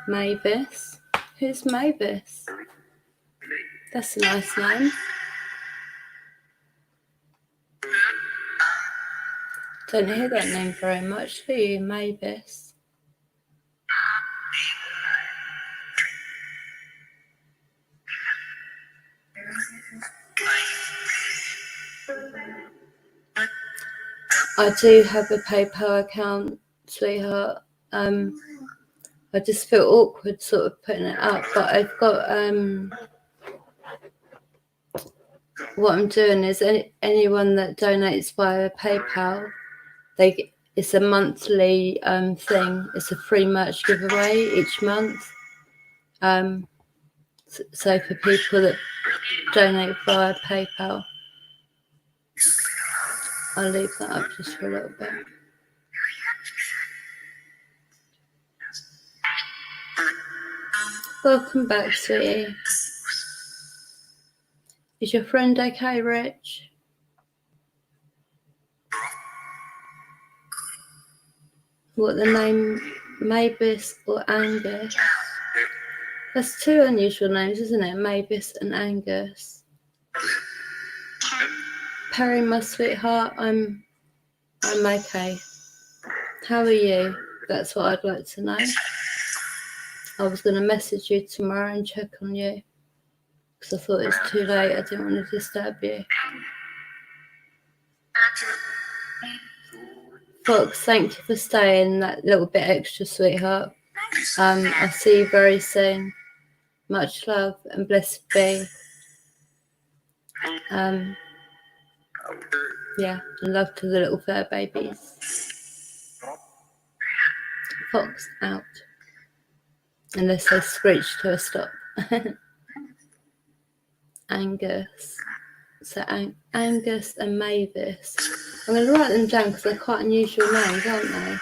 Mavis? Who's Mavis? That's a nice name. Don't hear that name very much, do you, Mavis? I do have a PayPal account, sweetheart. I just feel awkward sort of putting it up, but I've got what I'm doing is anyone that donates via PayPal, it's a monthly thing. It's a free merch giveaway each month. So for people that donate via PayPal, I'll leave that up just for a little bit. Welcome back, sweetie. Is your friend okay, Rich? What the name, Mavis or Angus? That's two unusual names, isn't it? Mavis and Angus. Perry, my sweetheart, I'm okay. How are you? That's what I'd like to know. I was going to message you tomorrow and check on you because I thought it was too late. I didn't want to disturb you. Fox, thank you for staying that little bit extra, sweetheart. I'll see you very soon. Much love and blessed be. Yeah, and love to the little fur babies. Fox out. Unless they screech to a stop. Angus. So Angus and Mavis. I'm going to write them down because they're quite unusual names, aren't they?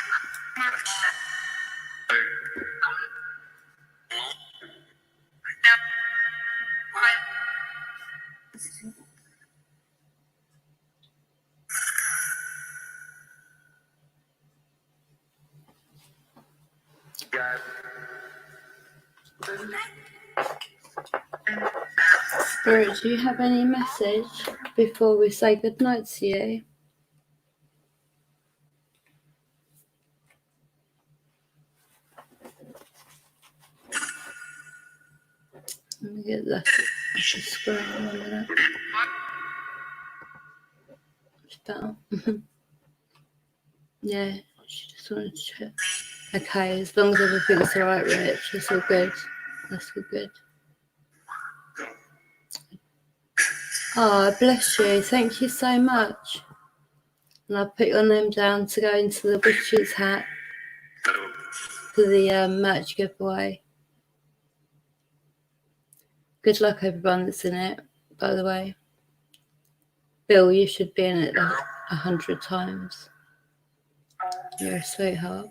Spirit, do you have any message before we say goodnight to you? Let me get that screen in a minute. Better. Yeah, she just wanted to check. Okay, as long as everything's alright, Rich, it's all good. That's all good. Oh, bless you. Thank you so much. And I'll put your name down to go into the witch's hat. for the merch giveaway. Good luck, everyone that's in it, by the way. Bill, you should be in it like 100 times. You're a sweetheart.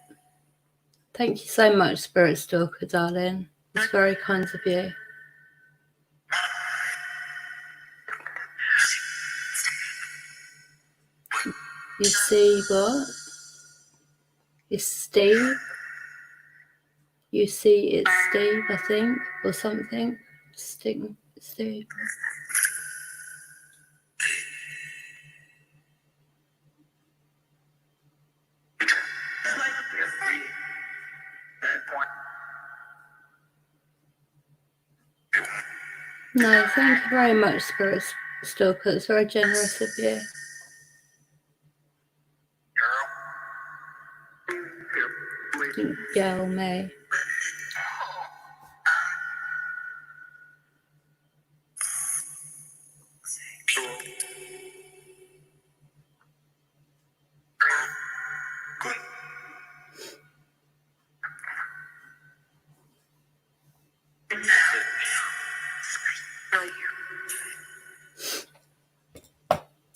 Thank you so much, Spirit Stalker, darling. It's very kind of you. You see what? It's Steve. You see it's Steve, I think, or something. Steve. No, thank you very much, Spirit Stalker. It's very generous of you. Girl, May.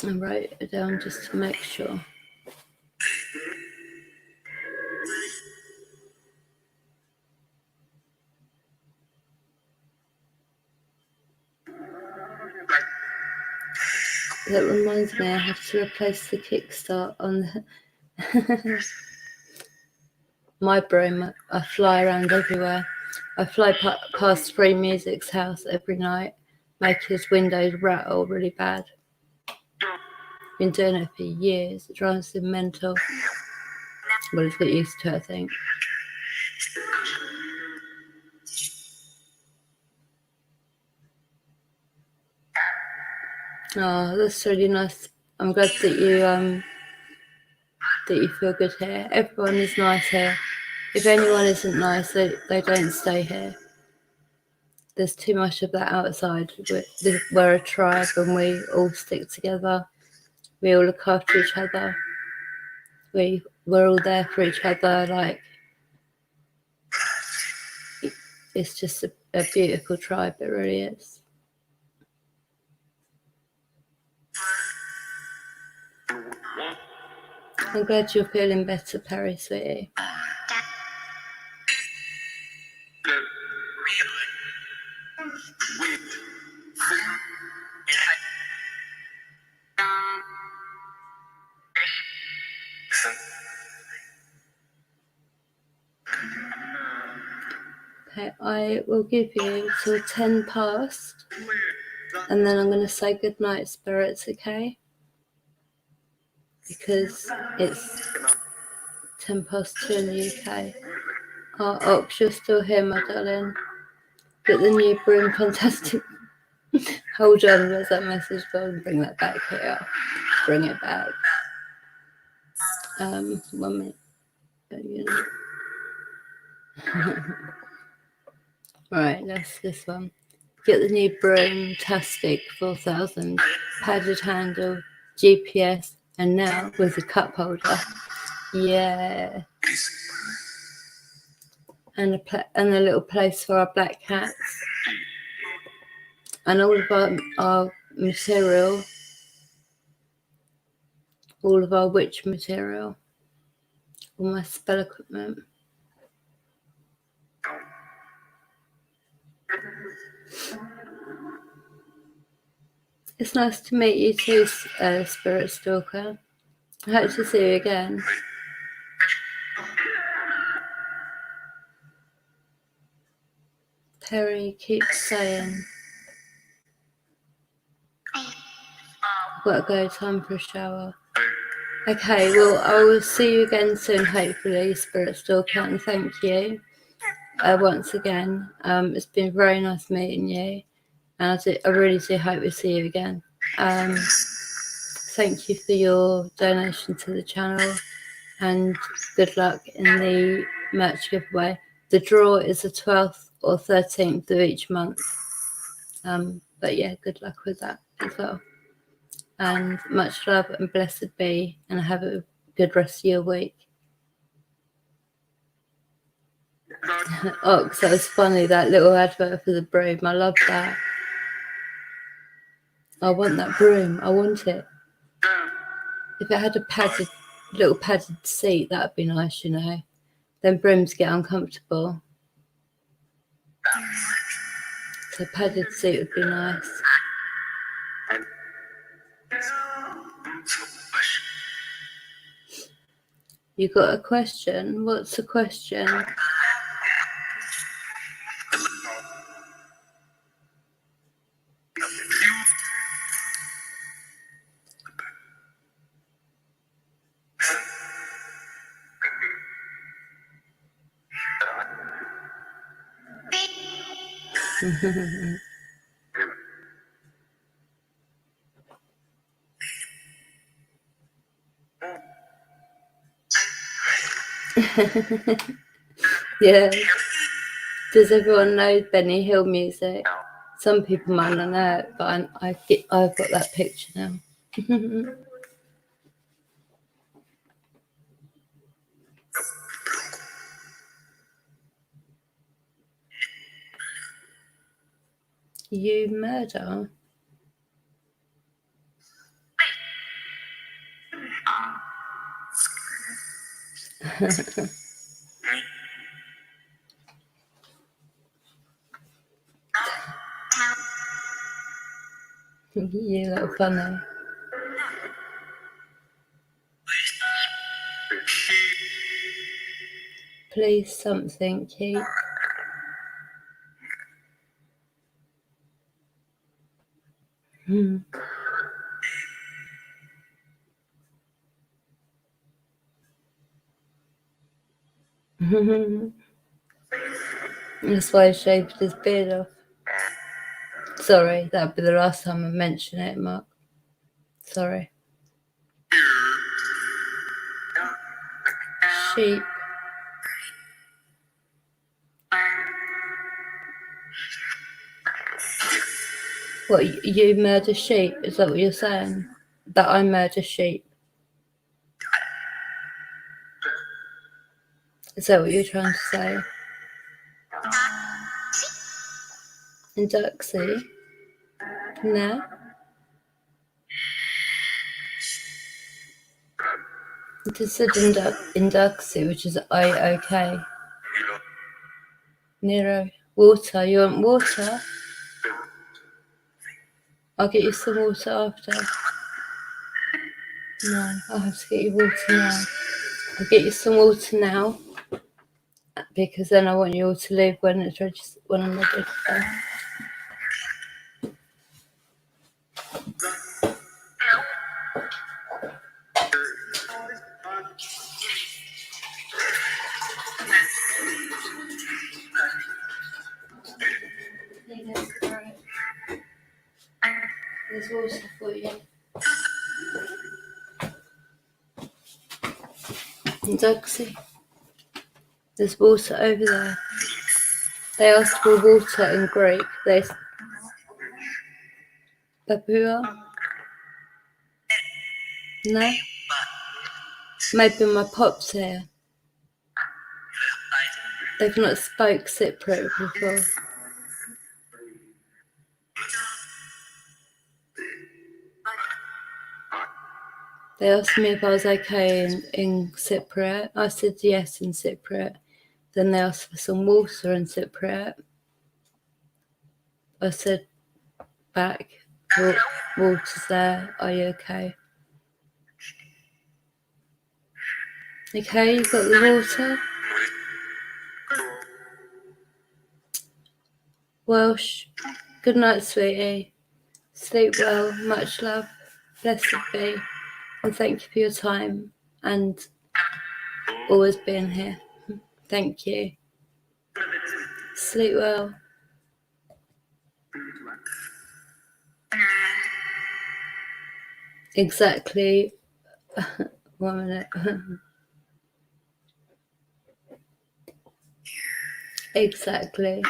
I wrote it down just to make sure. That reminds me, I have to replace the kickstart on the my broom. I fly around everywhere. I fly past Free Music's house every night, make his windows rattle really bad. Been doing it for years. It drives him mental. Well, he's got used to it, I think. Oh, that's really nice. I'm glad that you feel good here. Everyone is nice here. If anyone isn't nice, they don't stay here. There's too much of that outside. We're a tribe and we all stick together. We all look after each other. We're all there for each other. Like, it's just a beautiful tribe. It really is. I'm glad you're feeling better, Perry, sweetie. Okay, I will give you till 10 past, and then I'm going to say good night, spirits, okay? Because it's 10 past 2 in the UK. Oh, Ox, you're still here, my darling. Get the new broom, fantastic. Hold on, where's that message from? Bring that back here. Bring it back. 1 minute. Right, that's this one. Get the new broom-tastic 4000, padded handle, GPS, and now with a cup holder. Yeah. And a little place for our black cats. And all of our material, all of our witch material, all my spell equipment. It's nice to meet you too, Spirit Stalker. I hope to see you again. Perry keeps saying, I've got to go, time for a shower. Okay, well, I will see you again soon, hopefully, Spirit Stalker, and thank you once again. It's been very nice meeting you, and I really do hope we see you again. Thank you for your donation to the channel, and good luck in the merch giveaway. The draw is the 12th or 13th of each month. But yeah, good luck with that as well. And much love and blessed be, and have a good rest of your week. Ox, that was funny, that little advert for the broom. I love that. I want that broom. I want it. If it had a little padded seat, that'd be nice, you know. Then brooms get uncomfortable. So a padded seat would be nice. You got a question? What's the question? Yeah. Does everyone know Benny Hill music? Some people might not know it, but I've got that picture now. You murder? You look funny. Please something, keep. That's why he shaved his beard off. Sorry, that'd be the last time I mention it, Mark. Sorry. Sheep. What, you murder sheep? Is that what you're saying? That I murder sheep? Is that what you're trying to say? Induxie? No? It just said Induxie, which is I-OK. Nero. Water. You want water? I'll get you some water after. No, I'll have to get you water now. I'll get you some water now, because then I want you all to leave when it's ready, when I'm ready to go. There's water for you. Induxie. There's water over there. They asked for water in Greek. They Papua? No? Maybe my pop's here. They've not spoke Cypriot before. They asked me if I was okay in Cypriot. I said yes in Cypriot. Then they asked for some water in Cypriot. I said back, water's there, are you okay? Okay, you got the water? Welsh. Good night, sweetie. Sleep well, much love. Blessed be. And thank you for your time and always being here. Thank you. Sleep well. Exactly. 1 minute. Exactly.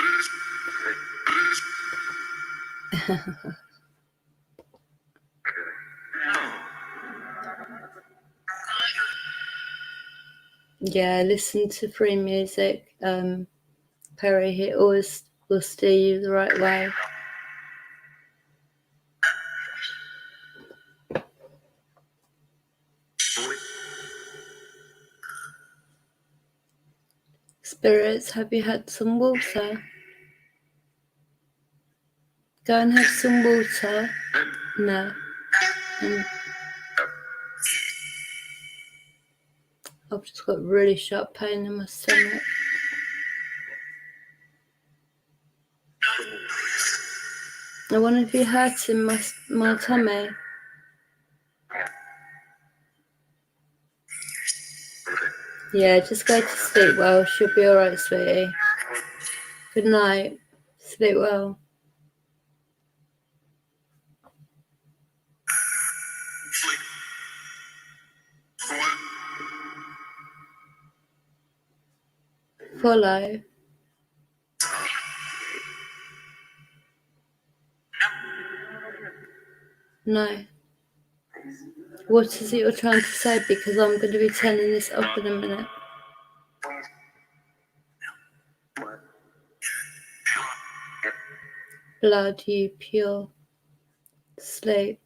Yeah, listen to free music. Karey, he always will steer you the right way. Spirits, have you had some water? Go and have some water. No. I've just got really sharp pain in my stomach. I wonder if you're hurting my tummy. Yeah, just go to sleep well. She'll be alright, sweetie. Good night. Sleep well. Follow. No. What is it you're trying to say? Because I'm going to be turning this off in a minute. Blood, you pure. Sleep.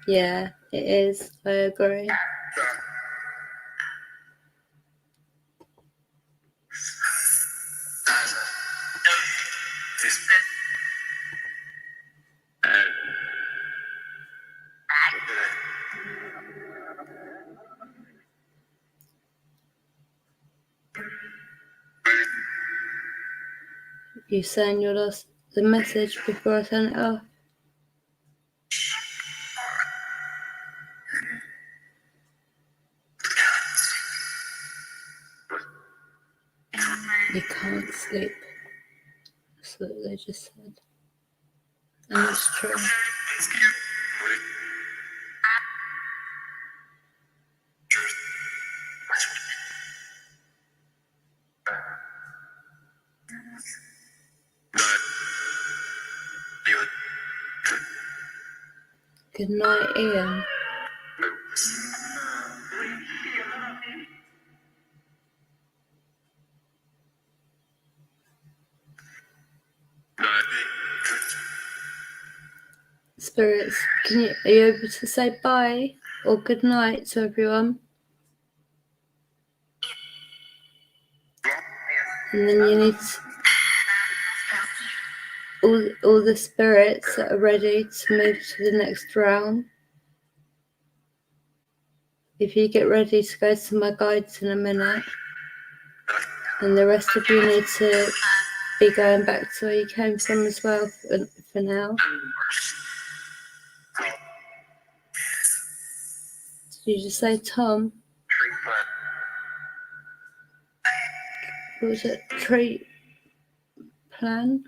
Yeah, it is. I agree. You saying you lost the message before I turn it off? You can't sleep. That's what they just said. And it's true. Good night, Ian. Spirits, are you able to say bye or good night to everyone? And then you need all the spirits that are ready to move to the next round. If you get ready to go to my guides in a minute, and the rest of you need to be going back to where you came from as well for now. Did you just say Tom? What was it? Treat plan?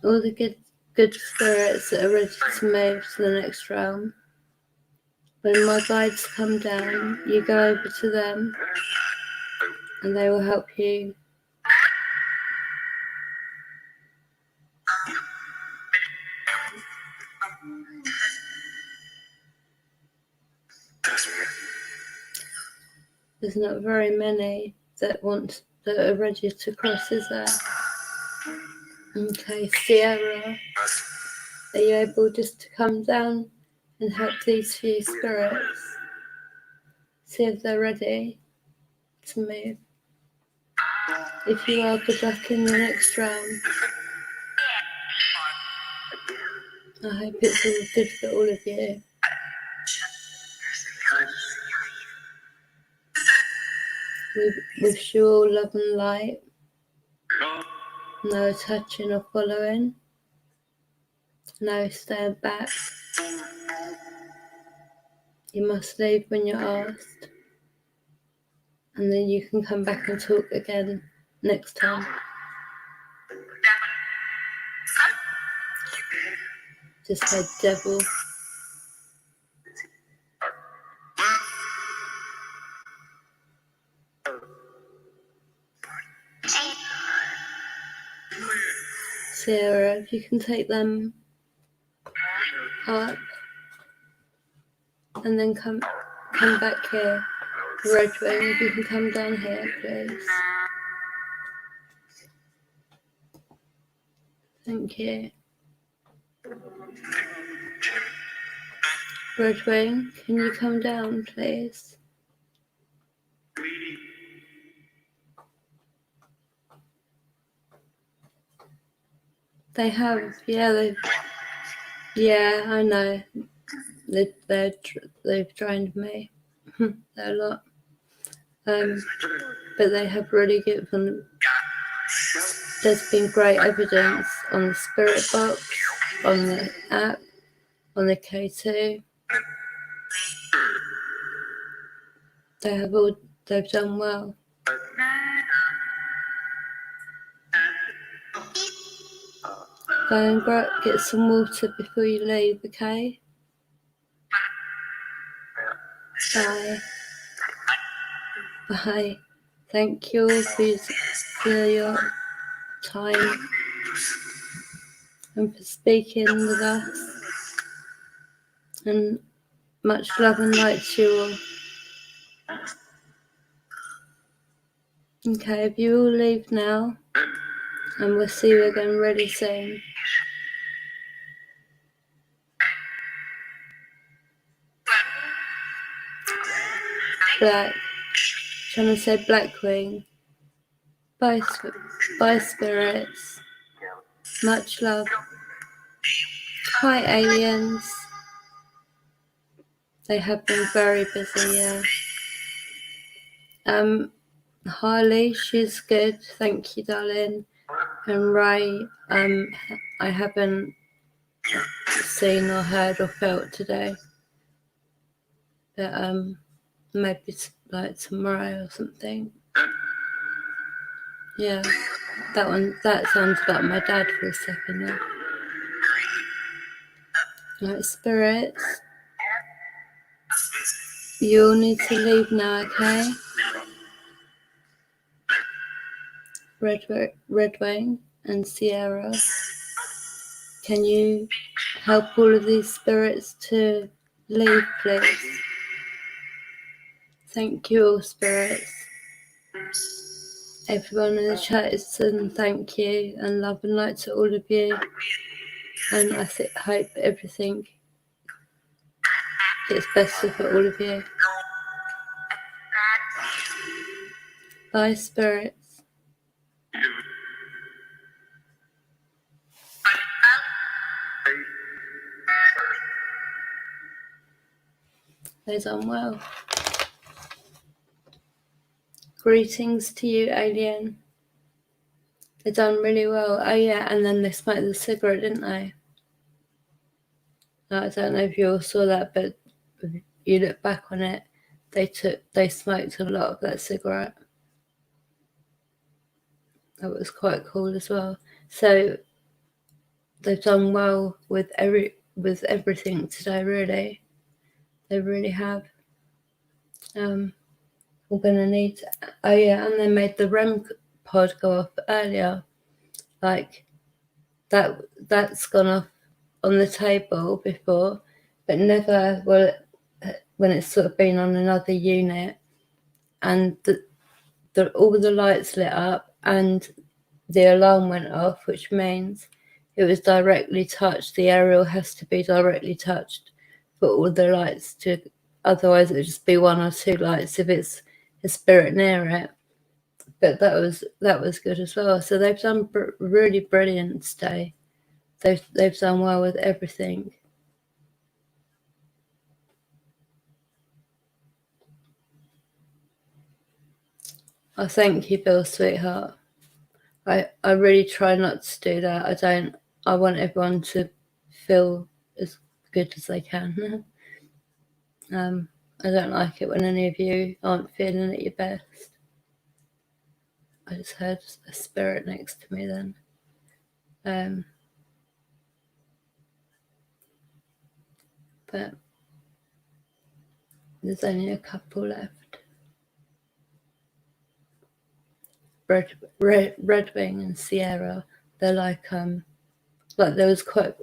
All the good spirits that are ready to move to the next round. When my guides come down, you go over to them and they will help you. There's not very many that are ready to cross, is there? Okay, Sierra, are you able just to come down and help these few spirits? See if they're ready to move. If you are, good luck in the next round. I hope it's all good for all of you. Wish you all love and light. No touching or following. No staying back. You must leave when you're asked. And then you can come back and talk again next time. Just say devil. Sierra, if you can take them up and then come back here. Redwing, if you can come down here, please. Thank you. Redwing, can you come down, please? They have, yeah, I know. They've drained me. They're a lot. But they have really given. There's been great evidence on the Spirit Box, on the app, on the K2. They've done well. Go and get some water before you leave, okay? Bye. Bye. Thank you for your time and for speaking with us. And much love and light to you all. Okay, if you all leave now, and we'll see you again really soon. Trying to say Blackwing. Bye, spirits. Much love. Hi, aliens. They have been very busy, yeah. Harley, she's good. Thank you, darling. And Ray, I haven't seen or heard or felt today. But maybe like tomorrow or something. Yeah, that sounds like my dad for a second there. Right, spirits. You all need to leave now, okay? Redwing and Sierra. Can you help all of these spirits to leave, please? Thank you all, spirits. Everyone in the chat is saying thank you and love and light to all of you. And I hope everything gets better for all of you. Bye, spirits. They've done well. Greetings to you, alien. They've done really well. Oh yeah, and then they smoked the cigarette, didn't they? I don't know if you all saw that, but if you look back on it, they smoked a lot of that cigarette. That was quite cool as well. So they've done well with everything today, really. They really have. We're gonna need. Oh yeah, and they made the REM pod go off earlier. Like that's gone off on the table before, but never when it's sort of been on another unit, and all the lights lit up and the alarm went off, which means it was directly touched. The aerial has to be directly touched for all the lights to. Otherwise, it would just be one or two lights if it's a spirit near it. But that was good as well. So they've done really brilliant today. They've done well with everything. I thank you, Bill, sweetheart. I really try not to do that. I want everyone to feel as good as they can. I don't like it when any of you aren't feeling at your best. I just heard a spirit next to me then. But there's only a couple left. Redwing and Sierra, they're like like there was quite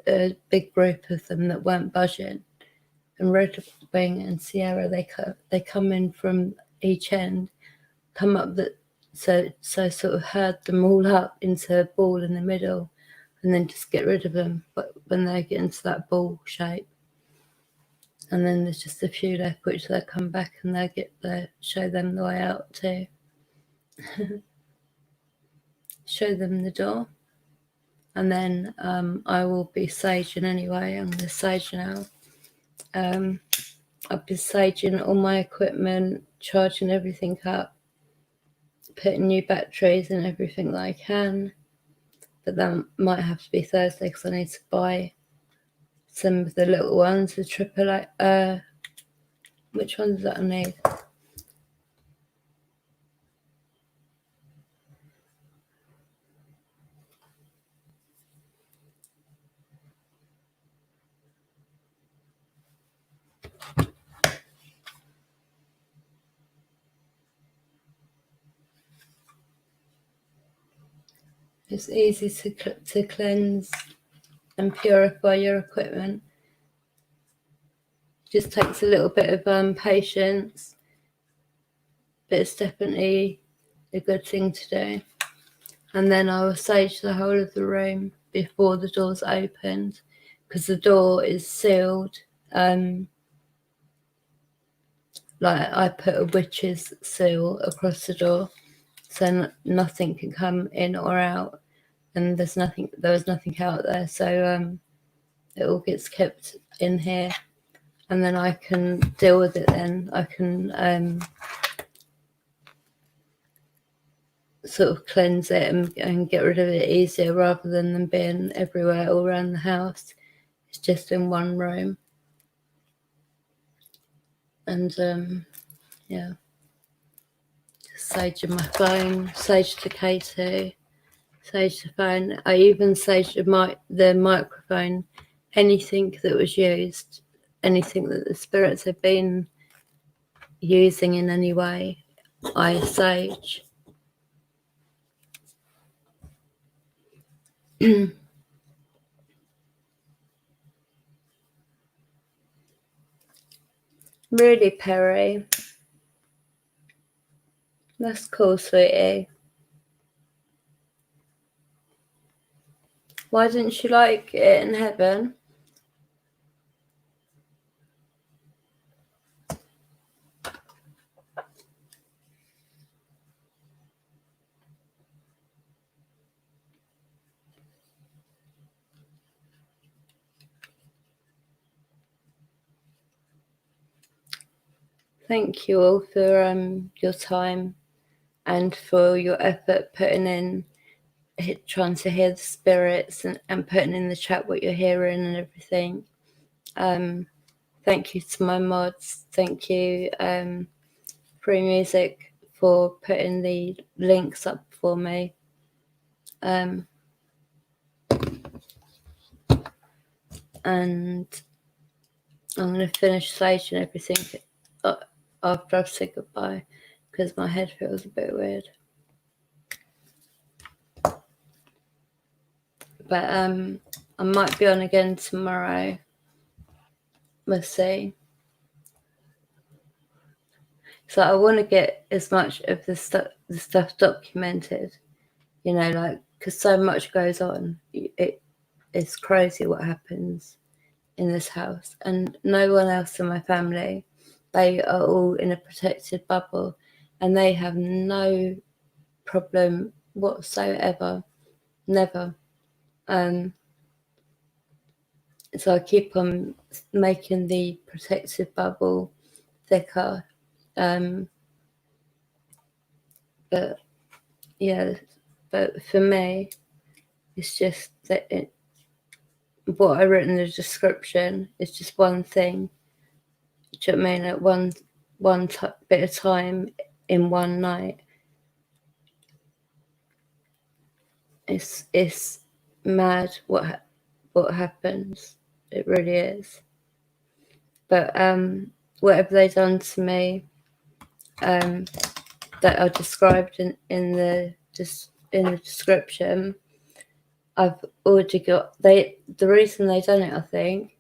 a big group of them that weren't budging. And Red Wing and Sierra, they come in from each end, come up so sort of herd them all up into a ball in the middle, and then just get rid of them. But when they get into that ball shape, and then there's just a few left, which they'll come back and they'll show them the way out too. Show them the door. And then I will be saging anyway. I'm going to sage now. I'll be saging all my equipment, charging everything up, putting new batteries and everything that I can. But that might have to be Thursday because I need to buy some of the little ones, the AAA. Which ones that I need? It's easy to cleanse and purify your equipment. It just takes a little bit of patience, but it's definitely a good thing to do. And then I will sage the whole of the room before the door's opened, because the door is sealed. Like I put a witch's seal across the door, so nothing can come in or out. And there was nothing out there, so it all gets kept in here, and then I can deal with it. Then I can sort of cleanse it and get rid of it easier, rather than them being everywhere all around the house. It's just in one room. And yeah, just saging my phone, sage the K2. Sage the phone. I even saged the microphone. Anything that was used, anything that the spirits have been using in any way, I sage. Really, Perry? That's cool, sweetie. Why didn't you like it in heaven? Thank you all for your time and for your effort putting in, trying to hear the spirits and putting in the chat what you're hearing and everything. Thank you to my mods. Thank you, Free Music, for putting the links up for me. And I'm going to finish saging everything after I've said goodbye, because my head feels a bit weird. But I might be on again tomorrow. We'll see. So I want to get as much of the stuff documented, because so much goes on. It's crazy what happens in this house, and no one else in my family. They are all in a protected bubble, and they have no problem whatsoever. Never. So I keep on making the protective bubble thicker. But yeah, but for me, it's just that what I wrote in the description is just one thing. Do you know what I mean? At one bit of time in one night. It's mad what happens. It really is. But whatever they done to me, that I described in the description, I've already got the reason they done it, I think,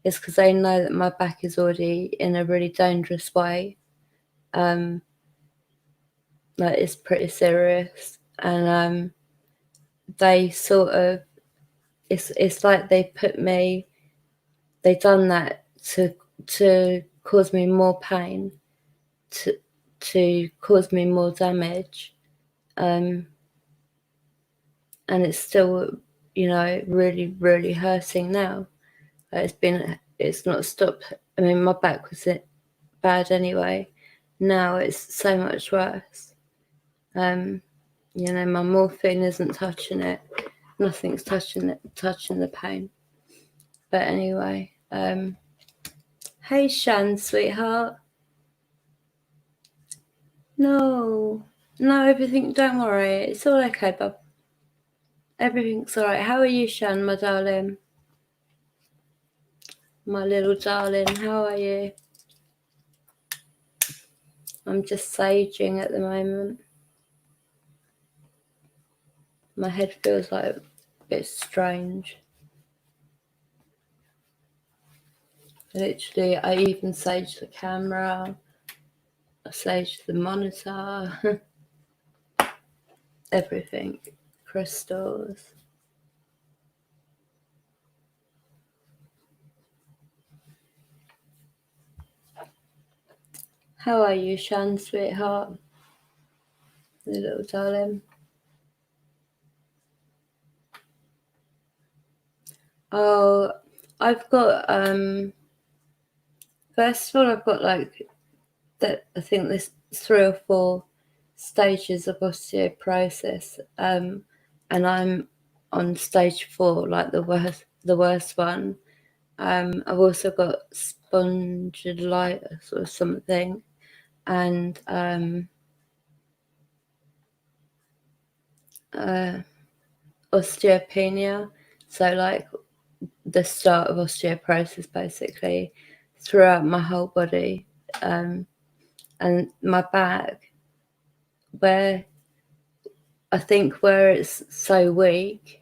is because they know that my back is already in a really dangerous way. Like it's pretty serious, and they sort of it's like they done that to cause me more pain, to cause me more damage, and it's still, really, really hurting now. It's not stopped. I mean, my back was bad anyway. Now it's so much worse. My morphine isn't touching it. Nothing's touching the pain. But anyway, hey Shan, sweetheart. No, everything. Don't worry, it's all okay, bub. Everything's all right. How are you, Shan, my darling? My little darling, how are you? I'm just saging at the moment. My head feels like a bit strange. Literally, I even saged the camera. I saged the monitor. Everything. Crystals. How are you, Shan, sweetheart? The little darling. Oh, I've got first of all, I've got like that. I think there's 3 or 4 stages of osteoporosis, and I'm on stage 4, like the worst one. I've also got spondylitis or something, and osteopenia. So like the start of osteoporosis, basically, throughout my whole body, and my back, where I think where it's so weak,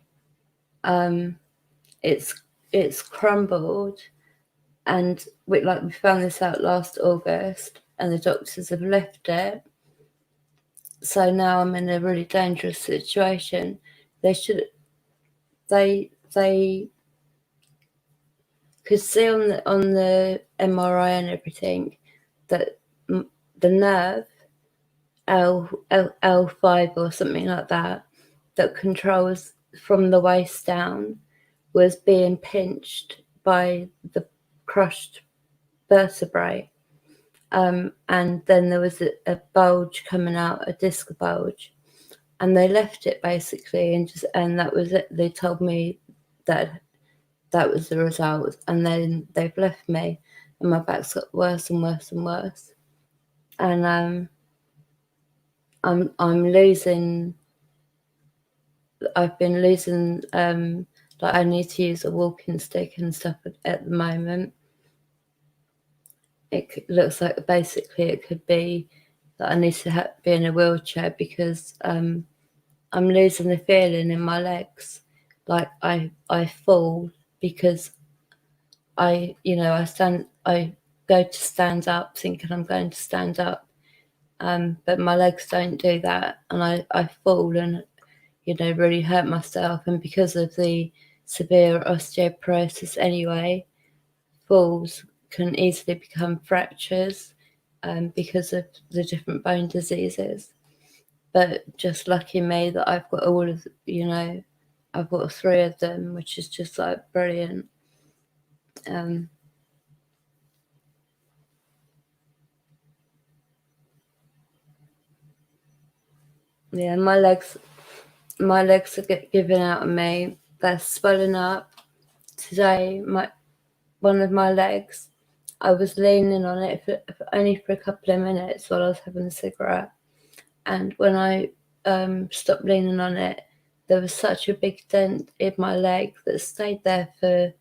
it's crumbled, and we found this out last August, and the doctors have left it. So now I'm in a really dangerous situation. They could see on the MRI and everything that the nerve L5 or something like that controls from the waist down was being pinched by the crushed vertebrae, and then there was a bulge coming out, a disc bulge, and they left it basically, and that was it. They told me that was the result, and then they've left me, and my back's got worse and worse and worse, and I'm losing. I've been losing. I need to use a walking stick and stuff at the moment. It looks like basically it could be that I need to be in a wheelchair because I'm losing the feeling in my legs. Like I fall because I go to stand up thinking I'm going to stand up, but my legs don't do that, and I fall and really hurt myself. And because of the severe osteoporosis anyway, falls can easily become fractures because of the different bone diseases. But just lucky me that I've got all of, I've got 3 of them, which is just like brilliant. Yeah, my legs are giving out on me. They're swelling up. Today, one of my legs, I was leaning on it only for a couple of minutes while I was having a cigarette, and when I stopped leaning on it, there was such a big dent in my leg that stayed there for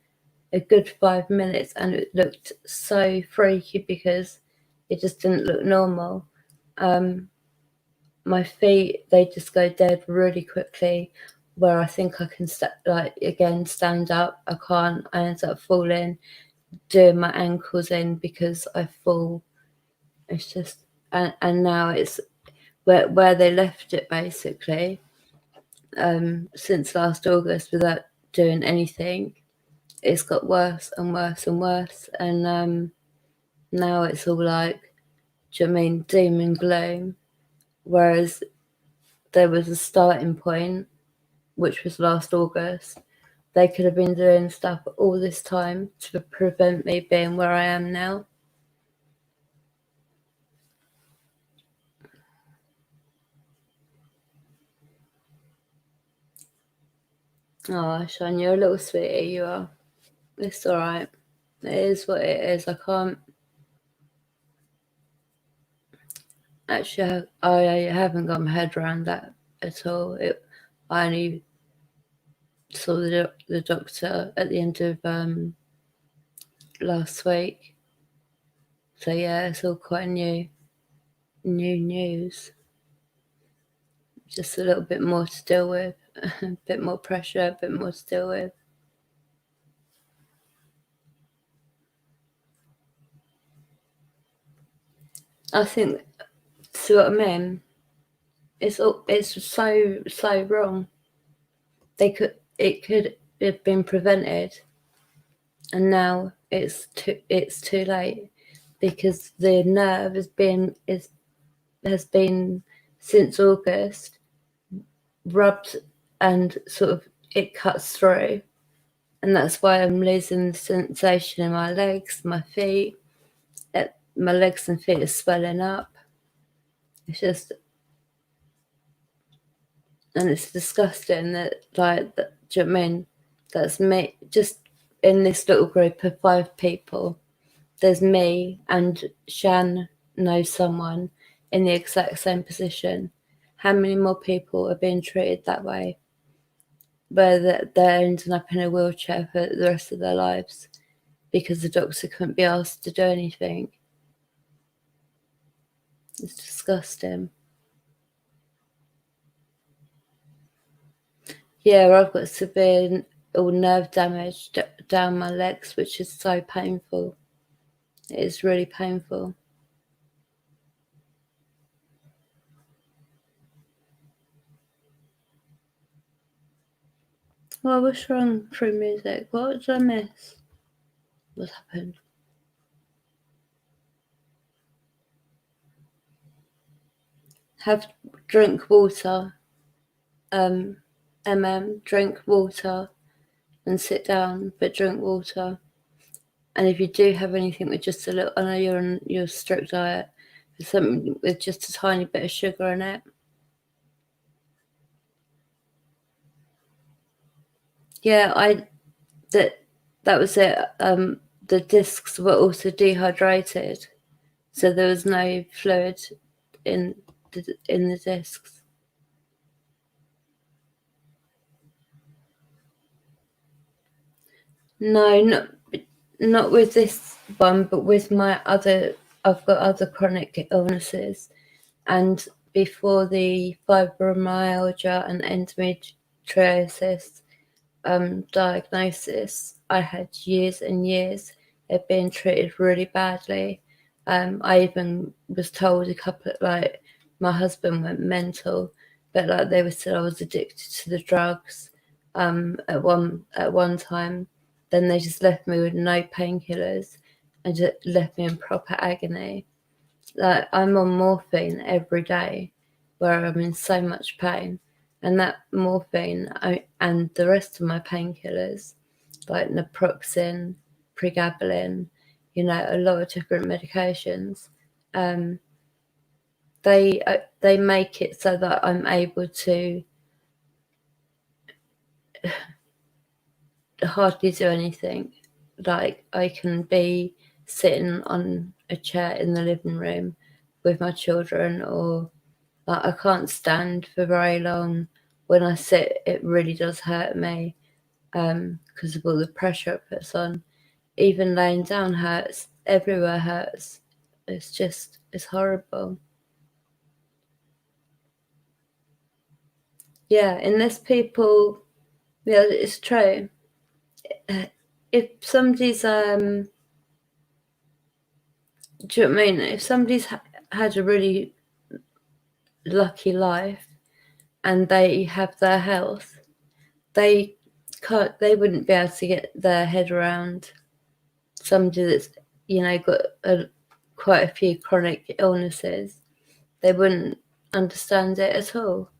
a good 5 minutes, and it looked so freaky because it just didn't look normal. My feet, they just go dead really quickly. where I think I can stand up. I can't. I end up falling, doing my ankles in because I fall. It's just, and now it's where they left it basically. Since last August, without doing anything, it's got worse and worse and worse. And now it's all like, do you know what I mean, doom and gloom. Whereas there was a starting point, which was last August. They could have been doing stuff all this time to prevent me being where I am now. Oh, Sean, you're a little sweetie, you are. It's alright. It is what it is. I can't... Actually, I haven't got my head around that at all. I only saw the doctor at the end of last week. So yeah, it's all quite new news. Just a little bit more to deal with. A bit more pressure, a bit more to deal with. I think, see what I mean? It's so wrong. It could have been prevented, and now it's too late, because the nerve has been since August rubbed, and sort of it cuts through, and that's why I'm losing the sensation in my legs, my feet. My legs and feet are swelling up. It's just, and it's disgusting that, like, do you know what I mean? That's me, just in this little group of 5 people. There's me and Shan knows someone in the exact same position. How many more people are being treated that way, where they're ending up in a wheelchair for the rest of their lives because the doctor couldn't be asked to do anything? It's disgusting. Yeah, I've got severe nerve damage down my legs, which is so painful. It is really painful. Well, what's wrong through music? What did I miss? What happened? Drink water. Drink water and sit down, but drink water. And if you do have anything with just a little, I know you're on your strict diet, but something with just a tiny bit of sugar in it. Yeah, that was it. The discs were also dehydrated, so there was no fluid in the discs. No, not with this one, but with my other. I've got other chronic illnesses, and before the fibromyalgia and endometriosis diagnosis, I had years and years of being treated really badly. I even was told my husband went mental, but like they were said I was addicted to the drugs at one time. Then they just left me with no painkillers and just left me in proper agony. Like, I'm on morphine every day, where I'm in so much pain. And that morphine and the rest of my painkillers, like naproxen, pregabalin, a lot of different medications, they make it so that I'm able to hardly do anything. Like, I can be sitting on a chair in the living room with my children, or like, I can't stand for very long. When I sit, it really does hurt me because of all the pressure it puts on. Even laying down hurts. Everywhere hurts. It's horrible. yeah, unless people, yeah, it's true. If somebody's, do you know what I mean? If somebody's had a really lucky life and they have their health, they wouldn't be able to get their head around somebody that's, got quite a few chronic illnesses. They wouldn't understand it at all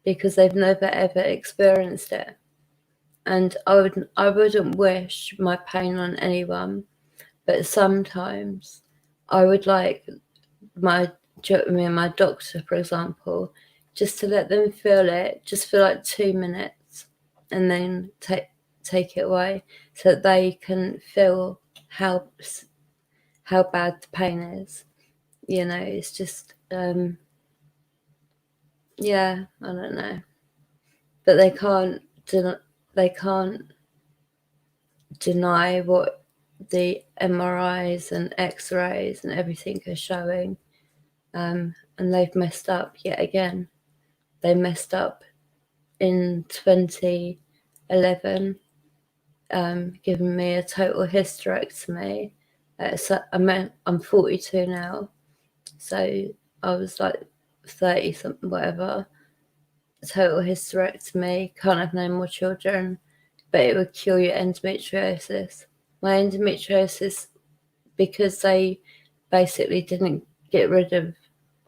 because they've never ever experienced it. And I wouldn't wish my pain on anyone, but sometimes I would like my doctor, for example, just to let them feel it, just for like 2 minutes, and then take it away, so that they can feel how bad the pain is. It's just yeah, I don't know, but they can't deny what the MRIs and X-rays and everything are showing. And they've messed up yet again. They messed up in 2011, giving me a total hysterectomy. I'm 42 now, so I was like 30 something, whatever. Total hysterectomy, can't have no more children, but it would cure your endometriosis. My endometriosis, because they basically didn't get rid of,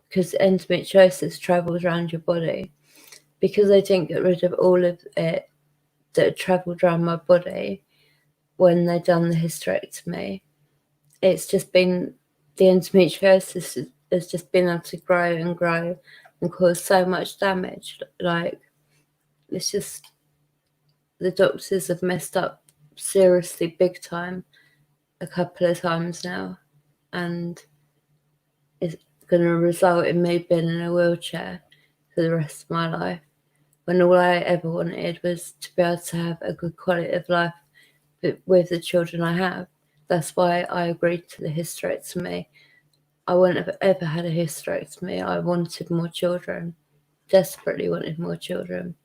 because endometriosis travels around your body, because they didn't get rid of all of it that travelled around my body when they done the hysterectomy, it's just been, the endometriosis has just been able to grow and grow and cause so much damage. Like, it's just, the doctors have messed up seriously big time a couple of times now, and it's going to result in me being in a wheelchair for the rest of my life, when all I ever wanted was to be able to have a good quality of life with the children I have. That's why I agreed to the hysterectomy. I wouldn't have ever had a hysterectomy. I wanted more children, desperately wanted more children.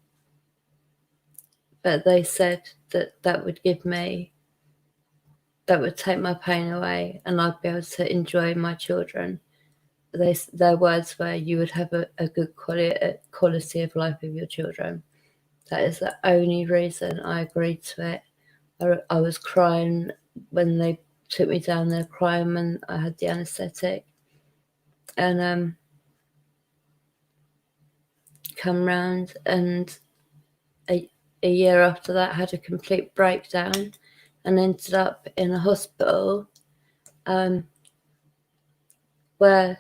But they said that would take my pain away and I'd be able to enjoy my children. Their words were, you would have a good quality of life with your children. That is the only reason I agreed to it. I was crying when they took me down there, crying when I had the anaesthetic. And come round, and a year after that had a complete breakdown and ended up in a hospital where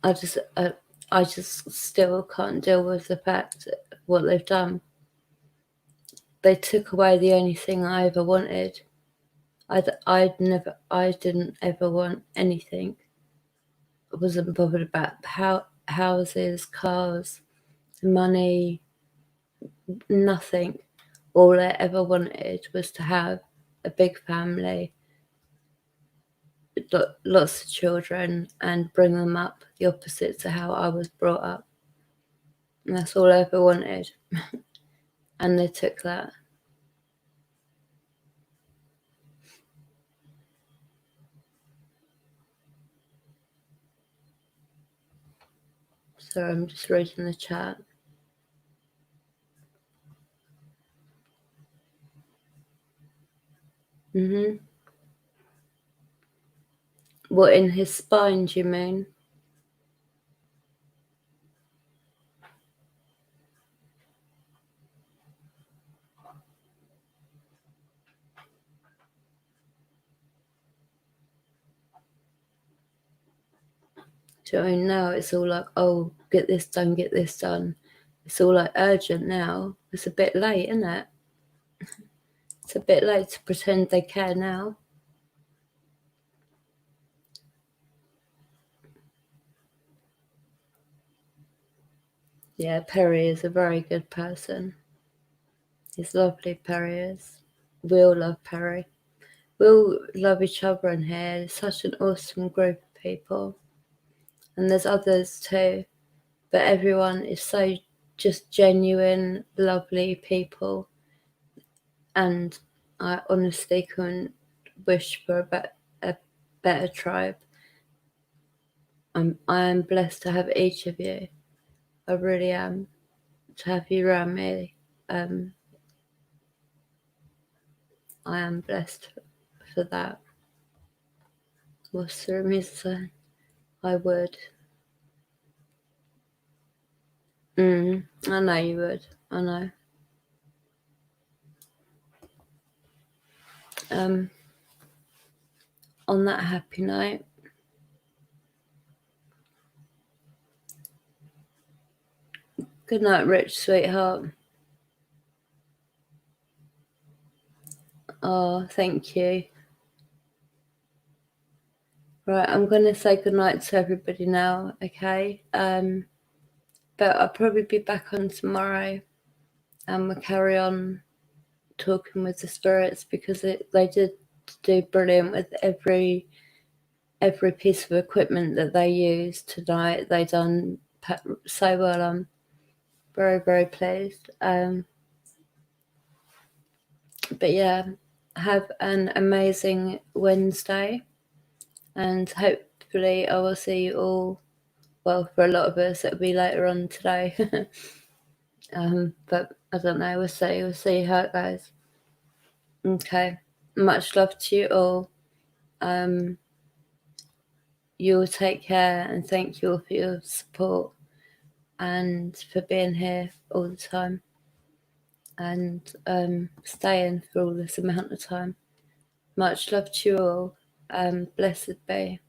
I just still can't deal with the fact of what they've done. They took away the only thing I ever wanted. I didn't ever want anything. I wasn't bothered about houses, cars, money, nothing. All I ever wanted was to have a big family, lots of children, and bring them up the opposite to how I was brought up. And that's all I ever wanted. And they took that. So I'm just reading the chat. What, in his spine, do you mean? Do you know what I mean? Now it's all like, oh, get this done, get this done. It's all like urgent now. It's a bit late, isn't it? It's a bit late to pretend they care now. Yeah, Perry is a very good person. He's lovely, Perry is. We all love Perry. We all love each other in here. It's such an awesome group of people. And there's others too. but everyone is so just genuine, lovely people, and I honestly couldn't wish for a better tribe. I am blessed to have each of you. I really am. To have you around me, I am blessed for that. What's the reason? I would. I know you would. I know. On that happy note, good night, Rich, sweetheart. Oh, thank you. Right, I'm going to say goodnight to everybody now, okay? But I'll probably be back on tomorrow, and we'll carry on talking with the spirits, because they did do brilliant with every piece of equipment that they used tonight. They done so well. I'm very, very pleased. But yeah, have an amazing Wednesday, and hopefully I will see you all. Well, for a lot of us, it'll be later on today. But I don't know. We'll see. We'll see how it goes. Okay. Much love to you all. You'll take care, and thank you all for your support and for being here all the time, and staying for all this amount of time. Much love to you all. Blessed be.